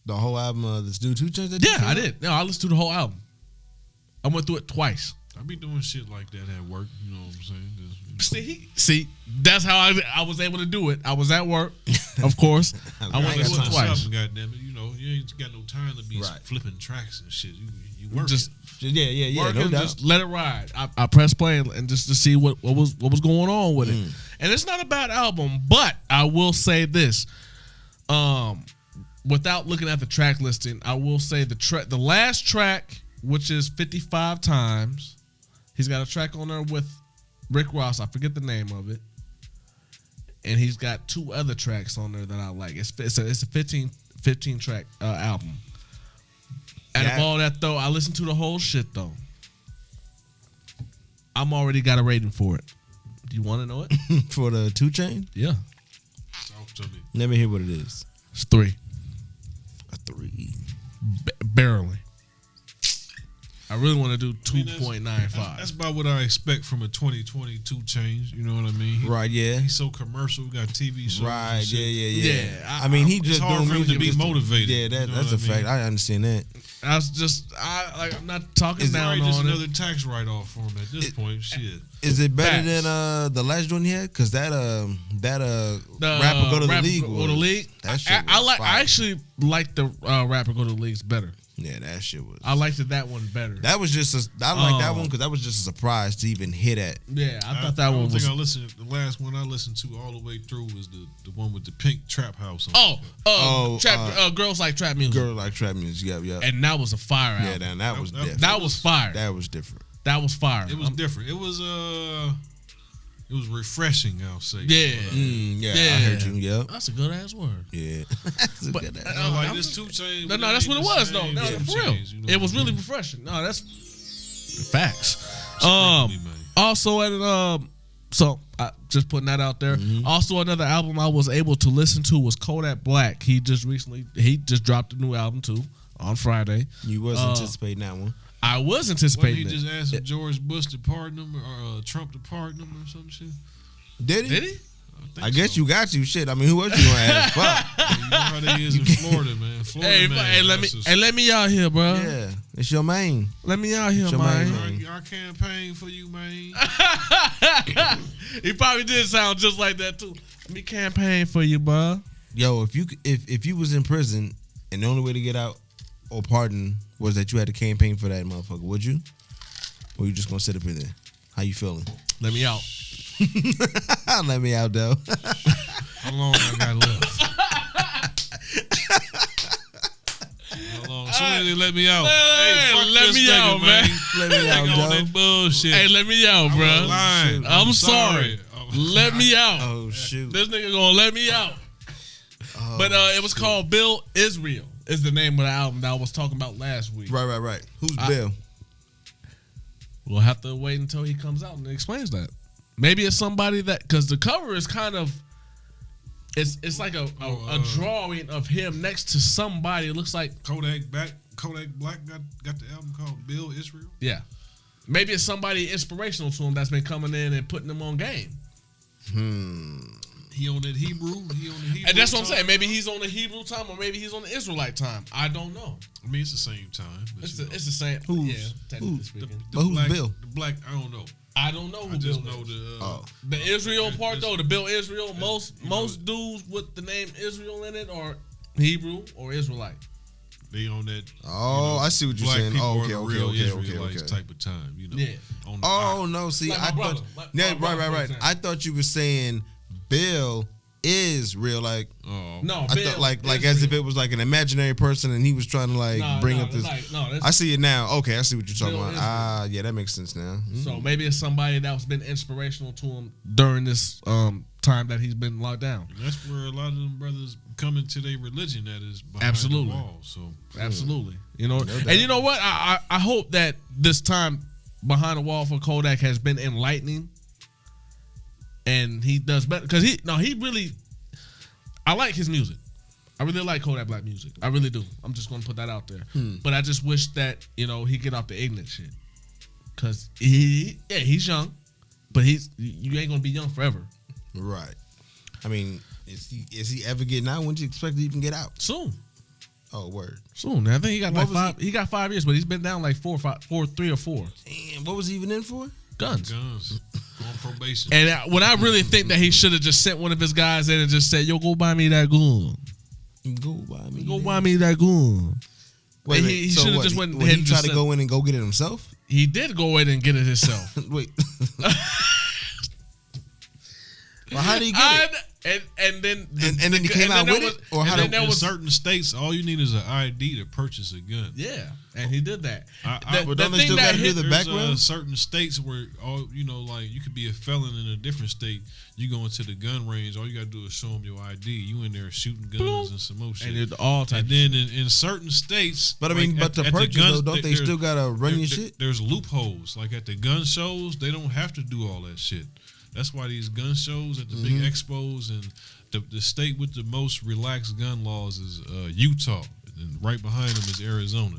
The whole album of this new 2 Chainz? Yeah, I did. No, I listened to the whole album. I went through it twice. I be doing shit like that at work. You know what I'm saying? See, that's how I was able to do it. I was at work, of course. I went through it twice. Goddamn it, you ain't got no time to be flipping tracks and shit. You work yeah. Working, No doubt. just let it ride. I pressed play and just to see what was going on with it. And it's not a bad album, but I will say this. Without looking at the track listing, I will say the last track, which is 55 Times, he's got a track on there with Rick Ross. I forget the name of it. And he's got 2 other tracks on there that I like. It's a 15 track album. Out of all that though, I listened to the whole shit though. I'm already got a rating for it. Do you want to know it? For the 2 Chainz? Yeah. Talk to me. Let me hear what it is. It's 3. A 3. Barely. I really want to do 2.95. That's about what I expect from a 2022 Chainz. You know what I mean? Right, yeah. He's so commercial. We got TV shows. Right, Yeah. I mean, he just hard doing for him music to be motivated. Yeah, that's a fact. I understand that. I'm not talking down just on another it. tax write-off for him at this point. Shit. Is it better than the last one he had? Because that rapper go to the league. Go to the league. That shit was fire. I actually like the rapper go to the leagues better. Yeah, that shit was. I liked that one better. That was just I like that one because that was just a surprise to even hit at. Yeah, I thought that one was. I listened. The last one I listened to all the way through was the one with the pink trap house. Girls Like Trap Music. Girls Like Trap Music. Yep. And that was a fire album. Yeah, that was different. That was fire. That was different. That was fire. It was different. It was refreshing, I'll say. Yeah. I heard you. Yep. That's a good ass word. Yeah. That's a good ass word. Like this 2 Chainz. No, that's what it was though. No, for real. It was really refreshing. No, that's facts. Also at so I just putting that out there. Also another album I was able to listen to was Kodak Black. He just dropped a new album too on Friday. You was anticipating that one. I was anticipating. He just asked George Bush to pardon him or Trump to pardon him or some shit. Did he? I I guess you got you. Shit. I mean, who else you gonna ask? Fuck. You know how they is in Florida, man. Florida, man. Let me out here, bro. Yeah, it's your main. Let me out here, Your man. main. I campaign for you, man. He probably did sound just like that too. Let me campaign for you, bro. Yo, if you was in prison and the only way to get out or pardon was that you had to campaign for that motherfucker, would you? Or you just gonna sit up in there? How you feeling? Let me out. Let me out, though. How long I got left? How long? As soon as they let me out. Hey, fuck let this me nigga, out, man. Let me out, on though. that bullshit. Hey, let me out, bro. I'm lying. I'm sorry. Let me out. Oh shoot. This nigga gonna let me out. Oh, But it was called Bill Israel. Is the name of the album that I was talking about last week. Right. Who's Bill? We'll have to wait until he comes out and explains that. Maybe it's somebody that, because the cover is kind of, it's like a drawing of him next to somebody. It looks like Kodak Black got the album called Bill Israel. Yeah. Maybe it's somebody inspirational to him that's been coming in and putting him on game. He on that Hebrew. And that's what I'm saying. Maybe he's on the Hebrew time or maybe he's on the Israelite time. I don't know. I mean, it's the same time. It's the same. Technically speaking. But who's Bill? The black, I don't know. I don't know who I just Bill know is. The Israel part though, the Bill Israel. Most dudes with the name Israel in it are Hebrew or Israelite. They on that. Oh, I see what you're saying. Oh, okay. Type of time, Yeah. No. See, Like I my thought. brother. Yeah, My brother, for right. example. I thought you were saying Bill is real. Like, No, I Bill thought like Israel. as if it was like an imaginary person and he was trying to bring up this. I see it now. Okay, I see what you're talking Bill about. Yeah, that makes sense now. So maybe it's somebody that's been inspirational to him during this time that he's been locked down. And that's where a lot of them brothers come into their religion that is behind Absolutely. the wall. So Absolutely. You know, and you know what? I hope that this time behind the wall for Kodak has been enlightening. And he does better because he really. I like his music. I really like Kodak Black music. I really do. I'm just gonna put that out there. But I just wish that he get off the ignorant shit. Cause he's young, but you ain't gonna be young forever. Right. I mean, is he ever getting out? When do you expect to even get out? Soon. Oh, word. Soon. I think he got What like was 5. He got 5 years, but he's been down like 3 or 4. Damn, what was he even in for? Guns. on probation. And when I really think that he should have just sent one of his guys in and just said, "Yo, go buy me that gun. Go buy me. Go buy me that gun." Wait, he so should have what, just went when ahead he and tried just to go in and go get it himself? He did go in and get it himself. Wait. Well, how did he get it? And then he came out with it? Or how in certain states, all you need is an ID to purchase a gun. Yeah, and he did that. But don't they still got to do the background? Certain states where like you could be a felon in a different state. You go into the gun range, all you got to do is show them your ID. You in there shooting guns and some more shit. And all types. And then in certain states, but I mean, to purchase though, don't they still got to run your shit? There's loopholes. Like at the gun shows, they don't have to do all that shit. That's why these gun shows at the big expos and the state with the most relaxed gun laws is Utah, and right behind them is Arizona.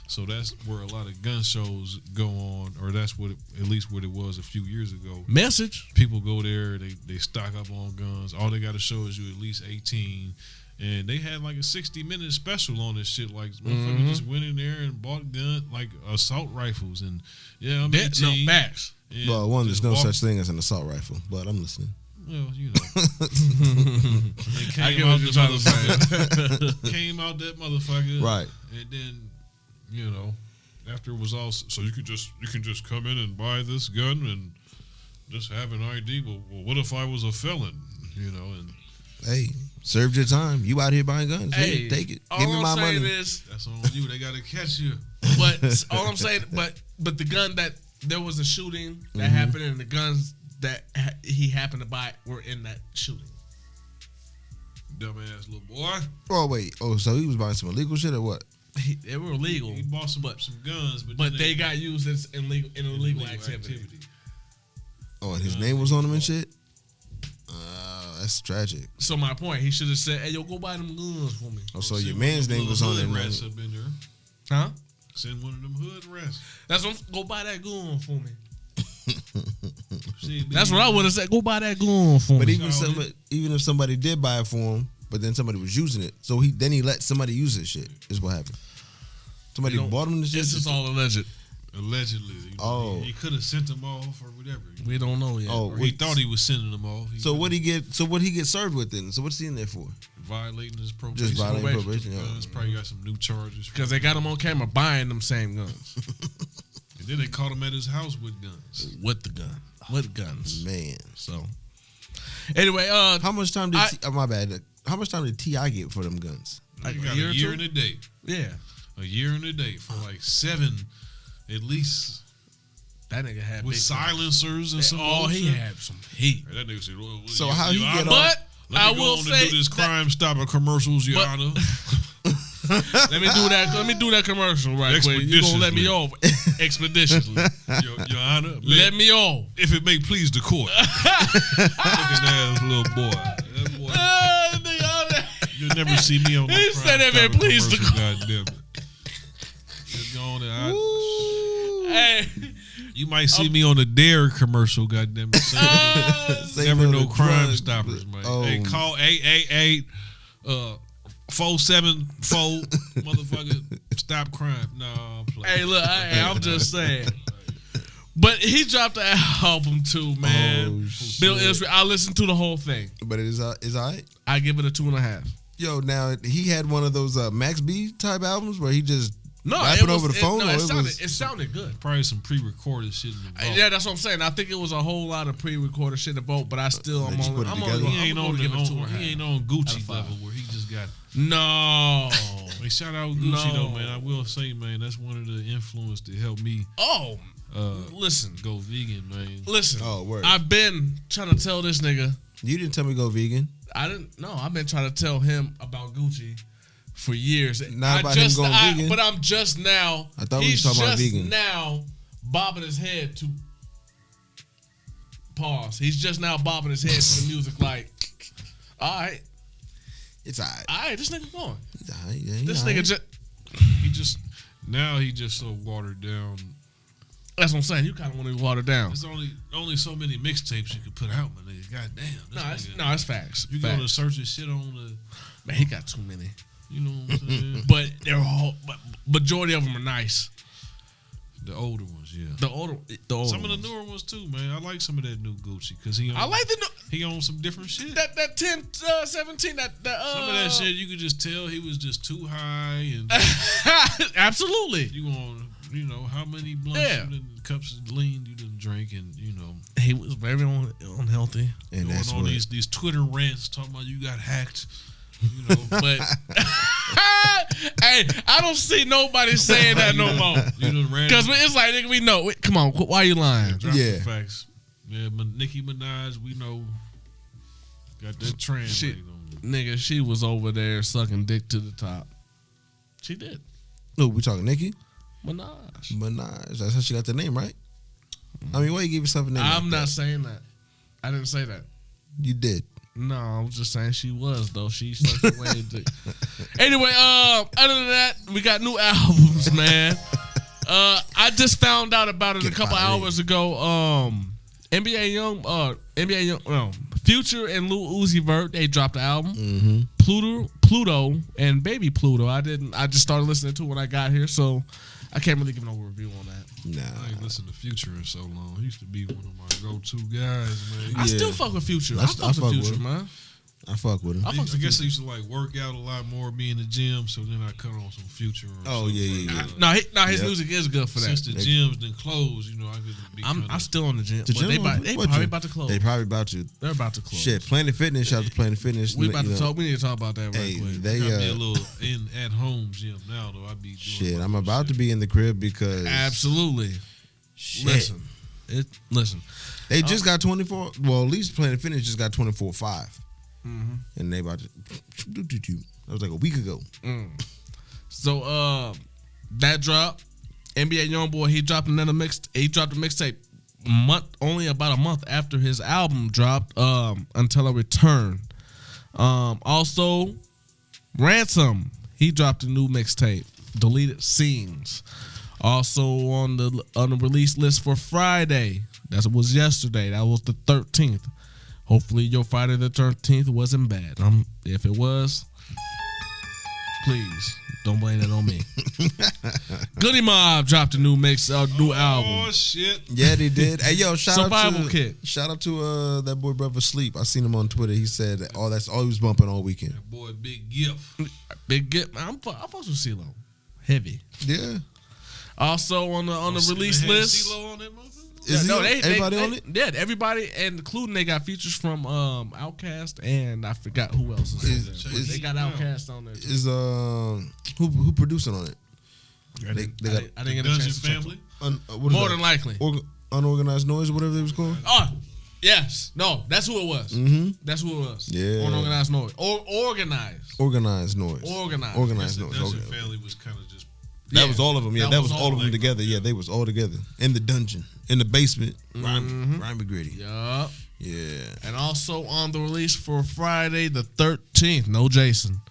So that's where a lot of gun shows go on, or that's at least what it was a few years ago. Message. People go there, they stock up on guns. All they got to show is you at least 18. And they had like a 60-minute special on this shit. Like, motherfuckers just went in there and bought gun, like assault rifles. And I'm 18. No, facts. Well, there's no such thing as an assault rifle, but I'm listening. Well, they came out that motherfucker. Right. And then, after it was all, so you can just come in and buy this gun and just have an ID. Well, what if I was a felon? And hey, served your time. You out here buying guns. Hey, take it. Give me my money. That's on you. They gotta catch you. But all I'm saying, but the gun that there was a shooting that happened, and the guns that he happened to buy were in that shooting. Dumbass little boy. Oh wait. Oh, so he was buying some illegal shit or what? They were illegal. He bought some guns, but they got used in illegal activity. Oh, and his name was on them and shit. That's tragic. So my point, he should have said, "Hey, yo, go buy them guns for me." Oh, so your man's name was on there. Huh? Send one of them hood rats. That's what. Go buy that gun for me. That's what I would have said. Go buy that gun for But me. even if somebody did buy it for him, but then somebody was using it, so he let somebody use his shit. Is what happened. Somebody bought him the shit. This is all alleged. Allegedly. He could have sent them off or whatever. We don't know yet. Or he thought he was sending them off. So what he get? So what he get served with then? So what's he in there for? Violating his probation. Just violating probation. Guns, probably got some new charges. Because they got him on camera buying them same guns. And then they caught him at his house with guns. With the gun. With guns. Man. So anyway, how much time did my bad? How much time did T.I. get for them guns? Like a year and a day. Yeah. A year and a day for like 7 at least. That nigga had with silencers and some. Oh, he had some heat. That nigga said, well, so how he get off? But I will say, do this Crime Stopper commercials, Your Honor. Let me do that commercial right quick. You gonna let me off expeditiously, Your Honor. Let me off if it may please the court. Looking ass little boy. That boy. You'll never see me on. He said if it please the court. Goddamn it. Just go on there. Hey. You might see me on a Dare commercial, goddamn it. Never no Crime Stoppers, man. Hey, call 888 474 motherfucker. Stop crime. No, play. Hey, look, I'm just saying. But he dropped an album too, man. Bill Israel. I listened to the whole thing. But it is all right. I give it a 2.5. Yo, now he had one of those Max B type albums where he just. No, rapping over the phone. It sounded good. Probably some pre-recorded shit in the vault. Yeah, that's what I'm saying. I think it was a whole lot of pre-recorded shit in the vault, but I still he ain't on Gucci level where he just got. No. Hey, shout out Gucci though, man. I will say, man, that's one of the influence that helped me. Listen, go vegan, man. Listen, word. I've been trying to tell this nigga. You didn't tell me go vegan. I didn't. No, I've been trying to tell him about Gucci for years. Not about him going vegan. But I'm just now. I thought we was talking about vegan. He's just now bobbing his head to pause. He's just now bobbing his head to the music like, all right. It's all right. All right, this nigga going. He's all right. Yeah, this nigga he just so watered down. That's what I'm saying. You kind of want to water down. There's only so many mixtapes you can put out, my nigga. Goddamn. It's facts. You go to search his shit on the. Man, he got too many. You know what I'm saying? But they're all. But majority of them are nice. The older ones, yeah. The older some of the newer ones too, man. I like some of that new Gucci because he on some different shit. That 10, 17, that some of that shit you could just tell he was just too high and absolutely. You on, how many blunts and cups of lean you didn't drink, and he was very unhealthy. And going on these Twitter rants talking about you got hacked. But hey, I don't see nobody saying that no more. Because it's like, nigga, we know. Come on, why you lying? Yeah. Facts. Yeah, but Nicki Minaj, we know, got that translate on. Nigga, she was over there sucking dick to the top. She did. No, we talking Nicki? Minaj. That's how she got the name, right? I mean, why you give yourself a name? I'm not saying that. I didn't say that. You did. No, I was just saying she was, though. She sucked away dick. Anyway, other than that, we got new albums, man. I just found out about it a couple hours ago. Future and Lil Uzi Vert, they dropped the album. Mm-hmm. Pluto and Baby Pluto. I just started listening to it when I got here, so I can't really give no review on that. Nah, I ain't listened to Future in so long. He used to be one of my go-to guys, man. I still fuck with Future. I fuck with Future, man. I fuck with him. I guess I used to work out a lot more, be in the gym, so then I cut on some Future. His music is good for that. Since the gyms then closed, I could be. I'm still on the gym. They probably about to close. They probably about to. They're about to close. Shit, Planet Fitness. Shout out to Planet Fitness. We about to talk. We need to talk about that right quick. They got me a little at home gym now though. I be doing shit. I'm about to be in the crib because absolutely. Shit. Listen. They just got 24. Well, at least Planet Fitness just got 24/5. Mm-hmm. And they about to. That was like a week ago. So that drop, NBA YoungBoy, he dropped a mixtape only about a month after his album dropped. Until I Return. Also, Ransom, he dropped a new mixtape, Deleted Scenes. Also on the release list for Friday, That was yesterday. That was the 13th. Hopefully your Friday the 13th wasn't bad. If it was, please don't blame it on me. Goody Mob dropped a new album. Oh shit! Yeah, they did. Hey, yo, shout Survival out to Kit. Shout out to that boy brother Sleep. I seen him on Twitter. He said that's all he was bumping all weekend. That boy, Big Gift. Big get. I fucks with CeeLo. Heavy. Yeah. Also on the release list. CeeLo on that motherfucker? Everybody on it? Yeah, everybody, and including they got features from Outkast, and I forgot who else is on there. They got Outkast on there too. Is who producing on it? I didn't get a chance to check. Family. More than likely. Unorganized Noise, whatever it was called. Oh, yes. No, that's who it was. Mm-hmm. That's who it was. Yeah. Unorganized Noise. Organized. Organized Noise. Organized Noise. Dungeon Okay. Family was kind of just. That was all of them. Yeah, that was all of them together. Yeah, they was all together in the dungeon, in the basement. Rhyme gritty. Yup. Yeah. And also on the release for Friday the 13th, no Jason.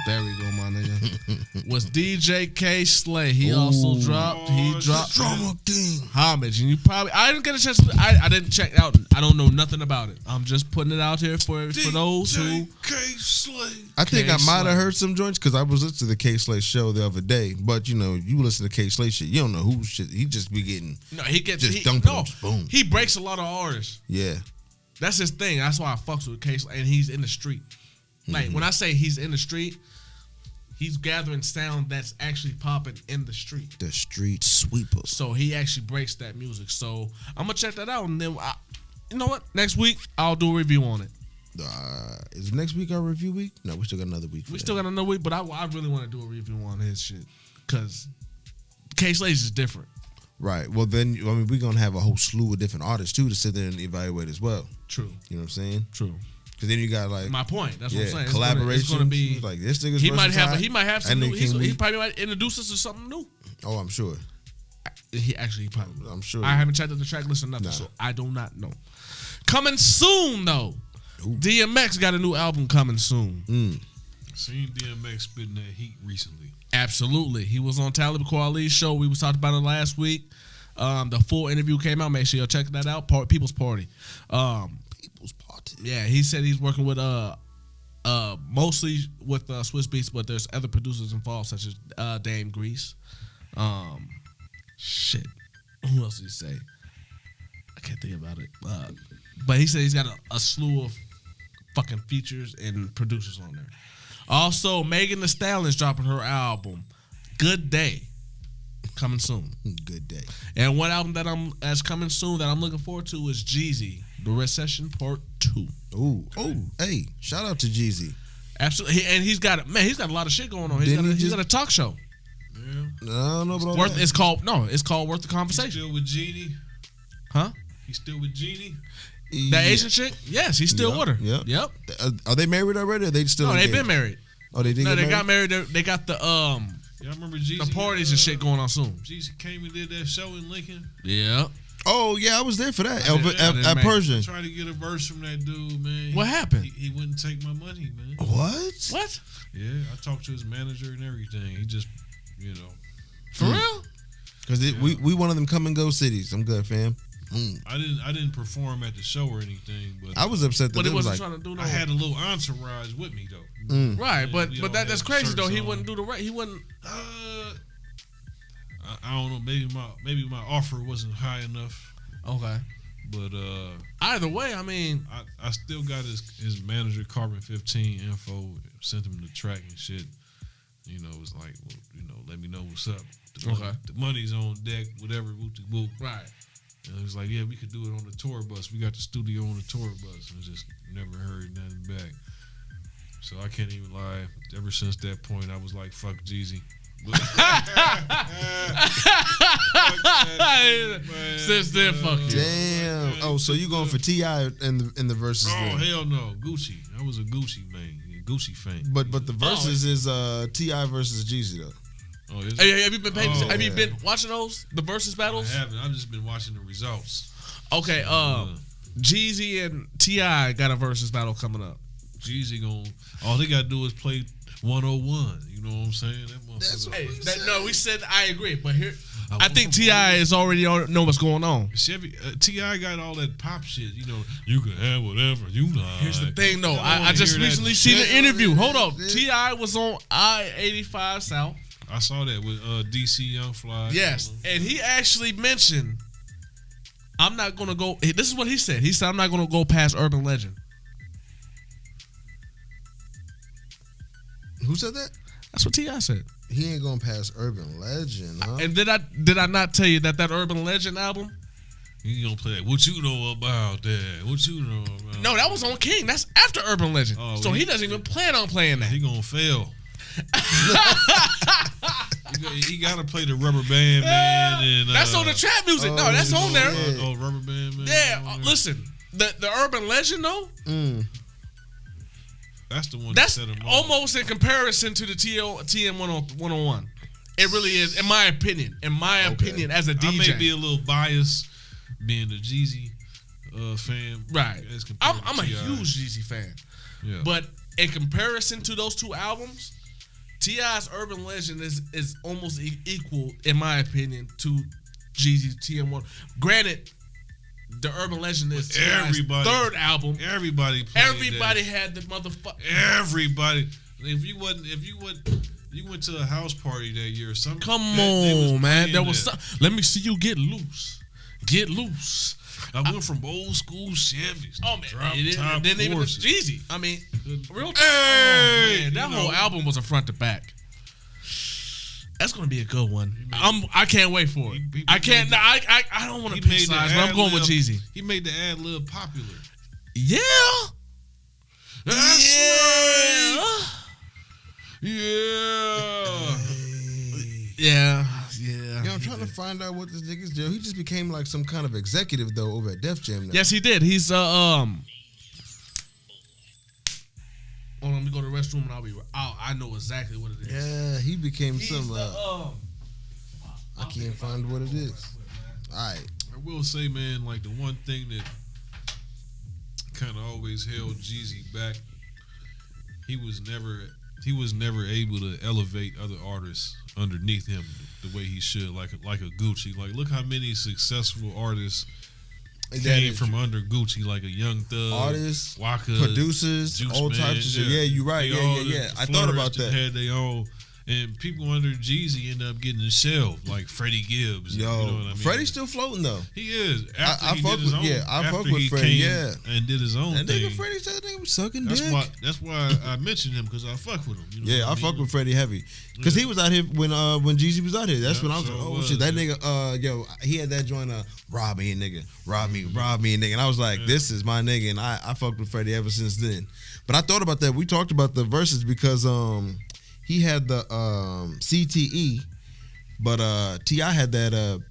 There we go, my nigga. Was DJ K Slay. He also dropped. He dropped Drama King. Homage, and I didn't get a chance to. I didn't check out. I don't know nothing about it. I'm just putting it out here for those who. K Slay. I think K I might Slay. have heard some joints because I was listening to the K Slay show the other day. But you listen to K Slay shit, you don't know who shit. He just be getting. No, he gets just dumping them. Boom. He breaks a lot of artists. Yeah. That's his thing. That's why I fucks with K Slay, and he's in the street. Like when I say he's in the street, he's gathering sound that's actually popping in the street. The street sweepers. So he actually breaks that music. So I'm gonna check that out, and then you know what? Next week I'll do a review on it. Is next week our review week? No, we still got another week. We still got another week, but I really want to do a review on his shit because K Slay's is different. Right. Well, then we're gonna have a whole slew of different artists too to sit there and evaluate as well. True. You know what I'm saying? True. Because then you got like My point. That's what I'm saying. collaboration. It's gonna be like this nigga's he might versatile, have some and new. then He probably might introduce us to something new. Oh, I'm sure. He probably. I'm sure. I haven't checked out the track list or nothing, so I do not know. Coming soon though. Ooh. DMX got a new album coming soon. Seen DMX spitting that heat recently. Absolutely. He was on Talib Kweli's show. We was talking about it last week. The full interview came out. Make sure y'all check that out. People's Party. People's Party. Yeah, he said he's working with mostly with Swiss Beats, but there's other producers involved, such as Dame Grease. Shit. Who else did he say? I can't think about it. But he said he's got a slew of fucking features and producers on there. Also, Megan Thee Stallion's dropping her album, Good Day, coming soon. Good day. And one album that's coming soon that I'm looking forward to is Jeezy, The Recession Part 2. Ooh. Oh, hey, shout out to Jeezy. Absolutely. And he's got a lot of shit going on. He's got a talk show. Yeah. I don't know about all that. It's called Worth the Conversation. Still with Jeannie? Huh? He still with Jeannie? That Asian chick? Yes, he's still with her. Yep. Are they married already? Or are they still? No, engaged? they've been married. Oh, they did. No, get they married? got married. They got the Yeah, I remember Jeezy. the parties and shit going on soon. Jeezy came and did that show in Lincoln. Yeah. Oh yeah, I was there for that. I didn't At make it. Persian. I tried to get a verse from that dude, man. What happened? He wouldn't take my money, man. What? What? Yeah, I talked to his manager and everything. He just, For real? Because we one of them come and go cities. I'm good, fam. I didn't perform at the show or anything, but I was upset that But he it was wasn't like, trying to do no. I had a little entourage with me though. Right, And but we all that's had crazy though. shirts He on. wouldn't do the right. He wouldn't. I don't know. Maybe my offer wasn't high enough, Okay. but Either way, I mean, I still got his manager Carbon 15 info. Sent him the track and shit. It was like, well, let me know what's up. The money's on deck. Whatever. Whoop. right. And it was like, yeah, we could do it on the tour bus. We got the studio on the tour bus. And just never heard nothing back. So I can't even lie. Ever since that point, I was like, fuck Jeezy. Since then, fuck you. damn. Oh, so you going for T.I. in the verses? Oh, then. hell no. Gucci. I was a Gucci man. Gucci fan. But the verses is T.I. versus Jeezy though. Oh, is it? Hey, have you been paying? Oh, have you yeah. been watching those the versus battles? I haven't. I've just been watching the results. Okay. Jeezy and T.I. got a versus battle coming up. Jeezy all they gotta do is play 101. You know what I'm saying? That motherfucker. That's what Hey, no, we said I agree, but here I think T.I. is already know what's going on. Chevy T.I. got all that pop shit. You know, you can have whatever you like. Here's the thing, though. I just recently seen an interview. Hold on. T.I. was on I-85 South. I saw that with DC Young Fly. Yes, and he actually mentioned, I'm not going to go. This is what he said. He said, I'm not going to go past Urban Legend. Who said that? That's what T.I. said. He ain't going past Urban Legend, huh? And did I not tell you that Urban Legend album? You gonna play that? What you know about that? What you know about? No, that was on King. That's after Urban Legend. Oh, so he doesn't even plan on playing that. He gonna fail. He gotta play the Rubber Band Man. And that's on the trap music. No, that's on there. Oh, Rubber Band Man. Yeah, listen, the Urban Legend though. That's the one. That's that set him almost in comparison to the TM 101. It really is, in my opinion. In my opinion, as a DJ, I may be a little biased, being a Jeezy fan. Right. I'm a T.I. huge Jeezy fan. Yeah. But in comparison to those two albums, T.I.'s Urban Legend is almost equal, in my opinion, to Jeezy's TM1. Granted, the Urban Legend is T.I.'s third album. Everybody had the motherfucker. Everybody. If you went to a house party that year or something. Come on, man. There was let me see you get loose. Get loose. I went from old school Chevys. Oh man, it didn't even Jeezy. I mean, real talk. Hey, man, that whole album was a front to back. That's gonna be a good one. I can't wait for it. I don't want to pick sides, but I'm going with Jeezy. He made the ad lib popular. Yeah. That's right. Yeah. Yeah, I'm trying to find out what this nigga's deal. He just became like some kind of executive though over at Def Jam now. Yes, he did. He's Hold on, let me go to the restroom and I'll be right. I know exactly what it is. Yeah, he became He's some. I can't find what it is. All right. I will say, man, like the one thing that kind of always held Jeezy back, he was never able to elevate other artists underneath him the way he should, like a Gucci. Like, look how many successful artists came from under Gucci, like a Young Thug, artists, Waka, producers, Juice all Man. types of shit. Yeah, you're right. Yeah. I thought about that. Had their own, and people under Jeezy end up getting shelved, like Freddie Gibbs. Yo, you know what I mean? Freddie's still floating though. He is. I fuck with Freddie. Yeah, and did his own that thing. Nigga Freddie said they was sucking That's dick. why I mentioned him, because I fuck with him. You know I fuck with Freddie heavy because he was out here when Jeezy was out here. That's when I was like, oh shit, that nigga. He had that joint. Rob me, nigga. Rob me, nigga. And I was like, this is my nigga, and I fucked with Freddie ever since then. But I thought about that. We talked about the verses because he had the CTE, but T.I. had that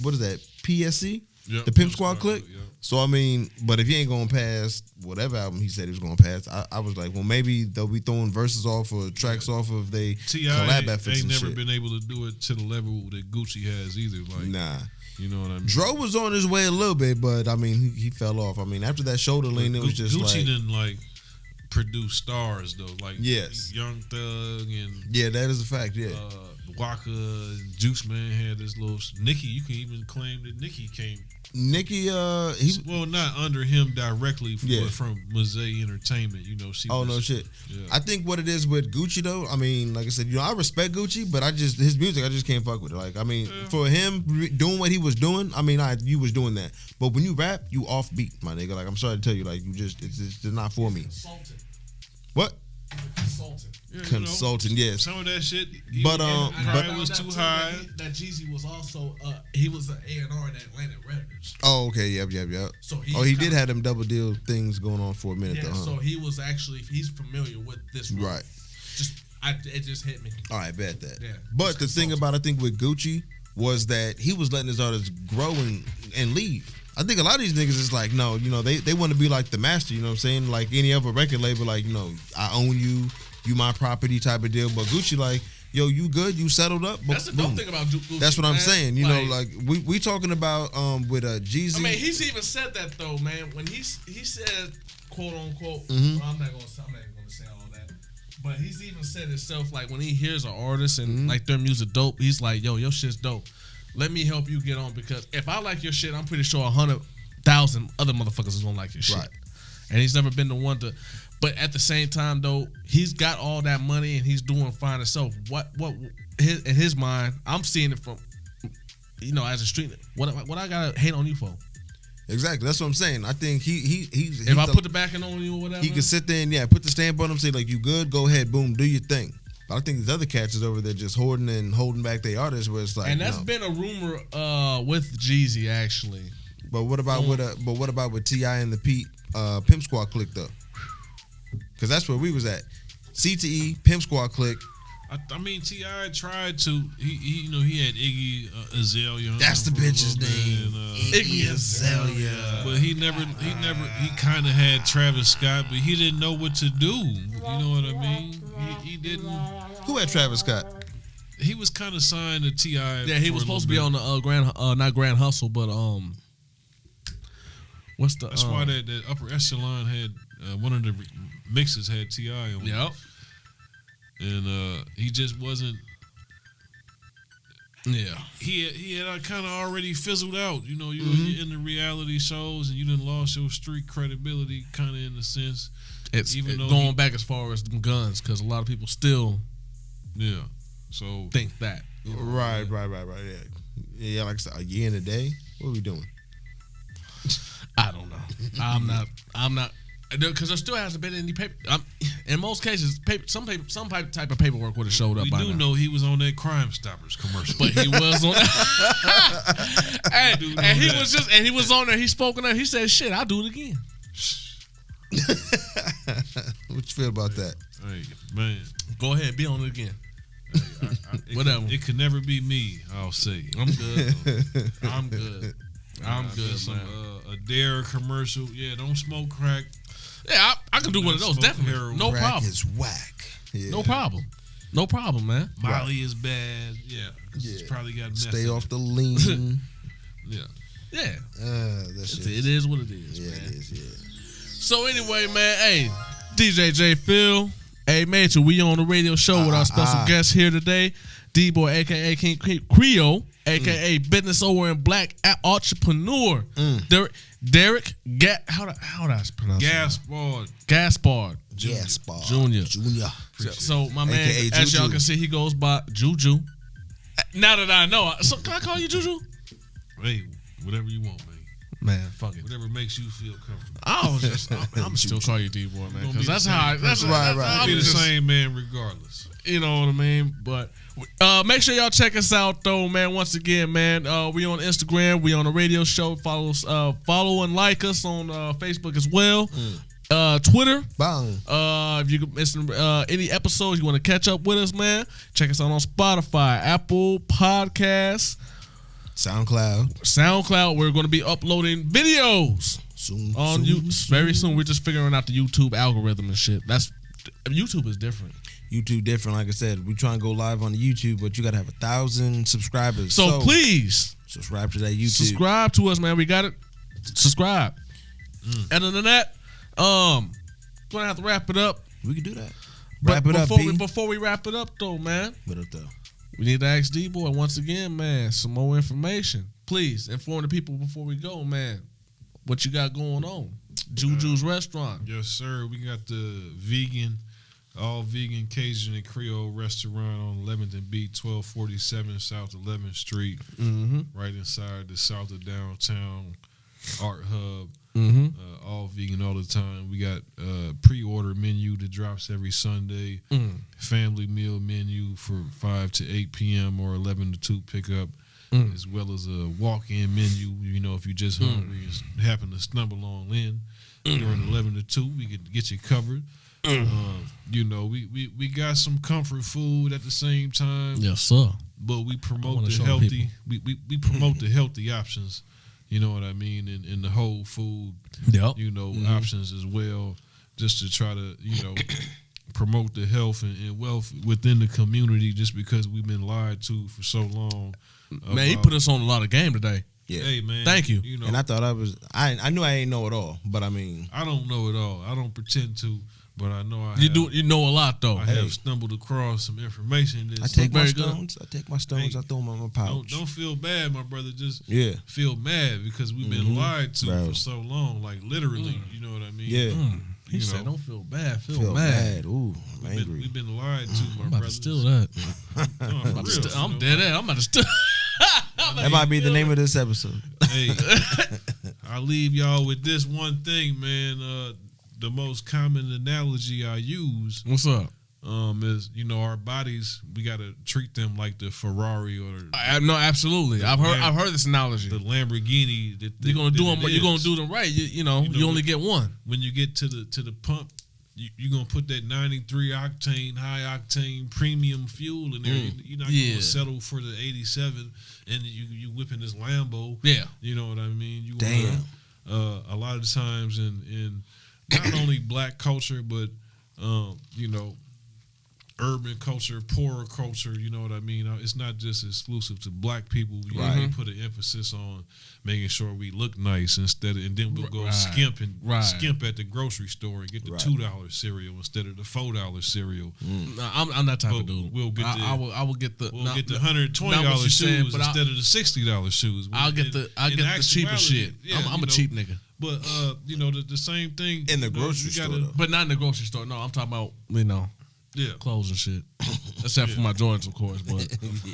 what is that, PSC? Yep, the Pimp Squad click. Yep. So I mean, but if he ain't going past whatever album he said he was going past, I was like, well, maybe they'll be throwing verses off or tracks off if they collab efforts and never shit. been able to do it to the level that Gucci has either. Like, nah. You know what I mean? Dro was on his way a little bit, but I mean, he fell off. I mean, after that shoulder lean, it was just Gucci like didn't like produce stars though, like yes, Young Thug and that is a fact. Yeah, Waka and Juice Man had this little Nicki. You can even claim that Nicki came. Nicki, well, not under him directly, but from Mosaic Entertainment. You know, she. Oh no shit. Yeah. I think what it is with Gucci though. I mean, like I said, I respect Gucci, but his music, I just can't fuck with it. Like, I mean, for him doing what he was doing, I mean, you was doing that, but when you rap, you offbeat, my nigga. Like, I'm sorry to tell you, like, it's not for me. Consultant. What? Consultant. Yeah, consultant, yes. Some of that shit, but it was too high. That Jeezy was also he was an A&R at Atlantic Records. Oh, okay, yep. So he did have them double deal things going on for a minute though. Huh? So he's familiar with this. Right. It just hit me. All right, bet that. Yeah. But the thing about I think with Gucci was that he was letting his artists grow and leave. I think a lot of these niggas is like, no, they want to be like the master, you know what I'm saying? Like any other record label, like, I own you, you my property type of deal. But Gucci, like, yo, you good, you settled up. That's the dope thing about Gucci. That's what I'm saying. You know, like we talking about with Jeezy. I mean, he's even said that though, man. When he said, quote unquote, well, I'm not gonna say all that. But he's even said himself, like, when he hears an artist and like their music dope, he's like, yo, your shit's dope. Let me help you get on, because if I like your shit, I'm pretty sure 100,000 other motherfuckers is gonna like your shit. Right. And he's never been the one to. But at the same time, though, he's got all that money and he's doing fine himself. What in his mind, I'm seeing it from, as a street. What I gotta hate on you for? Exactly, that's what I'm saying. I think he's if I put the backing on you or whatever, he can sit there and put the stamp on him, say like, you good, go ahead, boom, do your thing. But I think these other cats is over there just hoarding and holding back their artists, where it's like, and that's been a rumor with Jeezy actually. But what about with T.I. and the Pimp Squad clique though? Because that's where we was at. CTE, Pimp Squad clique. I mean, T.I. tried to. He had Iggy Azalea. That's the bitch's name. Iggy Azalea. But he kind of had Travis Scott, but he didn't know what to do. You know what I mean? He didn't. Who had Travis Scott? He was kind of signed to T.I. Yeah, he was supposed to be on the not Grand Hustle, but what's the? That's why that upper echelon had one of the mixes had T.I. on. Yep. And he just wasn't. Yeah, he had kind of already fizzled out. You're in the reality shows, and you done lost your street credibility, kind of in a sense. It's going back as far as them guns, because a lot of people still, so think that. Right. Yeah, like I said, a year and a day. What are we doing? I don't know. I'm not. Because there still hasn't been any paper. In most cases, some type of paperwork would have showed up. We by do now. know he was on that Crime Stoppers commercial, but he was on. He was on there. He spoke on there. He said, "Shit, I'll do it again." What you feel about that? Hey, man, go ahead, be on it again. Hey, whatever. It could never be me. I'll say. I'm good. I'm good. I'm good, man. A Dare commercial. Yeah, don't smoke crack. Yeah, I can do one of those. Definitely, heroin. no crack problem. Is whack. Yeah. No problem, man. Molly is bad. Yeah, it's probably got meth. Stay off the lean. Yeah. It is what it is. Yeah, man. it is. Yeah. So anyway, man, hey, DJ J Phil, hey, Major, we on the radio show with our special guest here today, D-Boy, aka King Creole, aka Business Owner and Black Entrepreneur, Derek, how do I pronounce it? Gaspard Jr. So my man, AKA as y'all JuJu. can see, he goes by JuJu. Now that I know, so can I call you JuJu? Hey, whatever you want, man. Man, fuck it. Whatever makes you feel comfortable. I'm still call you D-Boy, man, because that's how right. I'll be the same man regardless. You know what I mean? But make sure y'all check us out, though, man. Once again, man, we on Instagram. We on the radio show. Follow and like us on Facebook as well. Twitter. Bang. If you miss any episodes you want to catch up with us, man, check us out on Spotify, Apple Podcasts, SoundCloud. We're going to be uploading videos soon. Very soon. We're just figuring out the YouTube algorithm and shit. YouTube is different. YouTube different. Like I said, we try and go live on the YouTube, but you got to have 1,000 subscribers. So please subscribe to that YouTube. Subscribe to us, man. We got it. Subscribe. Other than that, gonna have to wrap it up. We can do that. Before we wrap it up, though, man. What up, though? We need to ask D-Boy once again, man, some more information. Please inform the people before we go, man. What you got going on? JuJu's restaurant. Yes, sir. We got the all vegan Cajun and Creole restaurant on 11th and B, 1247 South 11th Street, right inside the south of downtown Art Hub. All vegan all the time. We got pre-order menu that drops every Sunday. Family meal menu for 5 to 8 p.m. or 11 to 2 pickup, as well as a walk-in menu. You know, if you're just hungry and happen to stumble on in during 11 to 2, we could get you covered. You know, we got some comfort food at the same time. Yes, sir. But we promote the healthy. We promote the healthy options. You know what I mean? And the whole food, options as well, just to try to, promote the health and wealth within the community, just because we've been lied to for so long. Man, he put us on a lot of game today. Yeah. Hey, man. Thank you. And I thought I knew I ain't know it all, but I mean. I don't know it all. I don't pretend to. But I know you know a lot though. I have stumbled across some information. I take my stones. I take my stones. I throw them in my pouch. Don't feel bad, my brother. Just feel mad because we've been lied to for so long. Like literally, you know what I mean? Yeah. He said, "Don't feel bad. Feel mad." Ooh, I'm angry. We've been lied to, my I'm about brother. to steal that. I'm dead ass. I'm about to steal. That might be the name of this episode. Hey, I leave y'all with this one thing, man. The most common analogy I use, What's up? Is our bodies. We gotta treat them like the Ferrari or No, absolutely. I've heard this analogy. the Lamborghini. You're gonna do them. You're gonna do them right. You only get one. When you get to the pump, you're gonna put that 93 octane, high octane, premium fuel in there. You're not gonna settle for the 87, and you whipping this Lambo. Yeah, you know what I mean. Damn. A lot of the times in not only black culture, but urban culture, poorer culture, you know what I mean? It's not just exclusive to black people. We put an emphasis on making sure we look nice and then we'll go skimp at the grocery store and get the $2 cereal instead of the $4 cereal. No, I'm that type of dude. We'll get I will get the get the $120 shoes instead of the $60 shoes. I'll get the cheaper shit. Yeah, I'm a cheap nigga. But the same thing in the grocery store, though. But not in the grocery store. No, I'm talking about clothes and shit. Except for my Jordans, of course. But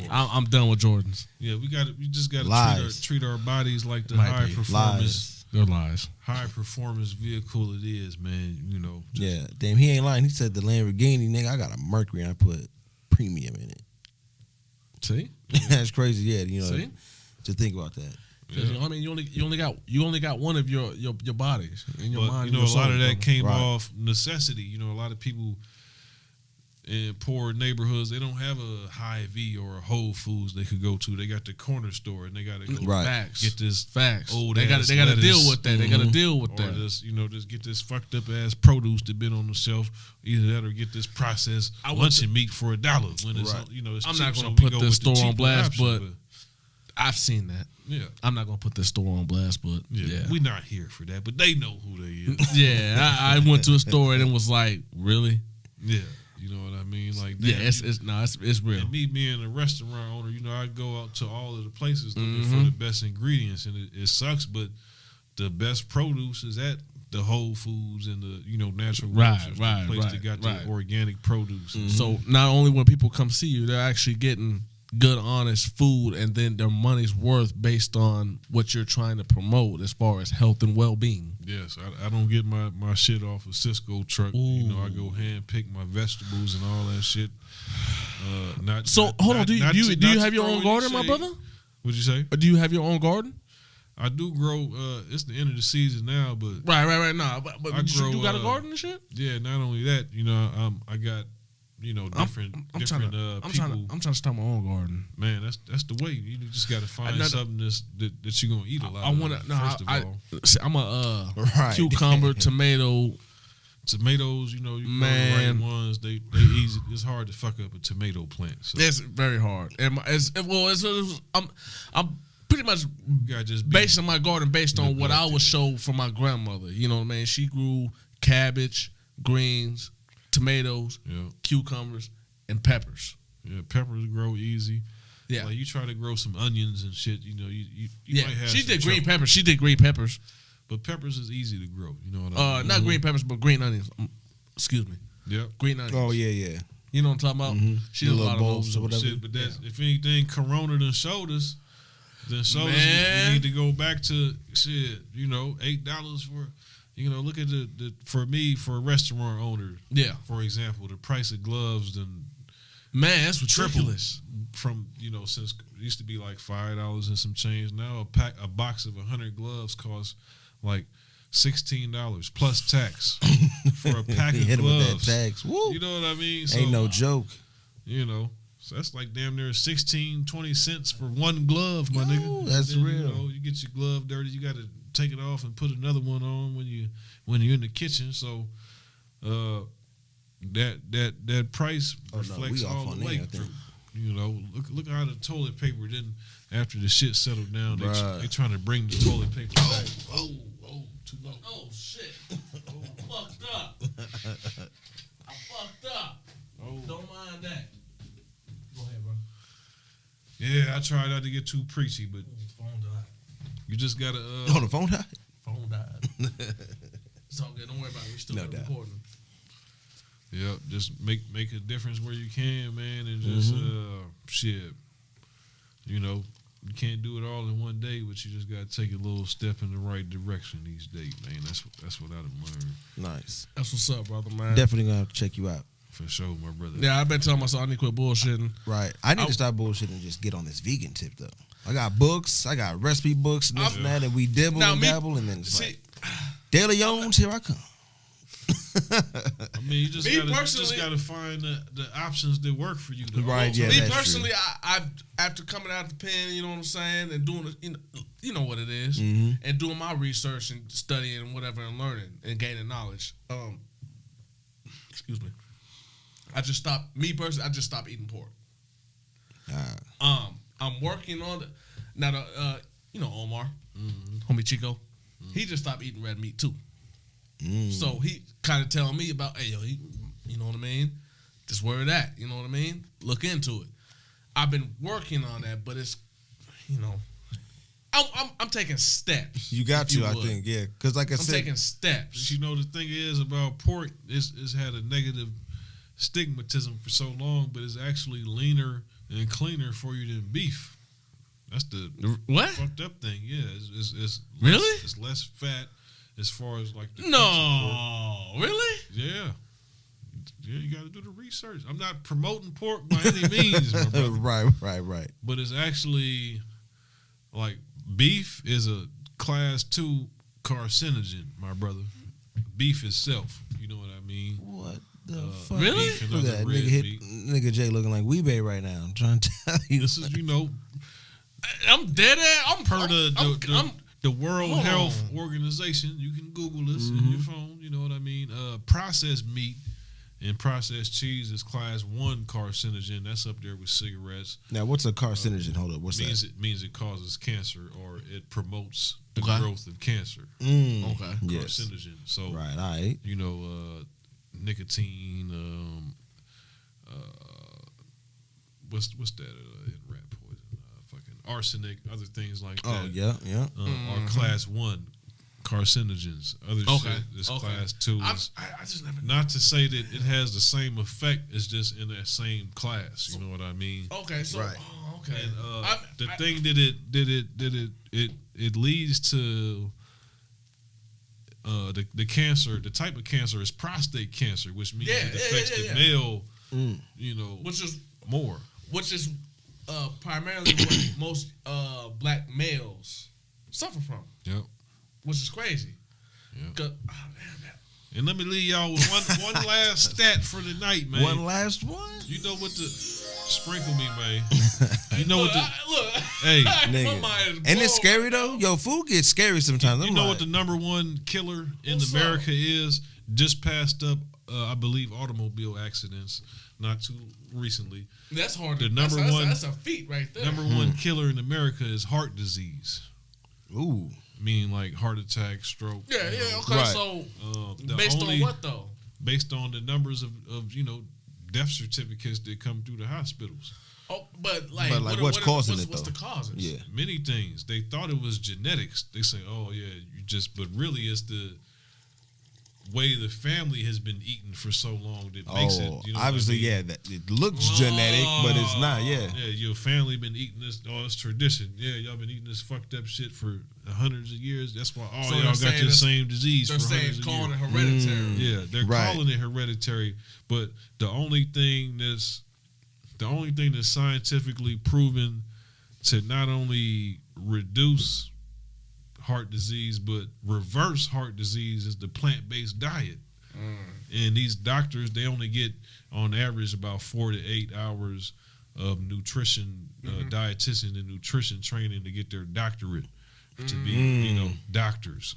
I'm done with Jordans. Yeah, we just gotta treat our bodies like the high performance. They're lies. High performance vehicle it is, man. Yeah, damn, he ain't lying. He said the Lamborghini, nigga. I got a Mercury and I put premium in it. See, that's crazy. Yeah, See? Just think about that. Yeah. I mean, you only got one of your bodies in your mind. A lot of that came off necessity. A lot of people in poor neighborhoods, they don't have a Hy-Vee or a Whole Foods they could go to. They got the corner store, and they got to go get this old. They got to deal with that. They got to deal with that. Or just get this fucked up ass produce that been on the shelf. Either that or get this processed luncheon meat for $1 when it's it's I'm cheap, not gonna put this store on blast, option, but I've seen that. Yeah, I'm not gonna put this store on blast, but we're not here for that. But they know who they is. I went to a store and it was like, really? Yeah. You know what I mean? Like, it's real. And me being a restaurant owner, I go out to all of the places looking for the best ingredients, and it sucks, but the best produce is at the Whole Foods and the natural grocers, the place that got the organic produce. So not only when people come see you, they're actually getting good, honest food, and then their money's worth based on what you're trying to promote as far as health and well-being. Yes, I don't get my shit off a Cisco truck. I go hand pick my vegetables and all that shit. Hold on. Do you have your own garden, my brother? What'd you say? Do you have your own garden? I do grow. It's the end of the season now, but right. Nah, but you got a garden and shit. Yeah, not only that, I got. Different people. I'm trying to start my own garden. Man, that's the way. You just got to find something that you're gonna eat a lot. I'm a cucumber, tomatoes. You know the right ones. They easy. It's hard to fuck up a tomato plant. So. It's very hard. And I'm pretty much basing my garden based on what I was showed from my grandmother. You know what I mean? She grew cabbage, greens, tomatoes, cucumbers, and peppers. Yeah, peppers grow easy. Yeah, like you try to grow some onions and shit. You might have. She did green peppers. She did green peppers, but peppers is easy to grow. You know what I mean? Not green peppers, but green onions. Excuse me. Yep. Green onions. Oh yeah. You know what I'm talking about? Mm-hmm. She did a lot of those. Or whatever. Shit, but that's if anything, Corona done showed us. You need to go back to shit. $8 for. Look at for a restaurant owner. Yeah. For example, the price of gloves that's ridiculous. From since it used to be like $5 and some change. Now a box of 100 gloves costs like $16 plus tax for a pack of gloves. With that tax. Woo. You know what I mean? Ain't no joke. So that's like damn near 16-20 cents for one glove, my nigga. That's real. You get your glove dirty, you got to take it off and put another one on when you're in the kitchen. So that price reflects all the way through. Look how the toilet paper didn't after the shit settled down. They trying to bring the toilet paper back. Too low. Oh shit. fucked up. I fucked up. Oh. Don't mind that. Go ahead, bro. Yeah, I try not to get too preachy, but Phone died. you just gotta. Oh, the phone died? Phone died. It's all good. Don't worry about it. We're still recording. Yep, just make a difference where you can, man, and just shit. You know, you can't do it all in one day, but you just gotta take a little step in the right direction each day, man. That's what I've learned. Nice. That's what's up, brother, man. Definitely gonna check you out. For sure, my brother. Yeah, I've been telling myself I need to quit bullshitting. Right. I need to stop bullshitting and just get on this vegan tip, though. I got books. I got recipe books and this and that, and we dibble and dabble, and then it's like, De Leon's, here I come. I mean, you just gotta find the options that work for you. Right, yeah. Me personally, I've after coming out the pen, you know what I'm saying, and doing you know what it is, and doing my research and studying and whatever and learning and gaining knowledge. Excuse me. I just stopped eating pork. I'm working on it now. You know Omar, homie Chico, he just stopped eating red meat too. So he kind of telling me about, hey, yo, you know what I mean? Just where it at, you know what I mean? Look into it. I've been working on that, but it's, you know, I'm taking steps. You got to, I think, yeah. Because like I said, I'm taking steps. But you know, the thing is about pork, it's had a negative stigmatism for so long, but it's actually leaner and cleaner for you than beef. That's the what fucked up thing. Yeah, it's really less, it's less fat. As far as like the really? Yeah, you got to do the research. I'm not promoting pork by any means, my brother. Right. But it's actually like beef is a class 2 carcinogen, my brother. Beef itself, you know what I mean? What the fuck? Really? Look at that nigga Jay looking like Weebay right now. I'm trying to tell you. This is, you know, I'm dead ass. The World Health Organization, you can Google this in your phone, you know what I mean? Processed meat and processed cheese is class 1 carcinogen. That's up there with cigarettes. Now, what's a carcinogen? Hold up, what's that? It means it causes cancer or it promotes the growth of cancer. Okay. Carcinogen. So, right, all right. you know, nicotine, what's that in rat poison? Arsenic, other things like that. Oh, yeah. Are class 1 carcinogens. Other shit is class 2. I just never. Not to say that it has the same effect, it's just in that same class. You know what I mean? Okay, so right. Okay. And the thing that it leads to the cancer, the type of cancer is prostate cancer, which means it affects the male. You know, which is more. Which is primarily what most black males suffer from. Yep. Which is crazy. Yeah. And let me leave y'all with one last stat for the night, man. One last one? You know what the sprinkle me, man. You know what the hey, nigga. And it's scary though. Yo, food gets scary sometimes. You know what the number 1 killer in America is? Just passed up, I believe, automobile accidents not too recently. That's hard. That's a feat right there. Number 1 killer in America is heart disease. Ooh. Meaning like heart attack, stroke. Yeah, okay. Right. So based on what though? Based on the numbers of you know, death certificates that come through the hospitals. Oh, but what's causing it though? What's the causes? Yeah. Many things. They thought it was genetics. They say, oh yeah, but really it's the way the family has been eating for so long that makes it. You know obviously, what I mean? yeah. That it looks genetic, but it's not. Yeah. Yeah, your family been eating this. Oh, it's tradition. Yeah, y'all been eating this fucked up shit for hundreds of years. That's why all y'all got the same disease. They're for saying calling it hereditary. Yeah, they're calling it hereditary. But the only thing that's scientifically proven to not only reduce heart disease but reverse heart disease is the plant-based diet. And these doctors, they only get on average about 4 to 8 hours of nutrition, dietitian and nutrition training to get their doctorate to be, you know, doctors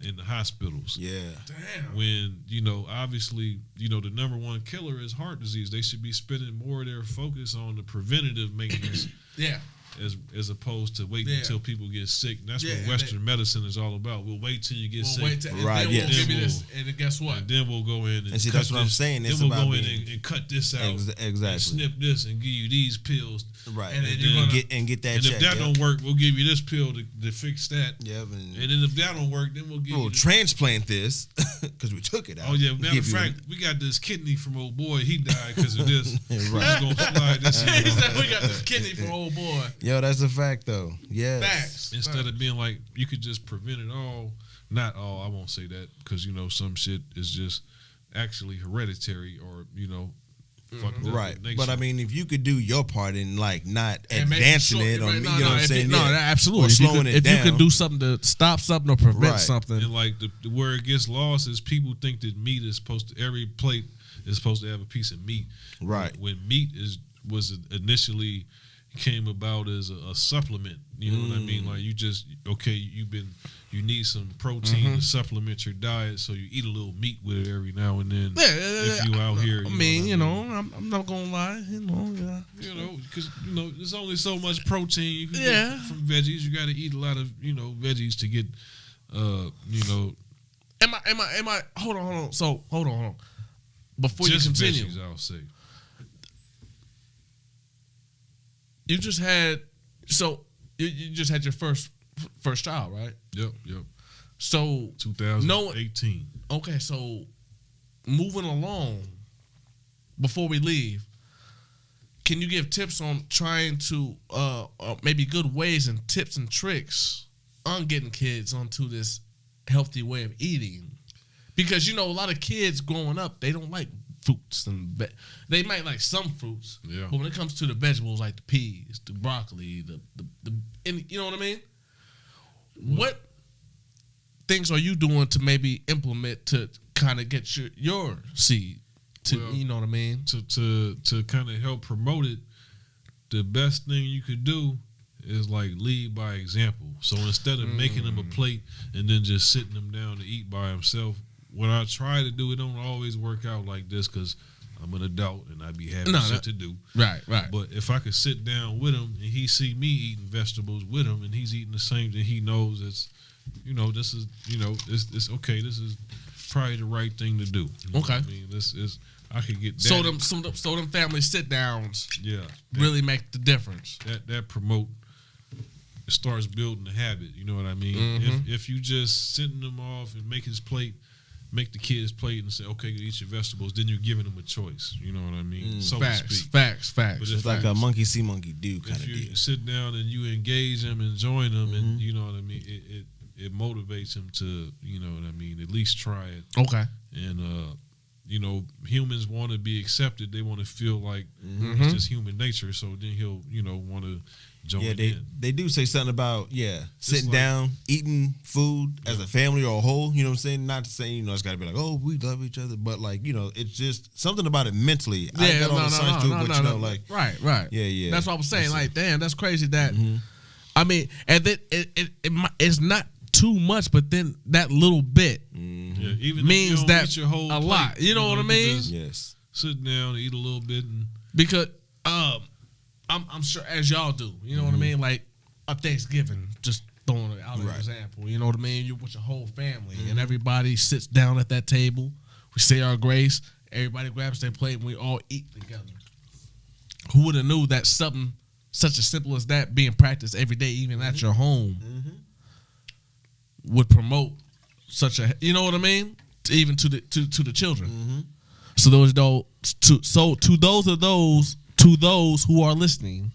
in the hospitals. Yeah. Damn. When, you know, obviously, you know, the number 1 killer is heart disease. They should be spending more of their focus on the preventative maintenance. Yeah. as opposed to waiting until people get sick. And that's what Western medicine is all about. We'll wait till you get sick. Right. Then we'll give you this, and then guess what? And then we'll go in and see, cut that's what I'm saying. Then we'll go in and cut this out. Exactly. And snip this and give you these pills. Right. And then you're get that. And check, if that don't work, we'll give you this pill to fix that. Yep. And then if that don't work, then we'll give we'll transplant this because we took it out. Oh yeah. Matter of fact, we got this kidney from old boy. He died because of this. Right. We're gonna slide this in. He said we got this kidney from old boy. Yo, that's a fact though. Yeah. Facts. Instead of being like you could just prevent it all. Not all. I won't say that because some shit is just actually hereditary or fucked up right. nature. But I mean, if you could do your part in like not advancing it or what I'm saying, absolutely. Or slowing it down. If you can do something to stop something or prevent something, and like the where it gets lost is people think that meat is supposed to every plate is supposed to have a piece of meat. Right. When meat was initially came about as a supplement. You know what I mean? Like you need some protein to supplement your diet, so you eat a little meat with it every now and then. If you out here, I'm not gonna lie, because there's only so much protein you can get from veggies. You got to eat a lot of veggies to get, Am I? Hold on. So hold on. Before just you continue, veggies, I'll say. You just had you just had your first child, right? Yep. So 2018. Okay, so moving along, before we leave, can you give tips on trying to maybe good ways and tips and tricks on getting kids onto this healthy way of eating? Because a lot of kids growing up, they don't like fruits and they might like some fruits, but when it comes to the vegetables like the peas, the broccoli, the you know what I mean? What things are you doing to maybe implement to kind of get your seed to you know what I mean? To kind of help promote it, the best thing you could do is like lead by example. So instead of making them a plate and then just sitting them down to eat by himself, what I try to do, it don't always work out like this because I'm an adult and I be having shit to do. Right. But if I could sit down with him and he see me eating vegetables with him and he's eating the same thing, he knows it's, this is, it's okay. This is probably the right thing to do. Okay. I mean, this is, I could get that. So them family sit downs. Yeah. Really make the difference. That promote. It starts building a habit. You know what I mean? Mm-hmm. If you just sitting them off and make the kids plate and say, okay, eat your vegetables, then you're giving them a choice. You know what I mean? So to speak. Facts. But it's like a monkey see, monkey do kind of deal. If you sit down and you engage them and join them, and you know what I mean, it motivates them to, you know what I mean, at least try it. Okay. And, humans want to be accepted. They want to feel like it's just human nature. So then he'll, want to join in. They do say something about, sitting like, down, eating food as a family or a whole, you know what I'm saying? Not to say, it's got to be like, oh, we love each other, but like, it's just something about it mentally. Yeah, I got all the science to it, but like. Right. Yeah. That's what I was saying. Like, damn, that's crazy that, I mean, and then it's not too much, but then that little bit even means if you don't that eat your whole a plate, lot. You know what I mean? Yes. Sit down and eat a little bit. Because I'm sure as y'all do, you know what I mean? Like a Thanksgiving, just throwing it out as an example. You know what I mean? You're with your whole family and everybody sits down at that table. We say our grace. Everybody grabs their plate and we all eat together. Who would have knew that something such as simple as that being practiced every day, even at your home, would promote such a, you know what I mean? Even to the children. So to those who are listening,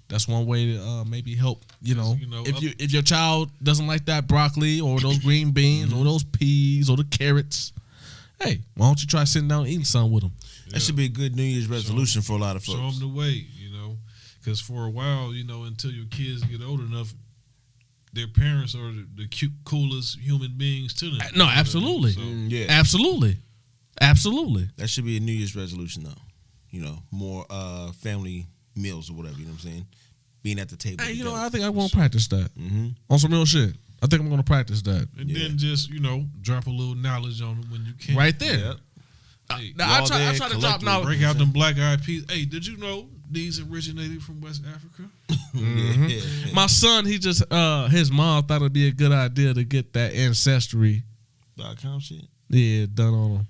that's one way to maybe help. If your child doesn't like that broccoli or those green beans or those peas or the carrots, hey, why don't you try sitting down and eating something with them? That should be a good New Year's resolution for a lot of folks. Show them the way, because for a while, until your kids get old enough, their parents are the coolest human beings to them. No, absolutely. Absolutely. That should be a New Year's resolution, though. More family meals or whatever. You know what I'm saying? Being at the table. Hey, I think I want to practice that on some real shit. I think I'm going to practice that. And then just drop a little knowledge on them when you can. Right there. Yep. Hey, I try to drop knowledge. Break out them black eyed peas. Hey, did you know these originated from West Africa. Yeah. My son, he just his mom thought it'd be a good idea to get that ancestry.com shit. Yeah, done on him.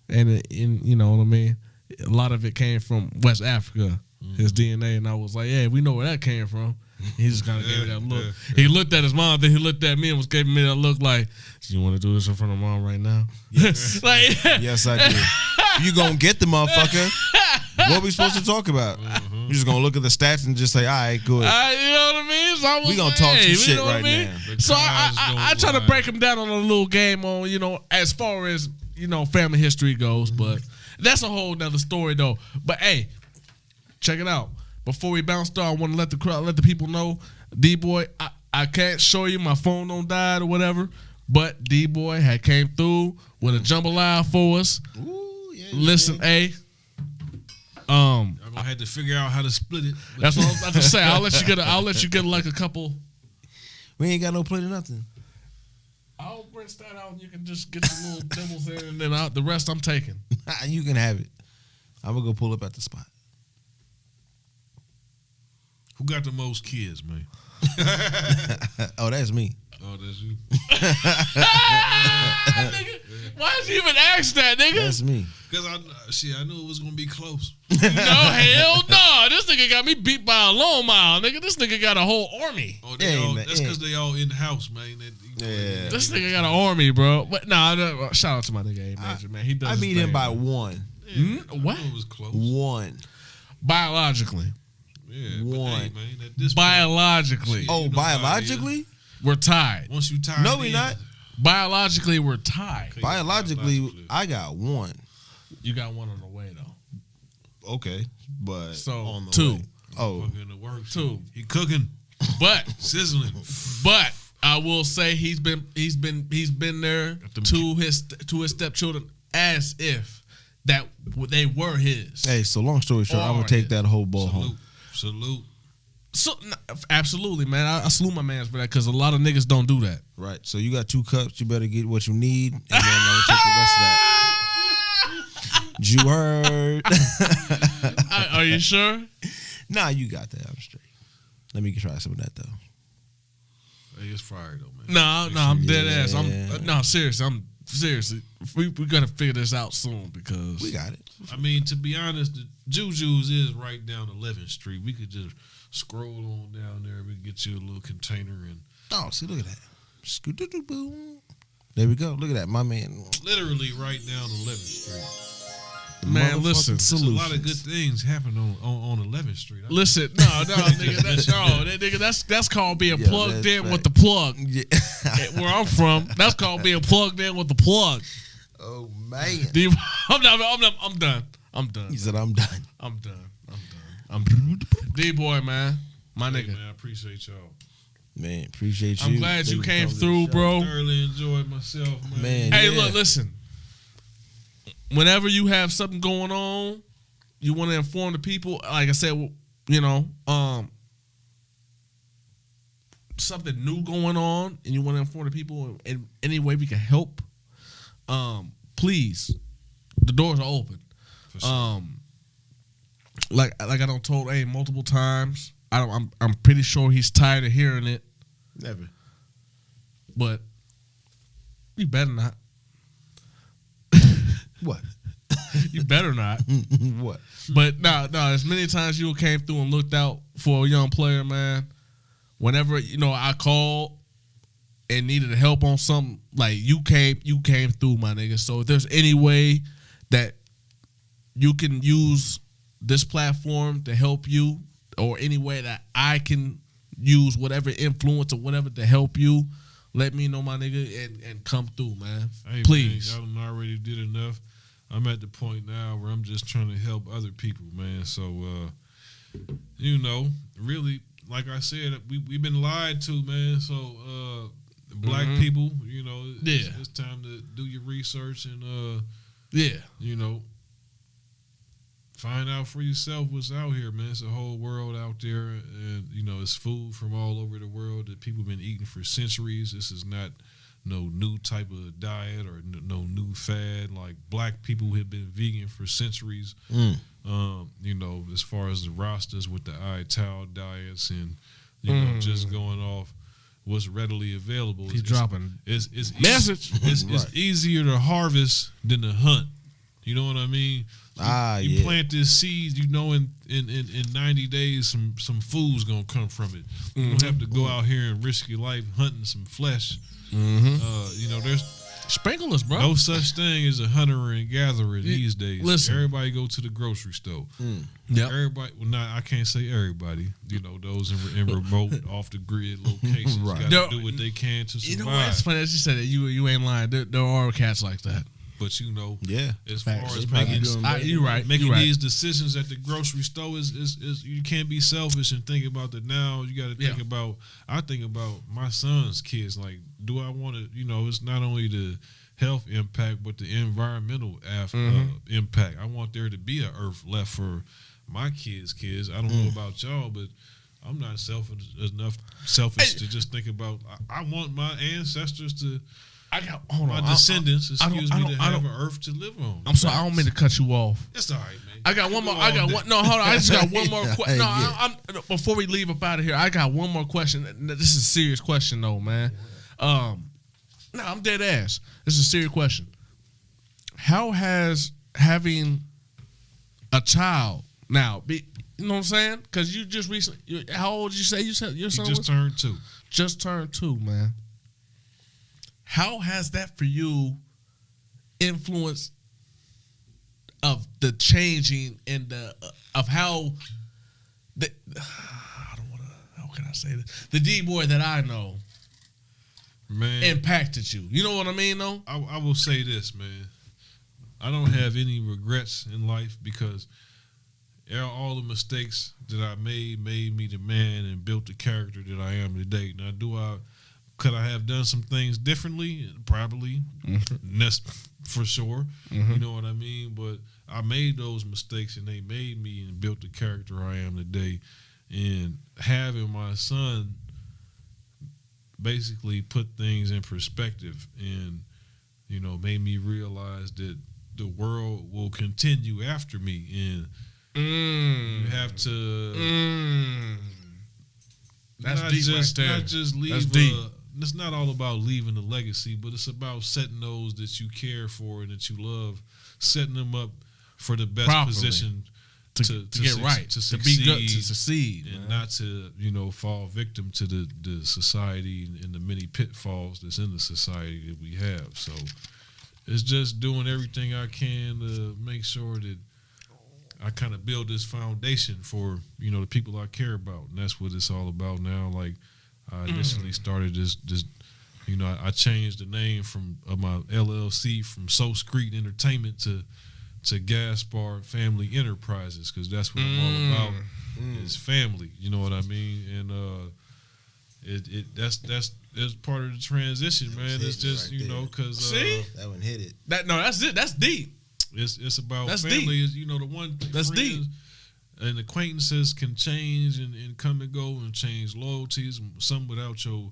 And you know what I mean? A lot of it came from West Africa, his DNA, and I was like, yeah, we know where that came from. He just kind of gave me that look. He looked at his mom, then he looked at me and was giving me that look like, you want to do this in front of mom right now? Yes. Like, yes, I do. You gonna get the motherfucker. What we supposed to talk about? You just gonna look at the stats and just say, all right, good. You know what I mean? So I was we gonna like, talk hey, some shit right mean? now. So I try to break him down on a little game on, you know, as far as, you know, family history goes, but that's a whole nother story though. But hey, check it out. Before we bounce down, I want to let the people know, D-Boy, I can't show you, my phone don't die or whatever, but D-Boy had came through with a jambalaya for us. Ooh, yeah, Listen, yeah. I'm gonna have to figure out how to split it. That's what I was about to say. I'll let you get like a couple. We ain't got no plate or nothing. I'll rinse that out and you can just get the little nibbles in, and then the rest I'm taking. You can have it. I'm gonna go pull up at the spot. Who got the most kids, man? Oh, that's me. Oh, that's you. Nigga, why did you even ask that, nigga? That's me. Because I knew it was gonna be close. No, hell no. This nigga got me beat by a long mile, nigga. This nigga got a whole army. Oh, Yeah, that's because they all in the house, man. Yeah. This nigga got an army, bro. But no, shout out to my nigga A Major, man. He does. I his beat thing, him by man. one. What? It was close. One. Biologically. Yeah, One. But hey, man, at this Biologically. Shit. Oh, You know how it biologically? We're tied. point, once you tied No, we not. Biologically, we're tied. Okay. Biologically, I got one. You got one on the way, though. Okay, but So, on the two. way. Oh, Fucking the works. Two. He cooking, But sizzling. I will say he's been there to his stepchildren as if that they were his. hey. So long story short, I'm Or gonna take his. that whole ball home. Salute. So absolutely, man. I salute my man for that because a lot of niggas don't do that. Right. So you got 2 cups. You better get what you need, and then I'm gonna take the rest of that. You heard? Are you sure? Nah, you got that. I'm straight. Let me try some of that though. Hey, it's fire though, man. No, I'm dead ass. Yeah. Seriously. We gotta figure this out soon because We got it. I mean, to be honest, the JuJu's is right down 11th Street. We could just scroll on down there. We could get you a little container and Oh, see, look at that. Scoot-doo-doo-boom. There we go. Look at that, my man. literally right down 11th Street. man, listen. There's a lot of good things happen on 11th Street. Listen, no, nigga, that's called being Yeah, plugged that's in right. with the plug. Yeah. Where I'm from, that's called being plugged in with the plug. Oh man. I'm done. He said, I'm done. I'm done. D-Boy, man. My Hey, nigga. man, I appreciate y'all. Man, appreciate you. I'm glad you Thank came for coming to through, the show. bro. Thoroughly enjoyed myself, man. Man, Hey, yeah. look, listen. Whenever you have something going on, you want to inform the people. Like I said, you know, something new going on, and you want to inform the people in any way we can help. Please, the doors are open. For sure. Like I done told A multiple times. I'm pretty sure he's tired of hearing it, Never. but you better not. What? You better not. What? But no, as many times you came through and looked out for a young player, man. Whenever, you know, I called and needed help on something, like you came through, my nigga. So if there's any way that you can use this platform to help you, or any way that I can use whatever influence or whatever to help you, let me know, my nigga, and come through, man. Hey, Please. man, y'all done already did enough. I'm at the point now where I'm just trying to help other people, man. So, you know, really, like I said, we've been lied to, man. So, black people, you know, it's time to do your research and, you know, find out for yourself what's out here, man. It's a whole world out there, and, you know, it's food from all over the world that people have been eating for centuries. This is not no new type of diet or no new fad. Like, black people have been vegan for centuries. You know, as far as the rosters with the ITAL diets and you know just going off what's readily available. He's dropping it's message. It's easier to harvest than to hunt. You know what I mean? You plant this seed, you know, in 90 days, some food's gonna come from it. You don't have to go out here and risk your life hunting some flesh. You know, there's sprinkle us, bro. no such thing as a hunter and gatherer these days. Listen. Everybody go to the grocery store. Yep. Everybody, well, I can't say everybody. You know, those in remote, off the grid locations got to do what they can to survive. You know what? It's funny that you said that. You ain't lying. There are cats like that. But you know, as Facts. far as making these decisions at the grocery store is you can't be selfish and think about the now. You got to think about. I think about my son's kids. Like, do I want to? You know, it's not only the health impact, but the environmental impact. I want there to be an earth left for my kids. I don't know about y'all, but I'm not selfish enough to just think about. I want my ancestors to. My descendants, to have an earth to live on. I'm sorry, I don't mean to cut you off. That's all right, man. I got one more. No, hold on. I just got one more question. No, before we leave up out of here, I got one more question. This is a serious question, though, man. No, I'm dead ass. This is a serious question. How has having a child now? You know what I'm saying? Because you just recently. How old did you say your son was? Turned 2. Just turned 2, man. How has that for you influenced of the changing and of how the I don't want to, how can I say this? The D-boy that I know, man, impacted you. You know what I mean, though? I will say this, man. I don't have any regrets in life because all the mistakes that I made me the man and built the character that I am today. Now, could I have done some things differently? Probably. That's for sure. You know what I mean? But I made those mistakes and they made me and built the character I am today. And having my son basically put things in perspective and, you know, made me realize that the world will continue after me. And you have to... That's deep right there. Not just leave That's deep. It's not all about leaving a legacy, but it's about setting those that you care for and that you love, setting them up for the best position to get right, to succeed, be good, to succeed, and not to, you know, fall victim to the society and the many pitfalls that's in the society that we have. So it's just doing everything I can to make sure that I kind of build this foundation for, you know, the people I care about, and that's what it's all about now. Like, I initially started this, you know, I changed the name of my LLC from So Screet Entertainment to Gaspard Family Enterprises, because that's what I'm all about. Is family, you know what I mean? And that's part of the transition, man. It's just right, you know, because that one hit it. That's it. That's deep. It's about that's family. Deep. Is, you know, the one that's deep. And acquaintances can change and come and go and change loyalties. Some without your,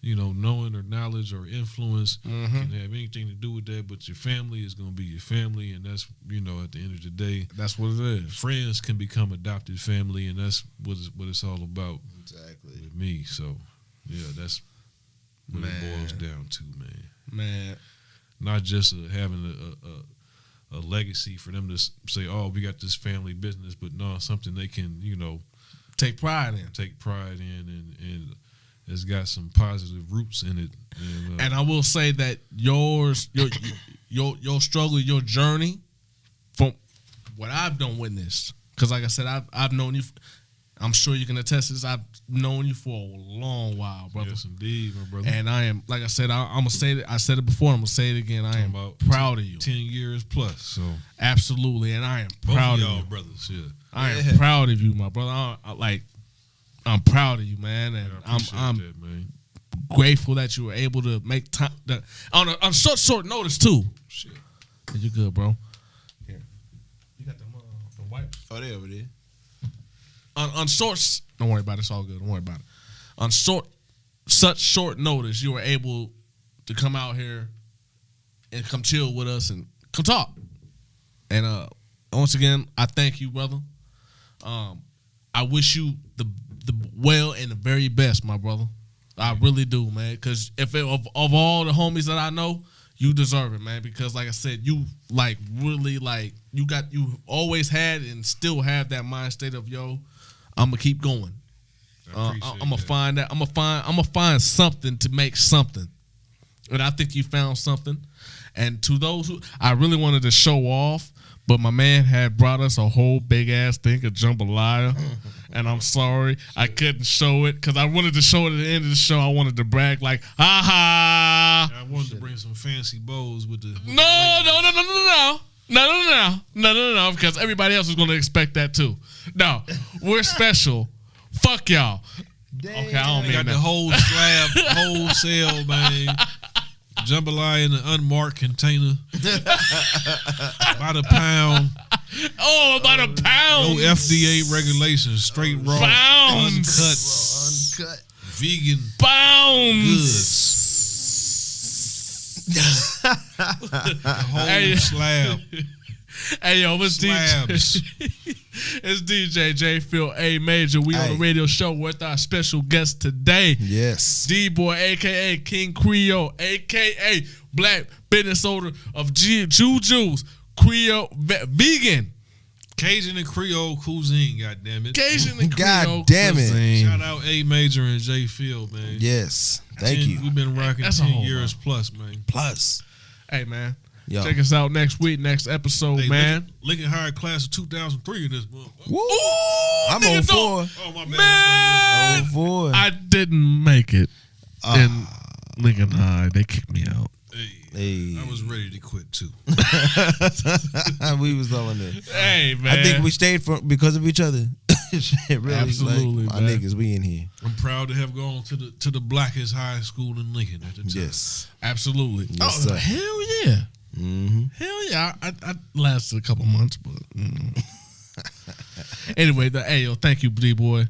you know, knowing or knowledge or influence can have anything to do with that. But your family is going to be your family, and that's, you know, at the end of the day, that's what it is. Friends can become adopted family, and that's what it's all about. Exactly. With me, so yeah, that's what it boils down to, man. Man, not just having a legacy for them to say, oh, we got this family business, but no, something they can, you know, take pride in, and it's got some positive roots in it. And I will say that your struggle, your journey, from what I've done witnessed, because like I said, I've known you. I'm sure you can attest to this. I've known you for a long while, brother. Yes, indeed, my brother. And I am, like I said, I'm gonna say it. I said it before. I'm gonna say it again. I am proud of you. 10 years plus, so absolutely, and I am proud of you, brothers. Yeah, I am proud of you, my brother. I'm proud of you, man, and I'm that, man. Grateful that you were able to make time on short notice too. Shit, you good, bro? Here, you got the wipes. Oh, they over there. On short, don't worry about it. It's all good. Don't worry about it. On such short notice, you were able to come out here and come chill with us and come talk. And once again, I thank you, brother. I wish you the well and the very best, my brother. I really do, man. Because of all the homies that I know, you deserve it, man. Because like I said, you like really like you always had and still have that mind state of I'm gonna keep going. I'm gonna find that. I'm gonna find something to make something, and I think you found something. And to those who I really wanted to show off, but my man had brought us a whole big ass thing of jambalaya, and I'm sorry I couldn't show it because I wanted to show it at the end of the show. I wanted to brag like, ha ha. I wanted to bring some fancy bowls with the. No, because everybody else is going to expect that too. No, we're special. Fuck y'all. Damn. Okay, I don't mean got that. the whole slab, wholesale, man. Jambalaya in an unmarked container. About a pound. Oh, about a pound. No FDA regulations. Straight raw. Pounds. Uncut. Vegan. Pounds. The whole slab. Hey, yo, it's Slabs. It's DJ J Phil A Major. We on the radio show with our special guest today. Yes. D-Boy, a.k.a. King Creole, a.k.a. Black Business Owner of JuJu's Creole Vegan. Cajun and Creole Cuisine, goddammit. Cajun and Creole God damn it. Cuisine. Shout out A Major and J Phil, man. Yes. Thank you. We've been rocking That's a 10 whole years plus, man. Plus. Hey, man. Yo. Check us out next week, next episode, Hey, man. Lincoln High class of 2003 in this month. Woo. Ooh, I'm nigga, on don't- 4. Oh, my Man. bad. Oh, boy. I didn't make it in Lincoln High. They kicked me out. Hey. I was ready to quit, too. We was all in there. Hey, man. I think we stayed because of each other. Shit, really. Absolutely, like, my man. niggas, we in here. I'm proud to have gone to the blackest high school in Lincoln at the time. Yes. Absolutely. Yes, sir. Hell yeah. Mm-hmm. Hell yeah. I lasted a couple months, but anyway, thank you, D-Boy.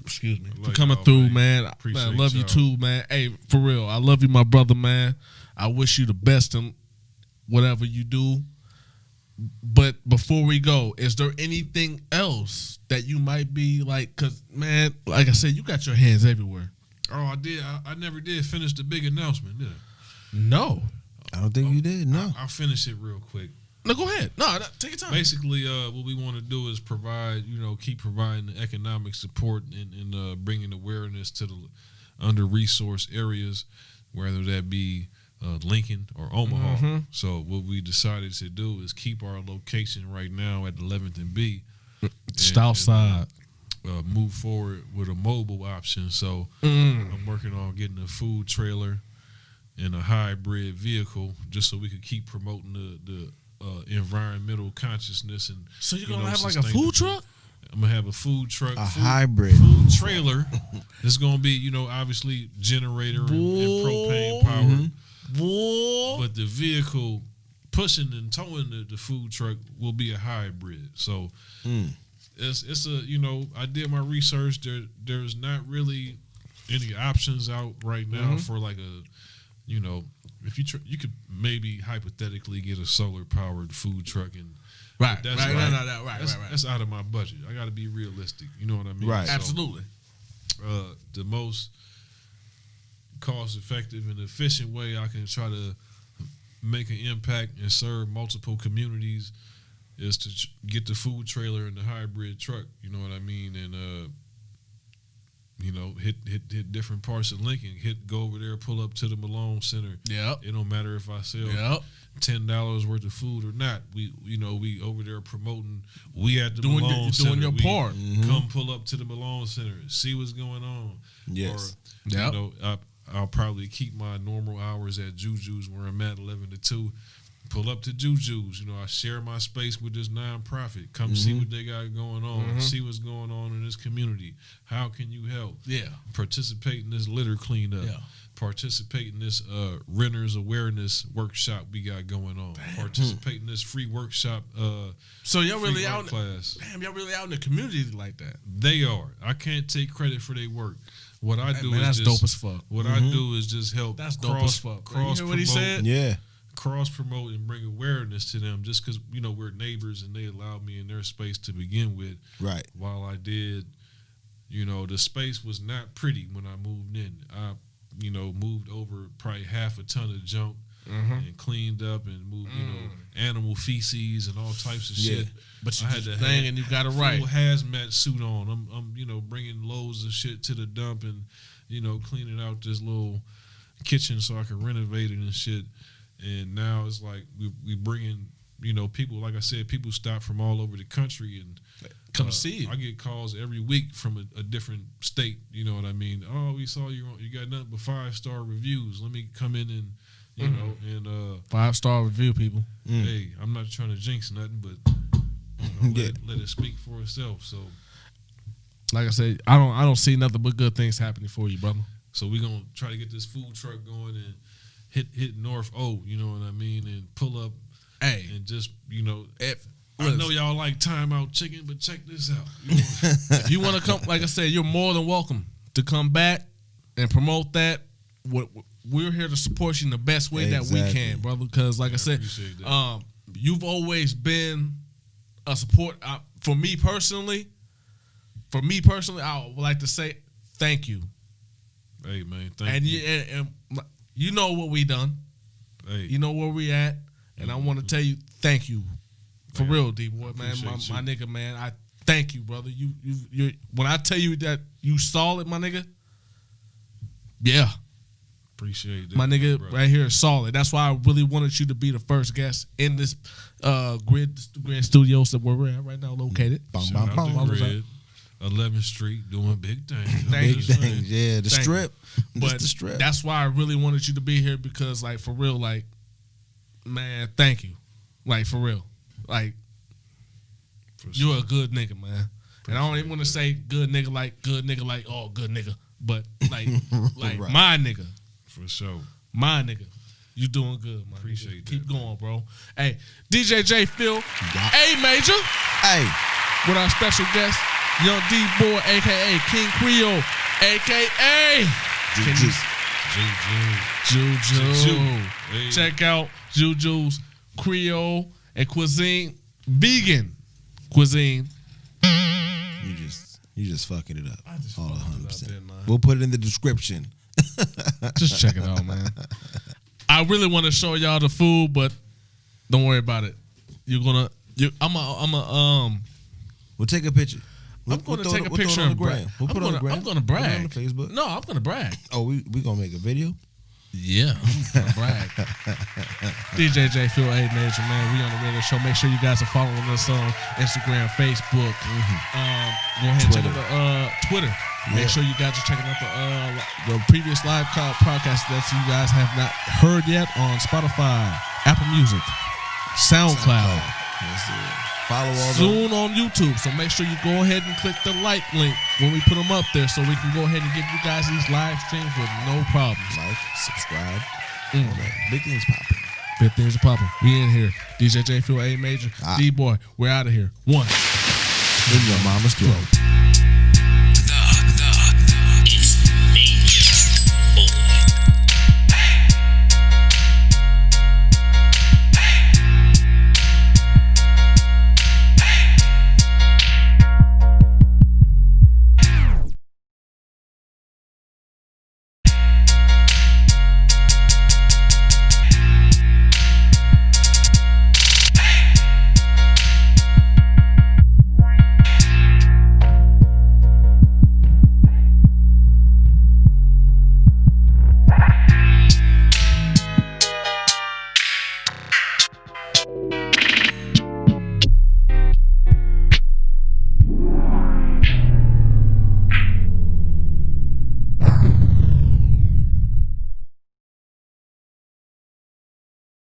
Excuse me. For coming through, man. Appreciate Man, I love you y'all. too, man. Hey, for real, I love you, my brother, man. I wish you the best in whatever you do. But before we go, is there anything else that you might be like? Because, man, like I said, you got your hands everywhere. Oh, I did. I never did finish the big announcement, did I? No. I don't think you did. No. I'll finish it real quick. No, go ahead. No, take your time. Basically, what we want to do is provide, keep providing the economic support and bringing awareness to the under-resourced areas, whether that be Lincoln or Omaha. Mm-hmm. So what we decided to do is keep our location right now at 11th and B. South side. Move forward with a mobile option. So I'm working on getting a food trailer and a hybrid vehicle just so we could keep promoting the environmental consciousness. And So you're going to have like a food truck? I'm going to have a food truck. Hybrid. Food trailer. It's going to be, obviously generator and propane powered. Boy. But the vehicle pushing and towing the food truck will be a hybrid. So it's a, I did my research. There's not really any options out right now for like a, if you could maybe hypothetically get a solar powered food truck and Right. That's out of my budget. I got to be realistic. You know what I mean? Right. So, Absolutely. the most cost effective and efficient way I can try to make an impact and serve multiple communities is to get the food trailer and the hybrid truck. You know what I mean? And hit different parts of Lincoln. Go over there, pull up to the Malone Center. Yep. It don't matter if I sell $10 worth of food or not. We over there promoting. We at the Malone Center. Doing your part. Come pull up to the Malone Center, see what's going on. Yes. Or I'll probably keep my normal hours at JuJu's where I'm at 11 to 2. Pull up to JuJu's. I share my space with this nonprofit. Come see what they got going on. See what's going on in this community. How can you help? Yeah. Participate in this litter cleanup. Yeah. Participate in this renters awareness workshop we got going on. Participate in this free workshop. So y'all really free art out class. Damn, y'all really out in the community like that. They are. I can't take credit for their work. What I do Man, is that's dope as fuck. What I do is just help. That's dope as fuck. You hear what he said? Yeah. cross promote and bring awareness to them just because, you know, we're neighbors and they allowed me in their space to begin with. Right. While I did, you know, the space was not pretty when I moved in. I, you know, moved over probably half a ton of junk and cleaned up and moved, you know, animal feces and all types of shit. But you I had just to thing and you got it right. Full hazmat suit on. I'm, you know, bringing loads of shit to the dump and, you know, cleaning out this little kitchen so I can renovate it and shit. And now it's like we bringing, you know, people, like I said, people stop from all over the country and come see you. I get calls every week from a different state. You know what I mean? Oh, we saw you got nothing but 5-star reviews. Let me come in and, you know, and 5-star review, people. Hey, I'm not trying to jinx nothing, but you know, let it speak for itself. So, like I said, I don't see nothing but good things happening for you, brother. So we're gonna try to get this food truck going and hit North O, you know what I mean, and pull up, and just, you know, I know y'all like timeout chicken, but check this out. If you want to come, like I said, you're more than welcome to come back and promote that. We're here to support you in the best way that we can, brother. Because, like I said, you've always been a support. For me personally, I would like to say thank you. Hey, man, thank you. And you know what we done. Hey. You know where we at. And I want to tell you thank you. For real, D-boy, man. My nigga, man. I thank you, brother. You when I tell you that you solid, my nigga, yeah. Appreciate that. My nigga right here is solid. That's why I really wanted you to be the first guest in this Grid Studios that we're at right now located. Shout out to Grid, 11th Street, doing big things. Big things, yeah. The strip. But the strip. That's why I really wanted you to be here because, like, for real, like, man, thank you. Like, for real. Like, you're a good nigga, man. And I don't even want to say good nigga like, oh, good nigga. But, like, right. My nigga. For sure. My nigga. You doing good, man. Appreciate that. Keep going, bro. Hey, DJ J Phil, A Major. Hey. With our special guest, Young D-Boy, a.k.a. King Creole, a.k.a. JuJu. Hey. Check out JuJu's Creole and Cuisine, vegan cuisine. You just fucking it up. I just all fucking 100%. it up, man. We'll put it in the description. Just check it out, man. I really want to show y'all the food, but don't worry about it. We'll take a picture. I'm going to take a picture and brag. We'll put it on the gram. I'm going to brag. Put it on the Facebook. No, I'm going to brag. Oh, we going to make a video? Yeah, I'm gonna brag. DJ J Phil A Major, man. We on the radio show. Make sure you guys are following us on Instagram, Facebook. Go ahead and check out the Twitter. Yeah. Make sure you guys are checking out the previous live podcast that you guys have not heard yet on Spotify, Apple Music, SoundCloud. That's it. Follow all soon on YouTube. So make sure you go ahead and click the like link when we put them up there so we can go ahead and give you guys these live streams with no problems. Like, subscribe. Big things popping. Big things are popping. We in here. DJ J Phil A Major. D-Boy. We're out of here. One. In your mama's throat.